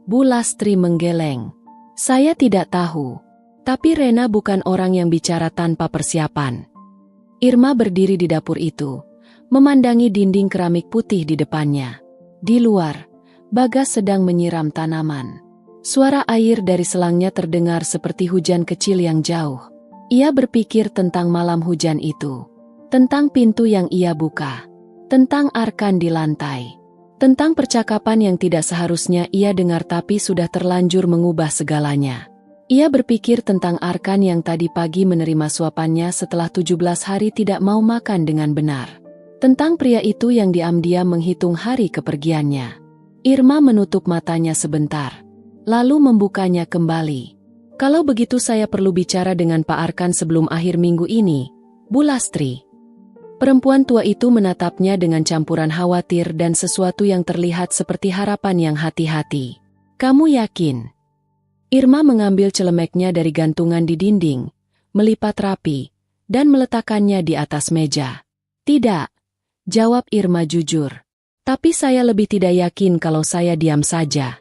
Bu Lastri menggeleng. Saya tidak tahu. Tapi Rena bukan orang yang bicara tanpa persiapan. Irma berdiri di dapur itu, memandangi dinding keramik putih di depannya. Di luar, Bagas sedang menyiram tanaman. Suara air dari selangnya terdengar seperti hujan kecil yang jauh. Ia berpikir tentang malam hujan itu. Tentang pintu yang ia buka. Tentang Arkan di lantai. Tentang percakapan yang tidak seharusnya ia dengar tapi sudah terlanjur mengubah segalanya. Ia berpikir tentang Arkan yang tadi pagi menerima suapannya setelah 17 hari tidak mau makan dengan benar. Tentang pria itu yang diam-diam menghitung hari kepergiannya. Irma menutup matanya sebentar, lalu membukanya kembali. Kalau begitu saya perlu bicara dengan Pak Arkan sebelum akhir minggu ini, Bu Lastri. Perempuan tua itu menatapnya dengan campuran khawatir dan sesuatu yang terlihat seperti harapan yang hati-hati. Kamu yakin? Irma mengambil celemeknya dari gantungan di dinding, melipat rapi, dan meletakkannya di atas meja. Tidak, jawab Irma jujur. Tapi saya lebih tidak yakin kalau saya diam saja.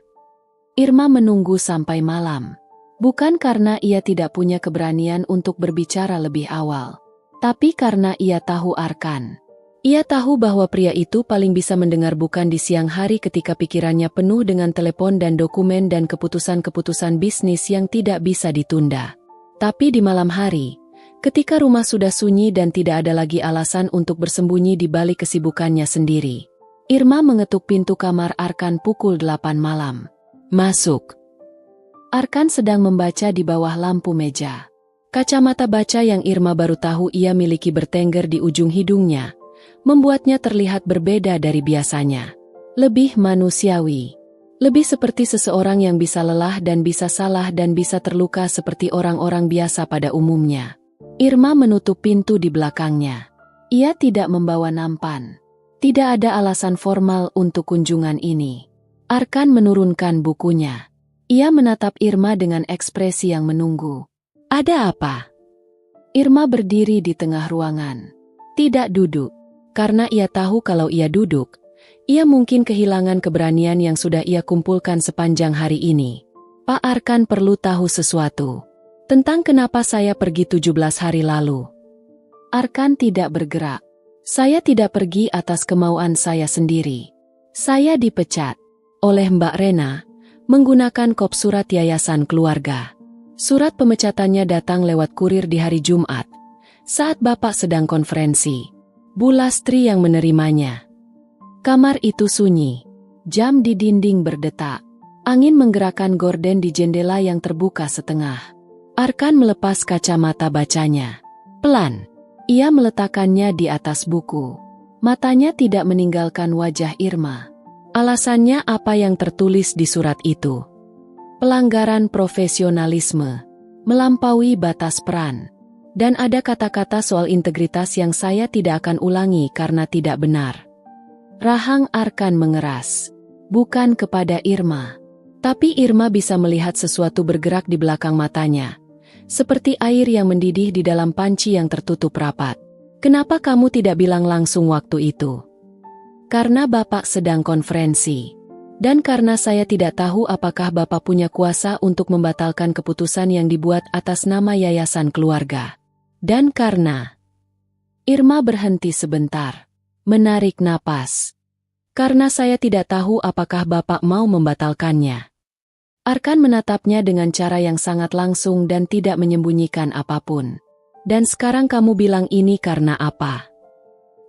Irma menunggu sampai malam. Bukan karena ia tidak punya keberanian untuk berbicara lebih awal. Tapi karena ia tahu Arkan. Ia tahu bahwa pria itu paling bisa mendengar bukan di siang hari ketika pikirannya penuh dengan telepon dan dokumen dan keputusan-keputusan bisnis yang tidak bisa ditunda. Tapi di malam hari, ketika rumah sudah sunyi dan tidak ada lagi alasan untuk bersembunyi di balik kesibukannya sendiri. Irma mengetuk pintu kamar Arkan pukul 8 malam. Masuk. Arkan sedang membaca di bawah lampu meja. Kacamata baca yang Irma baru tahu ia miliki bertengger di ujung hidungnya, membuatnya terlihat berbeda dari biasanya. Lebih manusiawi. Lebih seperti seseorang yang bisa lelah dan bisa salah dan bisa terluka seperti orang-orang biasa pada umumnya. Irma menutup pintu di belakangnya. Ia tidak membawa nampan. Tidak ada alasan formal untuk kunjungan ini. Arkan menurunkan bukunya. Ia menatap Irma dengan ekspresi yang menunggu. Ada apa? Irma berdiri di tengah ruangan. Tidak duduk. Karena ia tahu kalau ia duduk, ia mungkin kehilangan keberanian yang sudah ia kumpulkan sepanjang hari ini. Pak Arkan perlu tahu sesuatu. Tentang kenapa saya pergi 17 hari lalu. Arkan tidak bergerak. Saya tidak pergi atas kemauan saya sendiri. Saya dipecat oleh Mbak Rena menggunakan kop surat yayasan keluarga. Surat pemecatannya datang lewat kurir di hari Jumat, saat Bapak sedang konferensi. Bu Lastri yang menerimanya. Kamar itu sunyi. Jam di dinding berdetak. Angin menggerakkan gorden di jendela yang terbuka setengah. Arkan melepas kacamata bacanya. Pelan. Ia meletakkannya di atas buku. Matanya tidak meninggalkan wajah Irma. Alasannya apa yang tertulis di surat itu? Pelanggaran profesionalisme, melampaui batas peran, dan ada kata-kata soal integritas yang saya tidak akan ulangi karena tidak benar. Rahang Arkan mengeras, bukan kepada Irma. Tapi Irma bisa melihat sesuatu bergerak di belakang matanya. Seperti air yang mendidih di dalam panci yang tertutup rapat. Kenapa kamu tidak bilang langsung waktu itu? Karena Bapak sedang konferensi. Dan karena saya tidak tahu apakah Bapak punya kuasa untuk membatalkan keputusan yang dibuat atas nama yayasan keluarga. Dan karena... Irma berhenti sebentar. Menarik napas. Karena saya tidak tahu apakah Bapak mau membatalkannya. Arkan menatapnya dengan cara yang sangat langsung dan tidak menyembunyikan apapun. Dan sekarang kamu bilang ini karena apa?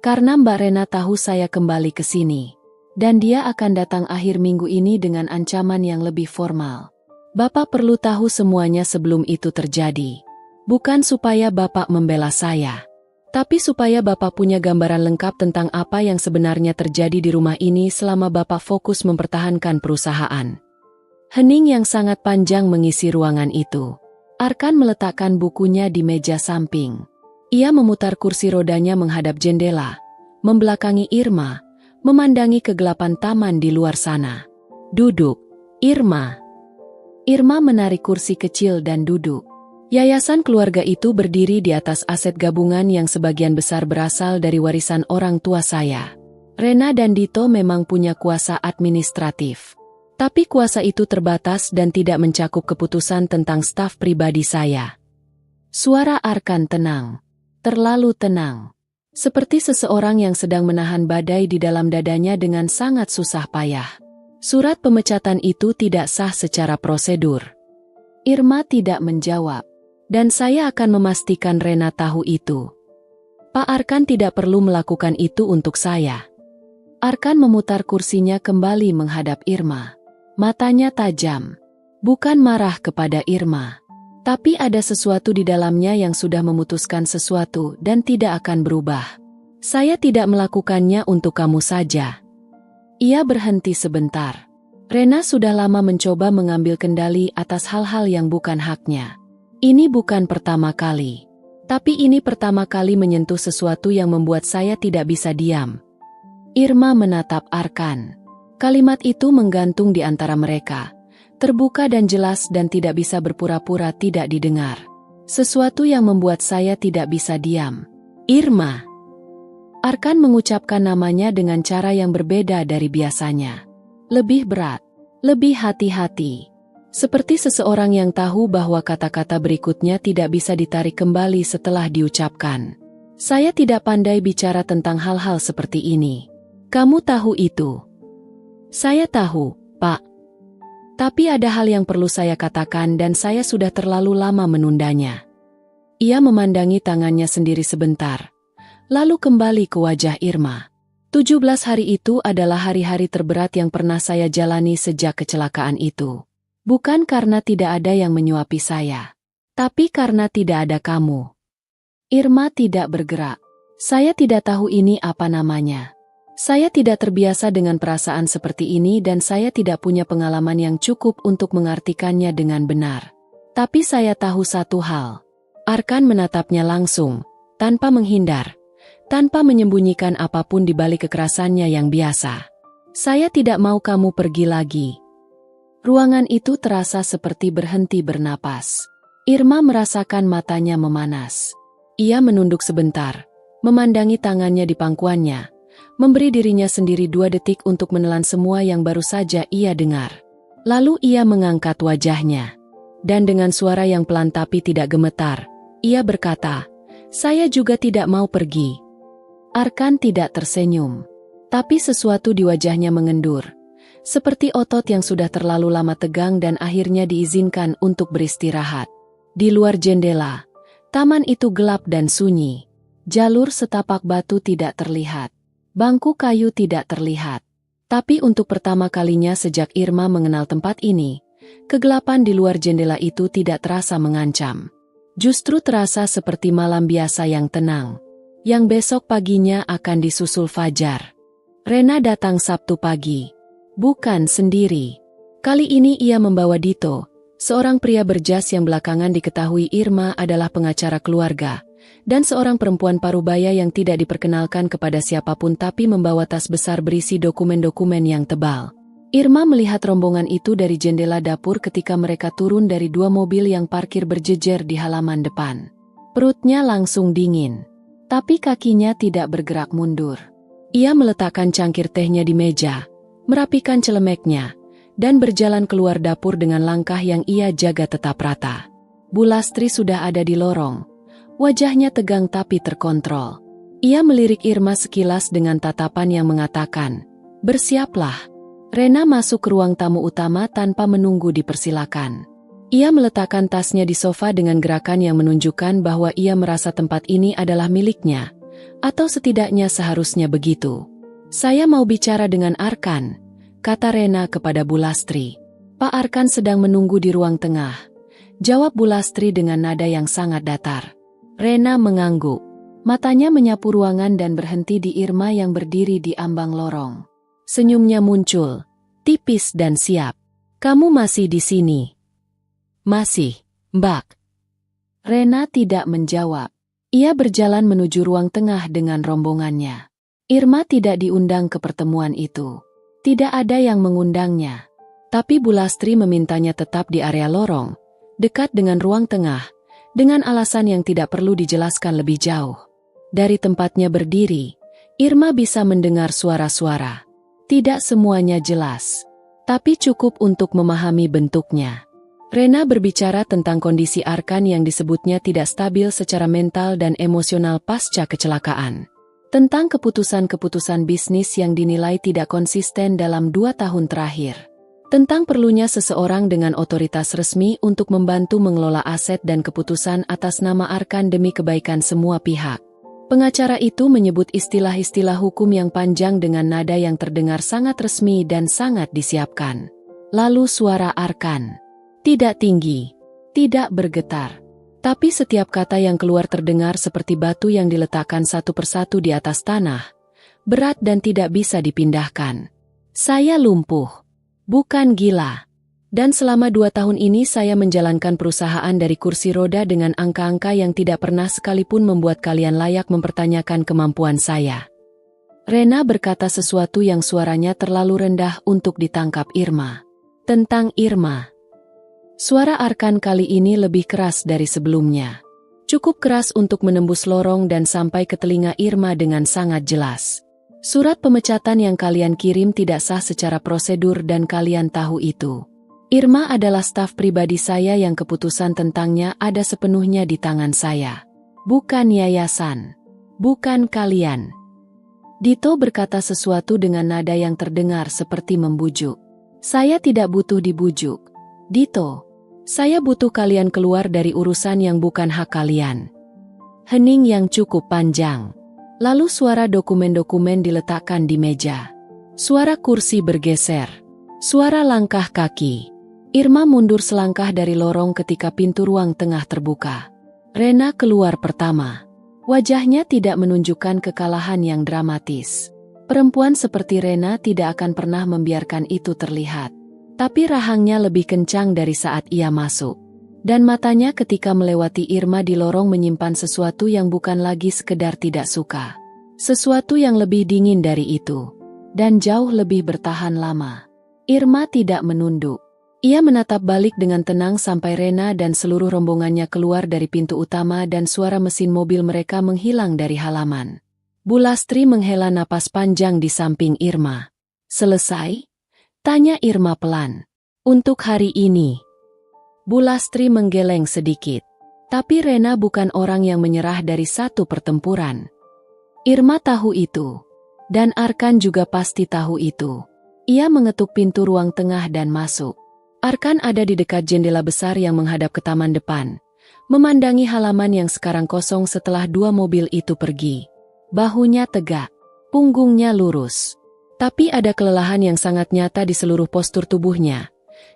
Karena Mbak Rena tahu saya kembali ke sini. Dan dia akan datang akhir minggu ini dengan ancaman yang lebih formal. Bapak perlu tahu semuanya sebelum itu terjadi. Bukan supaya Bapak membela saya. Tapi supaya Bapak punya gambaran lengkap tentang apa yang sebenarnya terjadi di rumah ini selama Bapak fokus mempertahankan perusahaan. Hening yang sangat panjang mengisi ruangan itu. Arkan meletakkan bukunya di meja samping. Ia memutar kursi rodanya menghadap jendela, membelakangi Irma, memandangi kegelapan taman di luar sana. Duduk, Irma. Irma menarik kursi kecil dan duduk. Yayasan keluarga itu berdiri di atas aset gabungan yang sebagian besar berasal dari warisan orang tua saya. Rena dan Dito memang punya kuasa administratif. Tapi kuasa itu terbatas dan tidak mencakup keputusan tentang staf pribadi saya. Suara Arkan tenang. Terlalu tenang. Seperti seseorang yang sedang menahan badai di dalam dadanya dengan sangat susah payah. Surat pemecatan itu tidak sah secara prosedur. Irma tidak menjawab. Dan saya akan memastikan Rena tahu itu. Pak Arkan tidak perlu melakukan itu untuk saya. Arkan memutar kursinya kembali menghadap Irma. Matanya tajam. Bukan marah kepada Irma. Tapi ada sesuatu di dalamnya yang sudah memutuskan sesuatu dan tidak akan berubah. Saya tidak melakukannya untuk kamu saja. Ia berhenti sebentar. Rena sudah lama mencoba mengambil kendali atas hal-hal yang bukan haknya. Ini bukan pertama kali. Tapi ini pertama kali menyentuh sesuatu yang membuat saya tidak bisa diam. Irma menatap Arkan. Kalimat itu menggantung di antara mereka. Terbuka dan jelas dan tidak bisa berpura-pura tidak didengar. Sesuatu yang membuat saya tidak bisa diam. Irma. Arkan mengucapkan namanya dengan cara yang berbeda dari biasanya. Lebih berat. Lebih hati-hati. Seperti seseorang yang tahu bahwa kata-kata berikutnya tidak bisa ditarik kembali setelah diucapkan. Saya tidak pandai bicara tentang hal-hal seperti ini. Kamu tahu itu. Saya tahu, Pak. Tapi ada hal yang perlu saya katakan dan saya sudah terlalu lama menundanya. Ia memandangi tangannya sendiri sebentar. Lalu kembali ke wajah Irma. 17 hari itu adalah hari-hari terberat yang pernah saya jalani sejak kecelakaan itu. Bukan karena tidak ada yang menyuapi saya, tapi karena tidak ada kamu. Irma tidak bergerak. Saya tidak tahu ini apa namanya. Saya tidak terbiasa dengan perasaan seperti ini dan saya tidak punya pengalaman yang cukup untuk mengartikannya dengan benar. Tapi saya tahu satu hal. Arkan menatapnya langsung, tanpa menghindar, tanpa menyembunyikan apapun di balik kekerasannya yang biasa. Saya tidak mau kamu pergi lagi. Ruangan itu terasa seperti berhenti bernapas. Irma merasakan matanya memanas. Ia menunduk sebentar, memandangi tangannya di pangkuannya, memberi dirinya sendiri 2 detik untuk menelan semua yang baru saja ia dengar. Lalu ia mengangkat wajahnya. Dan dengan suara yang pelan tapi tidak gemetar, ia berkata, "Saya juga tidak mau pergi." Arkan tidak tersenyum. Tapi sesuatu di wajahnya mengendur. Seperti otot yang sudah terlalu lama tegang dan akhirnya diizinkan untuk beristirahat. Di luar jendela, taman itu gelap dan sunyi. Jalur setapak batu tidak terlihat. Bangku kayu tidak terlihat. Tapi untuk pertama kalinya sejak Irma mengenal tempat ini, kegelapan di luar jendela itu tidak terasa mengancam. Justru terasa seperti malam biasa yang tenang, yang besok paginya akan disusul fajar. Rena datang Sabtu pagi. Bukan sendiri. Kali ini ia membawa Dito, seorang pria berjas yang belakangan diketahui Irma adalah pengacara keluarga, dan seorang perempuan parubaya yang tidak diperkenalkan kepada siapapun tapi membawa tas besar berisi dokumen-dokumen yang tebal. Irma melihat rombongan itu dari jendela dapur ketika mereka turun dari 2 mobil yang parkir berjejer di halaman depan. Perutnya langsung dingin, tapi kakinya tidak bergerak mundur. Ia meletakkan cangkir tehnya di meja, merapikan celemeknya, dan berjalan keluar dapur dengan langkah yang ia jaga tetap rata. Bu Lastri sudah ada di lorong. Wajahnya tegang tapi terkontrol. Ia melirik Irma sekilas dengan tatapan yang mengatakan, "Bersiaplah." Rena masuk ke ruang tamu utama tanpa menunggu dipersilakan. Ia meletakkan tasnya di sofa dengan gerakan yang menunjukkan bahwa ia merasa tempat ini adalah miliknya, atau setidaknya seharusnya begitu. "Saya mau bicara dengan Arkan," kata Rena kepada Bu Lastri. "Pak Arkan sedang menunggu di ruang tengah," jawab Bu Lastri dengan nada yang sangat datar. Rena mengangguk. Matanya menyapu ruangan dan berhenti di Irma yang berdiri di ambang lorong. Senyumnya muncul, tipis dan siap. "Kamu masih di sini?" "Masih, Mbak." Rena tidak menjawab. Ia berjalan menuju ruang tengah dengan rombongannya. Irma tidak diundang ke pertemuan itu. Tidak ada yang mengundangnya. Tapi Bu Lastri memintanya tetap di area lorong, dekat dengan ruang tengah, dengan alasan yang tidak perlu dijelaskan lebih jauh. Dari tempatnya berdiri, Irma bisa mendengar suara-suara. Tidak semuanya jelas, tapi cukup untuk memahami bentuknya. Rena berbicara tentang kondisi Arkan yang disebutnya tidak stabil secara mental dan emosional pasca kecelakaan. Tentang keputusan-keputusan bisnis yang dinilai tidak konsisten dalam 2 tahun terakhir. Tentang perlunya seseorang dengan otoritas resmi untuk membantu mengelola aset dan keputusan atas nama Arkan demi kebaikan semua pihak. Pengacara itu menyebut istilah-istilah hukum yang panjang dengan nada yang terdengar sangat resmi dan sangat disiapkan. Lalu suara Arkan. Tidak tinggi, tidak bergetar. Tapi setiap kata yang keluar terdengar seperti batu yang diletakkan satu persatu di atas tanah. Berat dan tidak bisa dipindahkan. "Saya lumpuh. Bukan gila. Dan selama 2 tahun ini saya menjalankan perusahaan dari kursi roda dengan angka-angka yang tidak pernah sekalipun membuat kalian layak mempertanyakan kemampuan saya." Rena berkata sesuatu yang suaranya terlalu rendah untuk ditangkap Irma. Tentang Irma. Suara Arkan kali ini lebih keras dari sebelumnya. Cukup keras untuk menembus lorong dan sampai ke telinga Irma dengan sangat jelas. "Surat pemecatan yang kalian kirim tidak sah secara prosedur dan kalian tahu itu. Irma adalah staf pribadi saya yang keputusan tentangnya ada sepenuhnya di tangan saya. Bukan yayasan. Bukan kalian." Dito berkata sesuatu dengan nada yang terdengar seperti membujuk. "Saya tidak butuh dibujuk, Dito. Saya butuh kalian keluar dari urusan yang bukan hak kalian." Hening yang cukup panjang. Lalu suara dokumen-dokumen diletakkan di meja. Suara kursi bergeser. Suara langkah kaki. Irma mundur selangkah dari lorong ketika pintu ruang tengah terbuka. Rena keluar pertama. Wajahnya tidak menunjukkan kekalahan yang dramatis. Perempuan seperti Rena tidak akan pernah membiarkan itu terlihat. Tapi rahangnya lebih kencang dari saat ia masuk. Dan matanya ketika melewati Irma di lorong menyimpan sesuatu yang bukan lagi sekedar tidak suka. Sesuatu yang lebih dingin dari itu. Dan jauh lebih bertahan lama. Irma tidak menunduk. Ia menatap balik dengan tenang sampai Rena dan seluruh rombongannya keluar dari pintu utama dan suara mesin mobil mereka menghilang dari halaman. Bu Lastri menghela napas panjang di samping Irma. "Selesai?" tanya Irma pelan. "Untuk hari ini." Bu Lastri menggeleng sedikit. Tapi Rena bukan orang yang menyerah dari satu pertempuran. Irma tahu itu. Dan Arkan juga pasti tahu itu. Ia mengetuk pintu ruang tengah dan masuk. Arkan ada di dekat jendela besar yang menghadap ke taman depan. Memandangi halaman yang sekarang kosong setelah dua mobil itu pergi. Bahunya tegak. Punggungnya lurus. Tapi ada kelelahan yang sangat nyata di seluruh postur tubuhnya.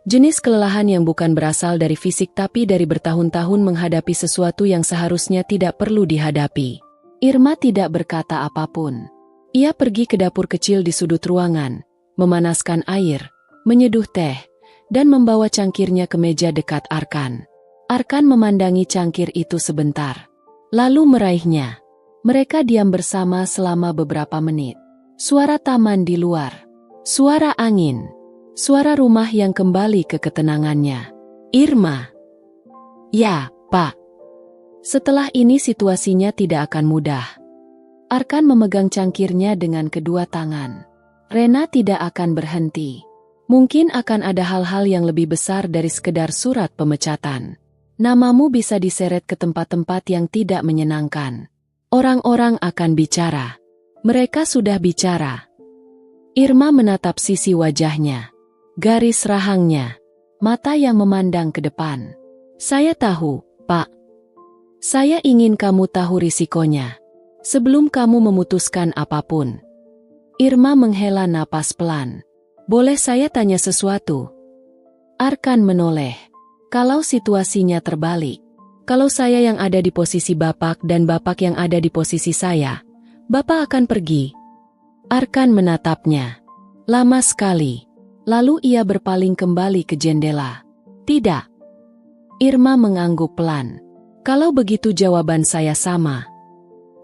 Jenis kelelahan yang bukan berasal dari fisik tapi dari bertahun-tahun menghadapi sesuatu yang seharusnya tidak perlu dihadapi. Irma tidak berkata apapun. Ia pergi ke dapur kecil di sudut ruangan, memanaskan air, menyeduh teh, dan membawa cangkirnya ke meja dekat Arkan. Arkan memandangi cangkir itu sebentar, lalu meraihnya. Mereka diam bersama selama beberapa menit. Suara taman di luar, suara angin, suara rumah yang kembali ke ketenangannya. Irma. "Ya, Pak." Setelah ini situasinya tidak akan mudah. Arkan memegang cangkirnya dengan kedua tangan. Rena tidak akan berhenti. Mungkin akan ada hal-hal yang lebih besar dari sekedar surat pemecatan. Namamu bisa diseret ke tempat-tempat yang tidak menyenangkan. Orang-orang akan bicara. Mereka sudah bicara. Irma menatap sisi wajahnya. Garis rahangnya. Mata yang memandang ke depan. "Saya tahu, Pak. Saya ingin kamu tahu risikonya. Sebelum kamu memutuskan apapun." Irma menghela napas pelan. "Boleh saya tanya sesuatu?" Arkan menoleh. "Kalau situasinya terbalik, kalau saya yang ada di posisi Bapak dan Bapak yang ada di posisi saya, Bapak akan pergi." Arkan menatapnya. Lama sekali. Lalu ia berpaling kembali ke jendela. "Tidak." Irma mengangguk pelan. "Kalau begitu jawaban saya sama."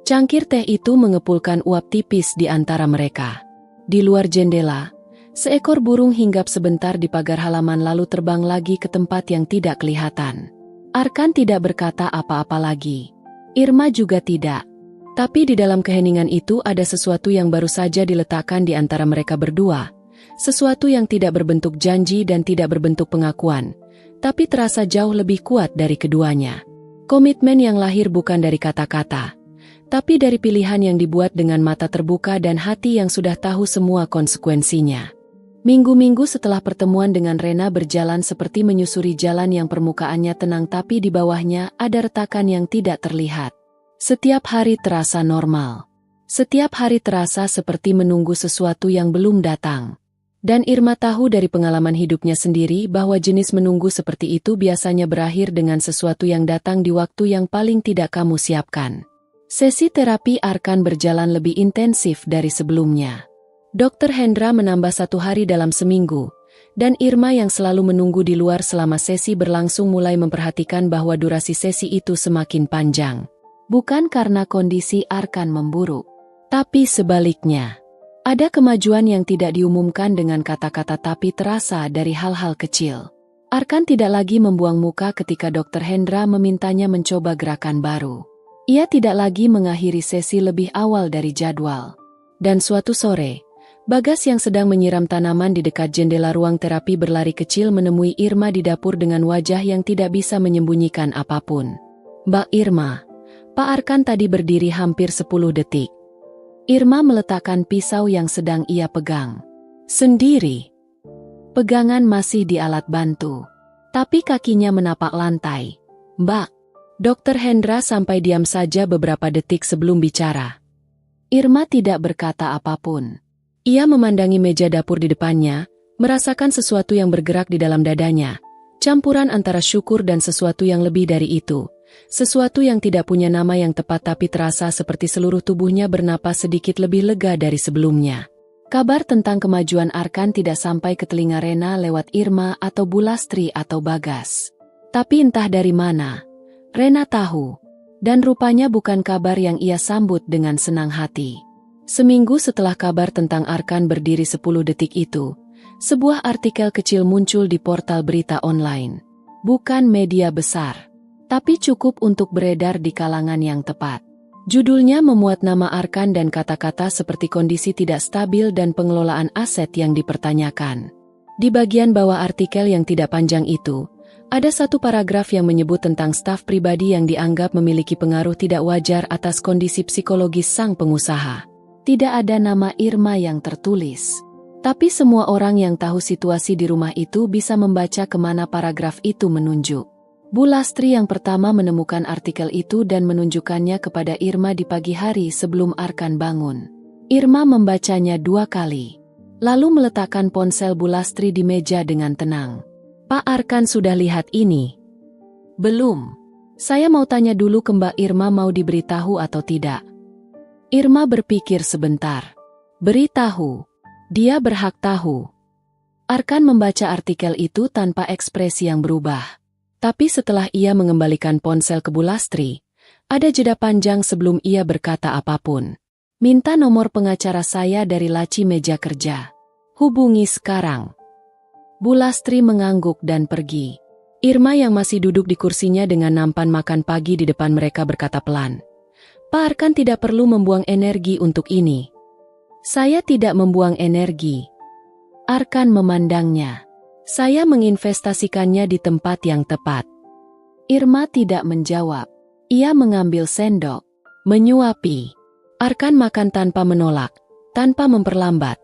Cangkir teh itu mengepulkan uap tipis di antara mereka. Di luar jendela, seekor burung hinggap sebentar di pagar halaman lalu terbang lagi ke tempat yang tidak kelihatan. Arkan tidak berkata apa-apa lagi. Irma juga tidak. Tapi di dalam keheningan itu ada sesuatu yang baru saja diletakkan di antara mereka berdua. Sesuatu yang tidak berbentuk janji dan tidak berbentuk pengakuan, tapi terasa jauh lebih kuat dari keduanya. Komitmen yang lahir bukan dari kata-kata, tapi dari pilihan yang dibuat dengan mata terbuka dan hati yang sudah tahu semua konsekuensinya. Minggu-minggu setelah pertemuan dengan Rena berjalan seperti menyusuri jalan yang permukaannya tenang tapi di bawahnya ada retakan yang tidak terlihat. Setiap hari terasa normal. Setiap hari terasa seperti menunggu sesuatu yang belum datang. Dan Irma tahu dari pengalaman hidupnya sendiri bahwa jenis menunggu seperti itu biasanya berakhir dengan sesuatu yang datang di waktu yang paling tidak kamu siapkan. Sesi terapi Arkan berjalan lebih intensif dari sebelumnya. Dr. Hendra menambah 1 hari dalam seminggu, dan Irma yang selalu menunggu di luar selama sesi berlangsung mulai memperhatikan bahwa durasi sesi itu semakin panjang. Bukan karena kondisi Arkan memburuk, tapi sebaliknya. Ada kemajuan yang tidak diumumkan dengan kata-kata tapi terasa dari hal-hal kecil. Arkan tidak lagi membuang muka ketika Dr. Hendra memintanya mencoba gerakan baru. Ia tidak lagi mengakhiri sesi lebih awal dari jadwal. Dan suatu sore, Bagas yang sedang menyiram tanaman di dekat jendela ruang terapi berlari kecil menemui Irma di dapur dengan wajah yang tidak bisa menyembunyikan apapun. "Mbak Irma." Pak Arkan tadi berdiri hampir 10 detik. Irma meletakkan pisau yang sedang ia pegang. Sendiri. Pegangan masih di alat bantu. Tapi kakinya menapak lantai. "Mbak." Dr. Hendra sampai diam saja beberapa detik sebelum bicara. Irma tidak berkata apapun. Ia memandangi meja dapur di depannya, merasakan sesuatu yang bergerak di dalam dadanya, campuran antara syukur dan sesuatu yang lebih dari itu. Sesuatu yang tidak punya nama yang tepat tapi terasa seperti seluruh tubuhnya bernapas sedikit lebih lega dari sebelumnya. Kabar tentang kemajuan Arkan tidak sampai ke telinga Rena lewat Irma atau Bulastri atau Bagas. Tapi entah dari mana, Rena tahu. Dan rupanya bukan kabar yang ia sambut dengan senang hati. Seminggu setelah kabar tentang Arkan berdiri 10 detik itu, sebuah artikel kecil muncul di portal berita online. Bukan media besar, tapi cukup untuk beredar di kalangan yang tepat. Judulnya memuat nama Arkan dan kata-kata seperti kondisi tidak stabil dan pengelolaan aset yang dipertanyakan. Di bagian bawah artikel yang tidak panjang itu, ada satu paragraf yang menyebut tentang staf pribadi yang dianggap memiliki pengaruh tidak wajar atas kondisi psikologis sang pengusaha. Tidak ada nama Irma yang tertulis. Tapi semua orang yang tahu situasi di rumah itu bisa membaca kemana paragraf itu menunjuk. Bulastri yang pertama menemukan artikel itu dan menunjukkannya kepada Irma di pagi hari sebelum Arkan bangun. Irma membacanya 2 kali. Lalu meletakkan ponsel Bulastri di meja dengan tenang. Pak Arkan sudah lihat ini? Belum. Saya mau tanya dulu ke Mbak Irma mau diberitahu atau tidak. Irma berpikir sebentar. Beritahu. Dia berhak tahu. Arkan membaca artikel itu tanpa ekspresi yang berubah. Tapi setelah ia mengembalikan ponsel ke Bulastri, ada jeda panjang sebelum ia berkata apapun. Minta nomor pengacara saya dari laci meja kerja. Hubungi sekarang. Bulastri mengangguk dan pergi. Irma yang masih duduk di kursinya dengan nampan makan pagi di depan mereka berkata pelan. Pak Arkan tidak perlu membuang energi untuk ini. Saya tidak membuang energi. Arkan memandangnya. Saya menginvestasikannya di tempat yang tepat. Irma tidak menjawab. Ia mengambil sendok. Menyuapi. Arkan makan tanpa menolak, tanpa memperlambat.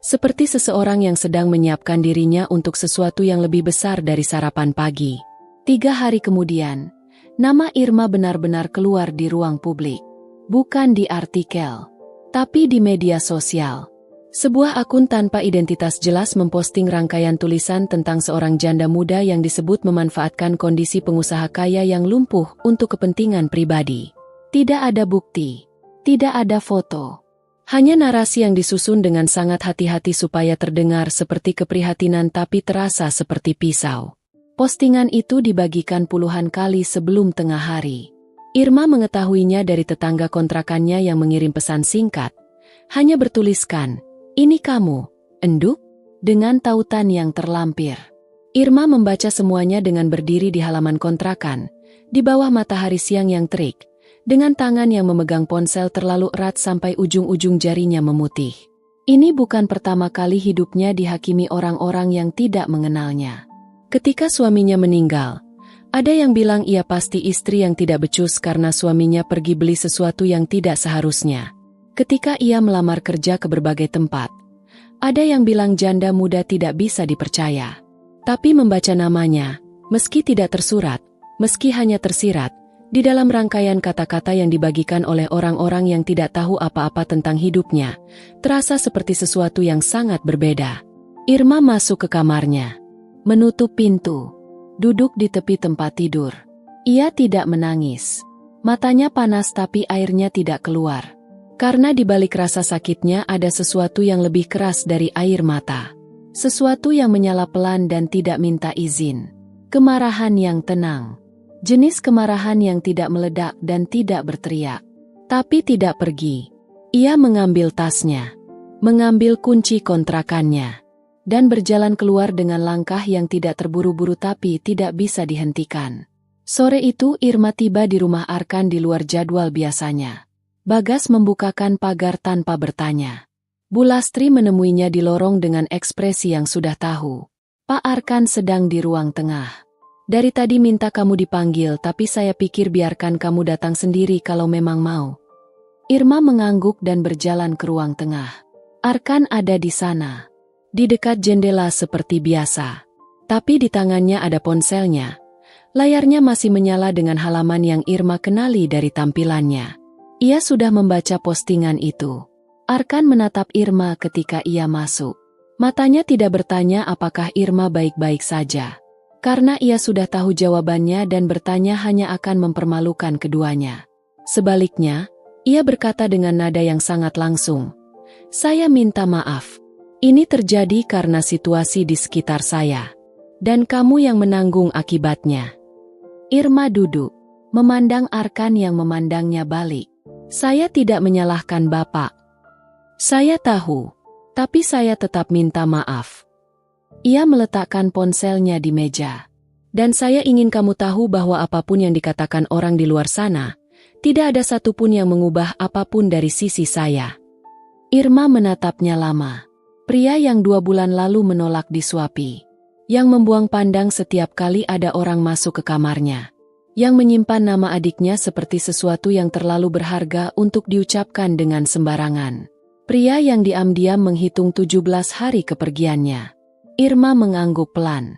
Seperti seseorang yang sedang menyiapkan dirinya untuk sesuatu yang lebih besar dari sarapan pagi. 3 hari kemudian, nama Irma benar-benar keluar di ruang publik. Bukan di artikel, tapi di media sosial. Sebuah akun tanpa identitas jelas memposting rangkaian tulisan tentang seorang janda muda yang disebut memanfaatkan kondisi pengusaha kaya yang lumpuh untuk kepentingan pribadi. Tidak ada bukti, tidak ada foto. Hanya narasi yang disusun dengan sangat hati-hati supaya terdengar seperti keprihatinan tapi terasa seperti pisau. Postingan itu dibagikan puluhan kali sebelum tengah hari. Irma mengetahuinya dari tetangga kontrakannya yang mengirim pesan singkat. Hanya bertuliskan, "Ini kamu, Enduk?" dengan tautan yang terlampir. Irma membaca semuanya dengan berdiri di halaman kontrakan, di bawah matahari siang yang terik. Dengan tangan yang memegang ponsel terlalu erat sampai ujung-ujung jarinya memutih. Ini bukan pertama kali hidupnya dihakimi orang-orang yang tidak mengenalnya. Ketika suaminya meninggal, ada yang bilang ia pasti istri yang tidak becus karena suaminya pergi beli sesuatu yang tidak seharusnya. Ketika ia melamar kerja ke berbagai tempat, ada yang bilang janda muda tidak bisa dipercaya. Tapi membaca namanya, meski tidak tersurat, meski hanya tersirat, di dalam rangkaian kata-kata yang dibagikan oleh orang-orang yang tidak tahu apa-apa tentang hidupnya, terasa seperti sesuatu yang sangat berbeda. Irma masuk ke kamarnya, menutup pintu, duduk di tepi tempat tidur. Ia tidak menangis. Matanya panas tapi airnya tidak keluar. Karena di balik rasa sakitnya ada sesuatu yang lebih keras dari air mata. Sesuatu yang menyala pelan dan tidak minta izin. Kemarahan yang tenang. Jenis kemarahan yang tidak meledak dan tidak berteriak. Tapi tidak pergi. Ia mengambil tasnya. Mengambil kunci kontrakannya. Dan berjalan keluar dengan langkah yang tidak terburu-buru tapi tidak bisa dihentikan. Sore itu Irma tiba di rumah Arkan di luar jadwal biasanya. Bagas membukakan pagar tanpa bertanya. Bulastri menemuinya di lorong dengan ekspresi yang sudah tahu. Pak Arkan sedang di ruang tengah. Dari tadi minta kamu dipanggil tapi saya pikir biarkan kamu datang sendiri kalau memang mau. Irma mengangguk dan berjalan ke ruang tengah. Arkan ada di sana. Di dekat jendela seperti biasa. Tapi di tangannya ada ponselnya. Layarnya masih menyala dengan halaman yang Irma kenali dari tampilannya. Ia sudah membaca postingan itu. Arkan menatap Irma ketika ia masuk. Matanya tidak bertanya apakah Irma baik-baik saja. Karena ia sudah tahu jawabannya dan bertanya hanya akan mempermalukan keduanya. Sebaliknya, ia berkata dengan nada yang sangat langsung, "Saya minta maaf. Ini terjadi karena situasi di sekitar saya. Dan kamu yang menanggung akibatnya." Irma duduk, memandang Arkan yang memandangnya balik. "Saya tidak menyalahkan Bapak. Saya tahu, tapi saya tetap minta maaf." Ia meletakkan ponselnya di meja. "Dan saya ingin kamu tahu bahwa apapun yang dikatakan orang di luar sana, tidak ada satupun yang mengubah apapun dari sisi saya." Irma menatapnya lama. Pria yang 2 bulan lalu menolak disuapi. Yang membuang pandang setiap kali ada orang masuk ke kamarnya. Yang menyimpan nama adiknya seperti sesuatu yang terlalu berharga untuk diucapkan dengan sembarangan. Pria yang diam-diam menghitung 17 hari kepergiannya. Irma mengangguk pelan.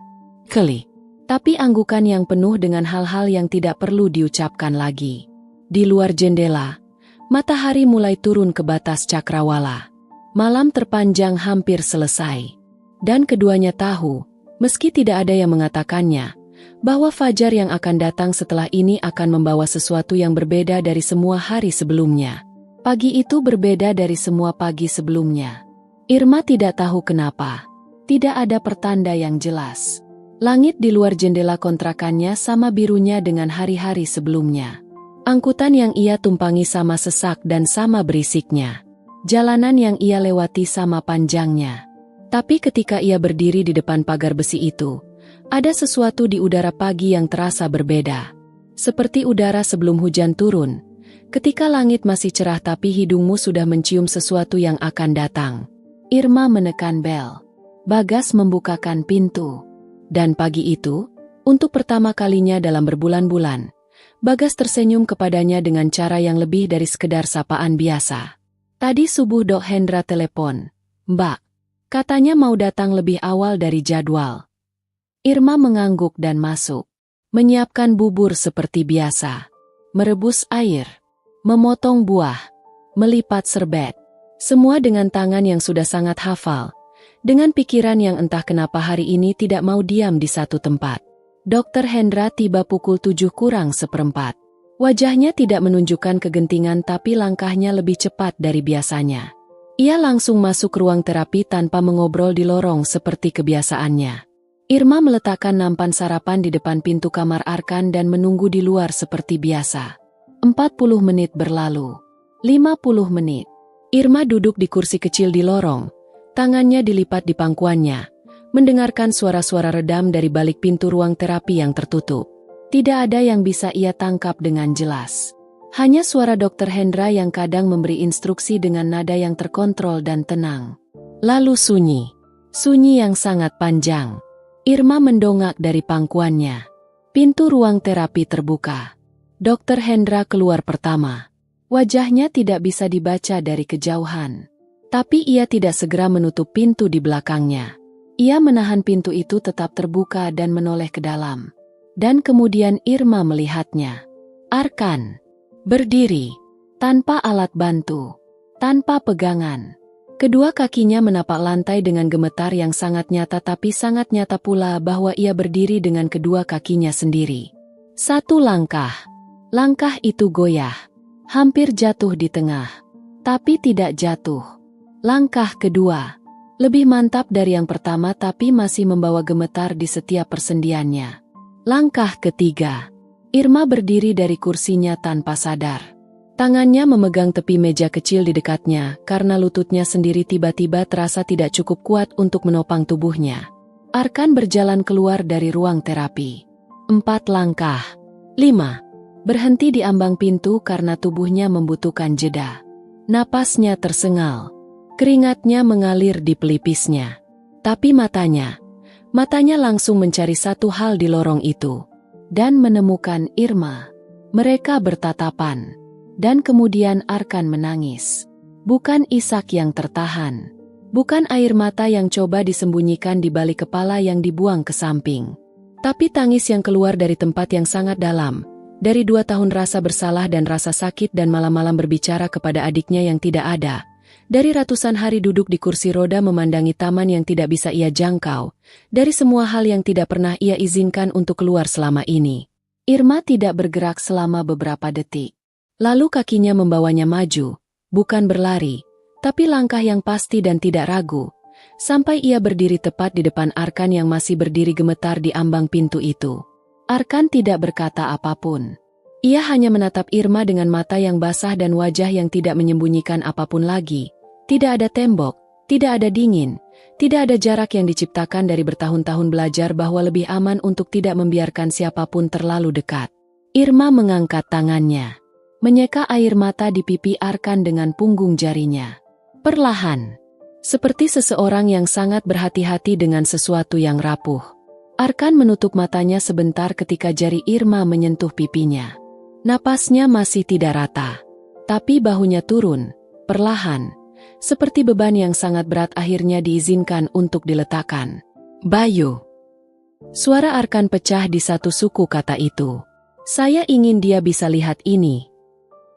Keli. Tapi anggukan yang penuh dengan hal-hal yang tidak perlu diucapkan lagi. Di luar jendela, matahari mulai turun ke batas cakrawala. Malam terpanjang hampir selesai. Dan keduanya tahu, meski tidak ada yang mengatakannya, bahwa fajar yang akan datang setelah ini akan membawa sesuatu yang berbeda dari semua hari sebelumnya. Pagi itu berbeda dari semua pagi sebelumnya. Irma tidak tahu kenapa. Tidak ada pertanda yang jelas. Langit di luar jendela kontrakannya sama birunya dengan hari-hari sebelumnya. Angkutan yang ia tumpangi sama sesak dan sama berisiknya. Jalanan yang ia lewati sama panjangnya. Tapi ketika ia berdiri di depan pagar besi itu, ada sesuatu di udara pagi yang terasa berbeda. Seperti udara sebelum hujan turun, ketika langit masih cerah tapi hidungmu sudah mencium sesuatu yang akan datang. Irma menekan bel. Bagas membukakan pintu. Dan pagi itu, untuk pertama kalinya dalam berbulan-bulan, Bagas tersenyum kepadanya dengan cara yang lebih dari sekedar sapaan biasa. "Tadi subuh Dok Hendra telepon, Mbak. Katanya mau datang lebih awal dari jadwal." Irma mengangguk dan masuk. Menyiapkan bubur seperti biasa. Merebus air. Memotong buah. Melipat serbet. Semua dengan tangan yang sudah sangat hafal. Dengan pikiran yang entah kenapa hari ini tidak mau diam di satu tempat. Dr. Hendra tiba pukul 7:04. Wajahnya tidak menunjukkan kegentingan tapi langkahnya lebih cepat dari biasanya. Ia langsung masuk ruang terapi tanpa mengobrol di lorong seperti kebiasaannya. Irma meletakkan nampan sarapan di depan pintu kamar Arkan dan menunggu di luar seperti biasa. 40 menit berlalu. 50 menit. Irma duduk di kursi kecil di lorong. Tangannya dilipat di pangkuannya. Mendengarkan suara-suara redam dari balik pintu ruang terapi yang tertutup. Tidak ada yang bisa ia tangkap dengan jelas. Hanya suara Dr. Hendra yang kadang memberi instruksi dengan nada yang terkontrol dan tenang. Lalu sunyi. Sunyi yang sangat panjang. Irma mendongak dari pangkuannya. Pintu ruang terapi terbuka. Dr. Hendra keluar pertama. Wajahnya tidak bisa dibaca dari kejauhan. Tapi ia tidak segera menutup pintu di belakangnya. Ia menahan pintu itu tetap terbuka dan menoleh ke dalam. Dan kemudian Irma melihatnya. Arkan. Berdiri. Tanpa alat bantu. Tanpa pegangan. Kedua kakinya menapak lantai dengan gemetar yang sangat nyata tapi sangat nyata pula bahwa ia berdiri dengan kedua kakinya sendiri. Satu langkah. Langkah itu goyah. Hampir jatuh di tengah. Tapi tidak jatuh. Langkah kedua. Lebih mantap dari yang pertama tapi masih membawa gemetar di setiap persendiannya. Langkah ketiga. Irma berdiri dari kursinya tanpa sadar. Tangannya memegang tepi meja kecil di dekatnya karena lututnya sendiri tiba-tiba terasa tidak cukup kuat untuk menopang tubuhnya. Arkan berjalan keluar dari ruang terapi. 4 langkah. 5. Berhenti di ambang pintu karena tubuhnya membutuhkan jeda. Napasnya tersengal. Keringatnya mengalir di pelipisnya. Tapi matanya langsung mencari satu hal di lorong itu. Dan menemukan Irma. Mereka bertatapan. Dan kemudian Arkan menangis. Bukan isak yang tertahan. Bukan air mata yang coba disembunyikan di balik kepala yang dibuang ke samping. Tapi tangis yang keluar dari tempat yang sangat dalam. Dari 2 tahun rasa bersalah dan rasa sakit dan malam-malam berbicara kepada adiknya yang tidak ada. Dari ratusan hari duduk di kursi roda memandangi taman yang tidak bisa ia jangkau. Dari semua hal yang tidak pernah ia izinkan untuk keluar selama ini. Irma tidak bergerak selama beberapa detik. Lalu kakinya membawanya maju, bukan berlari, tapi langkah yang pasti dan tidak ragu. Sampai ia berdiri tepat di depan Arkan yang masih berdiri gemetar di ambang pintu itu. Arkan tidak berkata apapun. Ia hanya menatap Irma dengan mata yang basah dan wajah yang tidak menyembunyikan apapun lagi. Tidak ada tembok, tidak ada dingin, tidak ada jarak yang diciptakan dari bertahun-tahun belajar bahwa lebih aman untuk tidak membiarkan siapapun terlalu dekat. Irma mengangkat tangannya, menyeka air mata di pipi Arkan dengan punggung jarinya. Perlahan, seperti seseorang yang sangat berhati-hati dengan sesuatu yang rapuh. Arkan menutup matanya sebentar ketika jari Irma menyentuh pipinya. Napasnya masih tidak rata, tapi bahunya turun, perlahan, seperti beban yang sangat berat akhirnya diizinkan untuk diletakkan. Bayu. Suara Arkan pecah di satu suku kata itu. Saya ingin dia bisa lihat ini.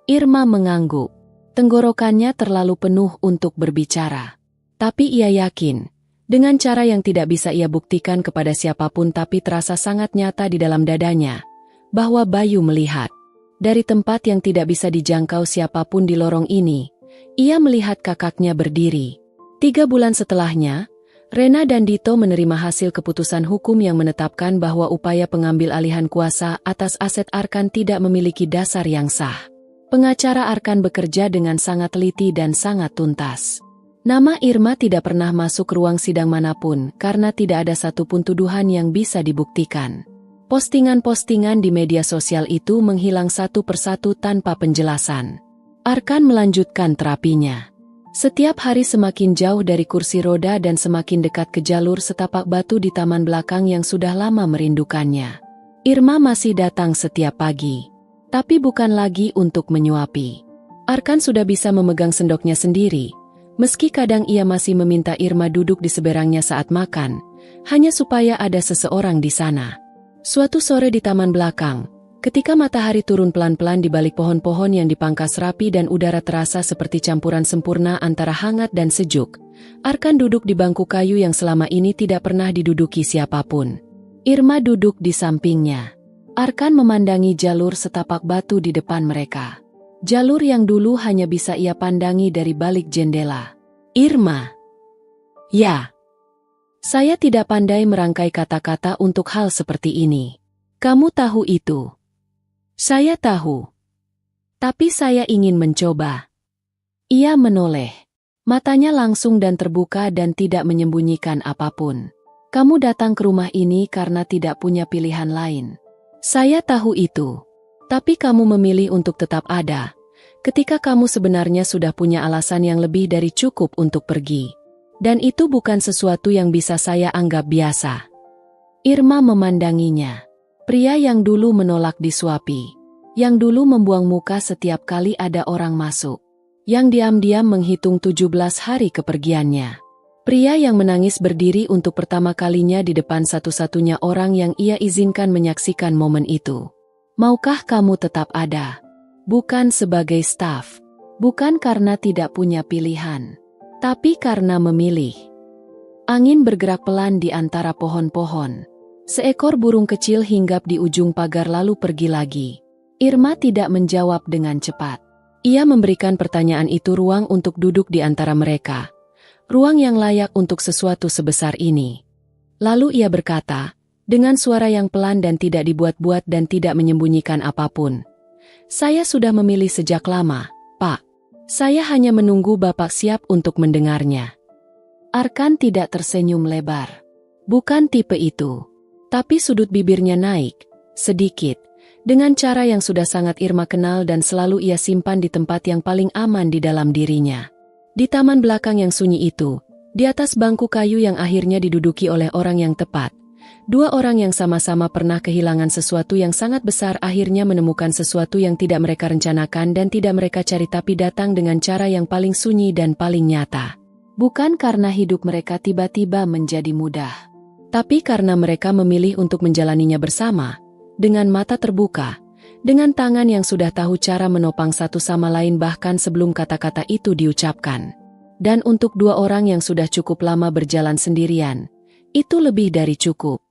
Irma mengangguk. Tenggorokannya terlalu penuh untuk berbicara. Tapi ia yakin, dengan cara yang tidak bisa ia buktikan kepada siapapun tapi terasa sangat nyata di dalam dadanya, bahwa Bayu melihat. Dari tempat yang tidak bisa dijangkau siapapun di lorong ini, ia melihat kakaknya berdiri. 3 bulan setelahnya, Rena dan Dito menerima hasil keputusan hukum yang menetapkan bahwa upaya pengambil alihan kuasa atas aset Arkan tidak memiliki dasar yang sah. Pengacara Arkan bekerja dengan sangat teliti dan sangat tuntas. Nama Irma tidak pernah masuk ruang sidang manapun karena tidak ada satupun tuduhan yang bisa dibuktikan. Postingan-postingan di media sosial itu menghilang satu persatu tanpa penjelasan. Arkan melanjutkan terapinya. Setiap hari semakin jauh dari kursi roda dan semakin dekat ke jalur setapak batu di taman belakang yang sudah lama merindukannya. Irma masih datang setiap pagi, tapi bukan lagi untuk menyuapi. Arkan sudah bisa memegang sendoknya sendiri. Meski kadang ia masih meminta Irma duduk di seberangnya saat makan, hanya supaya ada seseorang di sana. Suatu sore di taman belakang, ketika matahari turun pelan-pelan di balik pohon-pohon yang dipangkas rapi dan udara terasa seperti campuran sempurna antara hangat dan sejuk, Arkan duduk di bangku kayu yang selama ini tidak pernah diduduki siapapun. Irma duduk di sampingnya. Arkan memandangi jalur setapak batu di depan mereka. Jalur yang dulu hanya bisa ia pandangi dari balik jendela. Irma. Ya. Saya tidak pandai merangkai kata-kata untuk hal seperti ini. Kamu tahu itu. Saya tahu. Tapi saya ingin mencoba. Ia menoleh. Matanya langsung dan terbuka dan tidak menyembunyikan apapun. Kamu datang ke rumah ini karena tidak punya pilihan lain. Saya tahu itu. Tapi kamu memilih untuk tetap ada, ketika kamu sebenarnya sudah punya alasan yang lebih dari cukup untuk pergi. Dan itu bukan sesuatu yang bisa saya anggap biasa. Irma memandanginya. Pria yang dulu menolak disuapi. Yang dulu membuang muka setiap kali ada orang masuk. Yang diam-diam menghitung 17 hari kepergiannya. Pria yang menangis berdiri untuk pertama kalinya di depan satu-satunya orang yang ia izinkan menyaksikan momen itu. Maukah kamu tetap ada? Bukan sebagai staf. Bukan karena tidak punya pilihan. Tapi karena memilih. Angin bergerak pelan di antara pohon-pohon. Seekor burung kecil hinggap di ujung pagar lalu pergi lagi. Irma tidak menjawab dengan cepat. Ia memberikan pertanyaan itu ruang untuk duduk di antara mereka. Ruang yang layak untuk sesuatu sebesar ini. Lalu ia berkata, dengan suara yang pelan dan tidak dibuat-buat dan tidak menyembunyikan apapun. Saya sudah memilih sejak lama, Pak. Saya hanya menunggu Bapak siap untuk mendengarnya. Arkan tidak tersenyum lebar. Bukan tipe itu. Tapi sudut bibirnya naik, sedikit, dengan cara yang sudah sangat Irma kenal dan selalu ia simpan di tempat yang paling aman di dalam dirinya. Di taman belakang yang sunyi itu, di atas bangku kayu yang akhirnya diduduki oleh orang yang tepat, 2 orang yang sama-sama pernah kehilangan sesuatu yang sangat besar akhirnya menemukan sesuatu yang tidak mereka rencanakan dan tidak mereka cari tapi datang dengan cara yang paling sunyi dan paling nyata. Bukan karena hidup mereka tiba-tiba menjadi mudah, tapi karena mereka memilih untuk menjalaninya bersama, dengan mata terbuka, Dengan tangan yang sudah tahu cara menopang satu sama lain bahkan sebelum kata-kata itu diucapkan. Dan untuk dua orang yang sudah cukup lama berjalan sendirian, itu lebih dari cukup.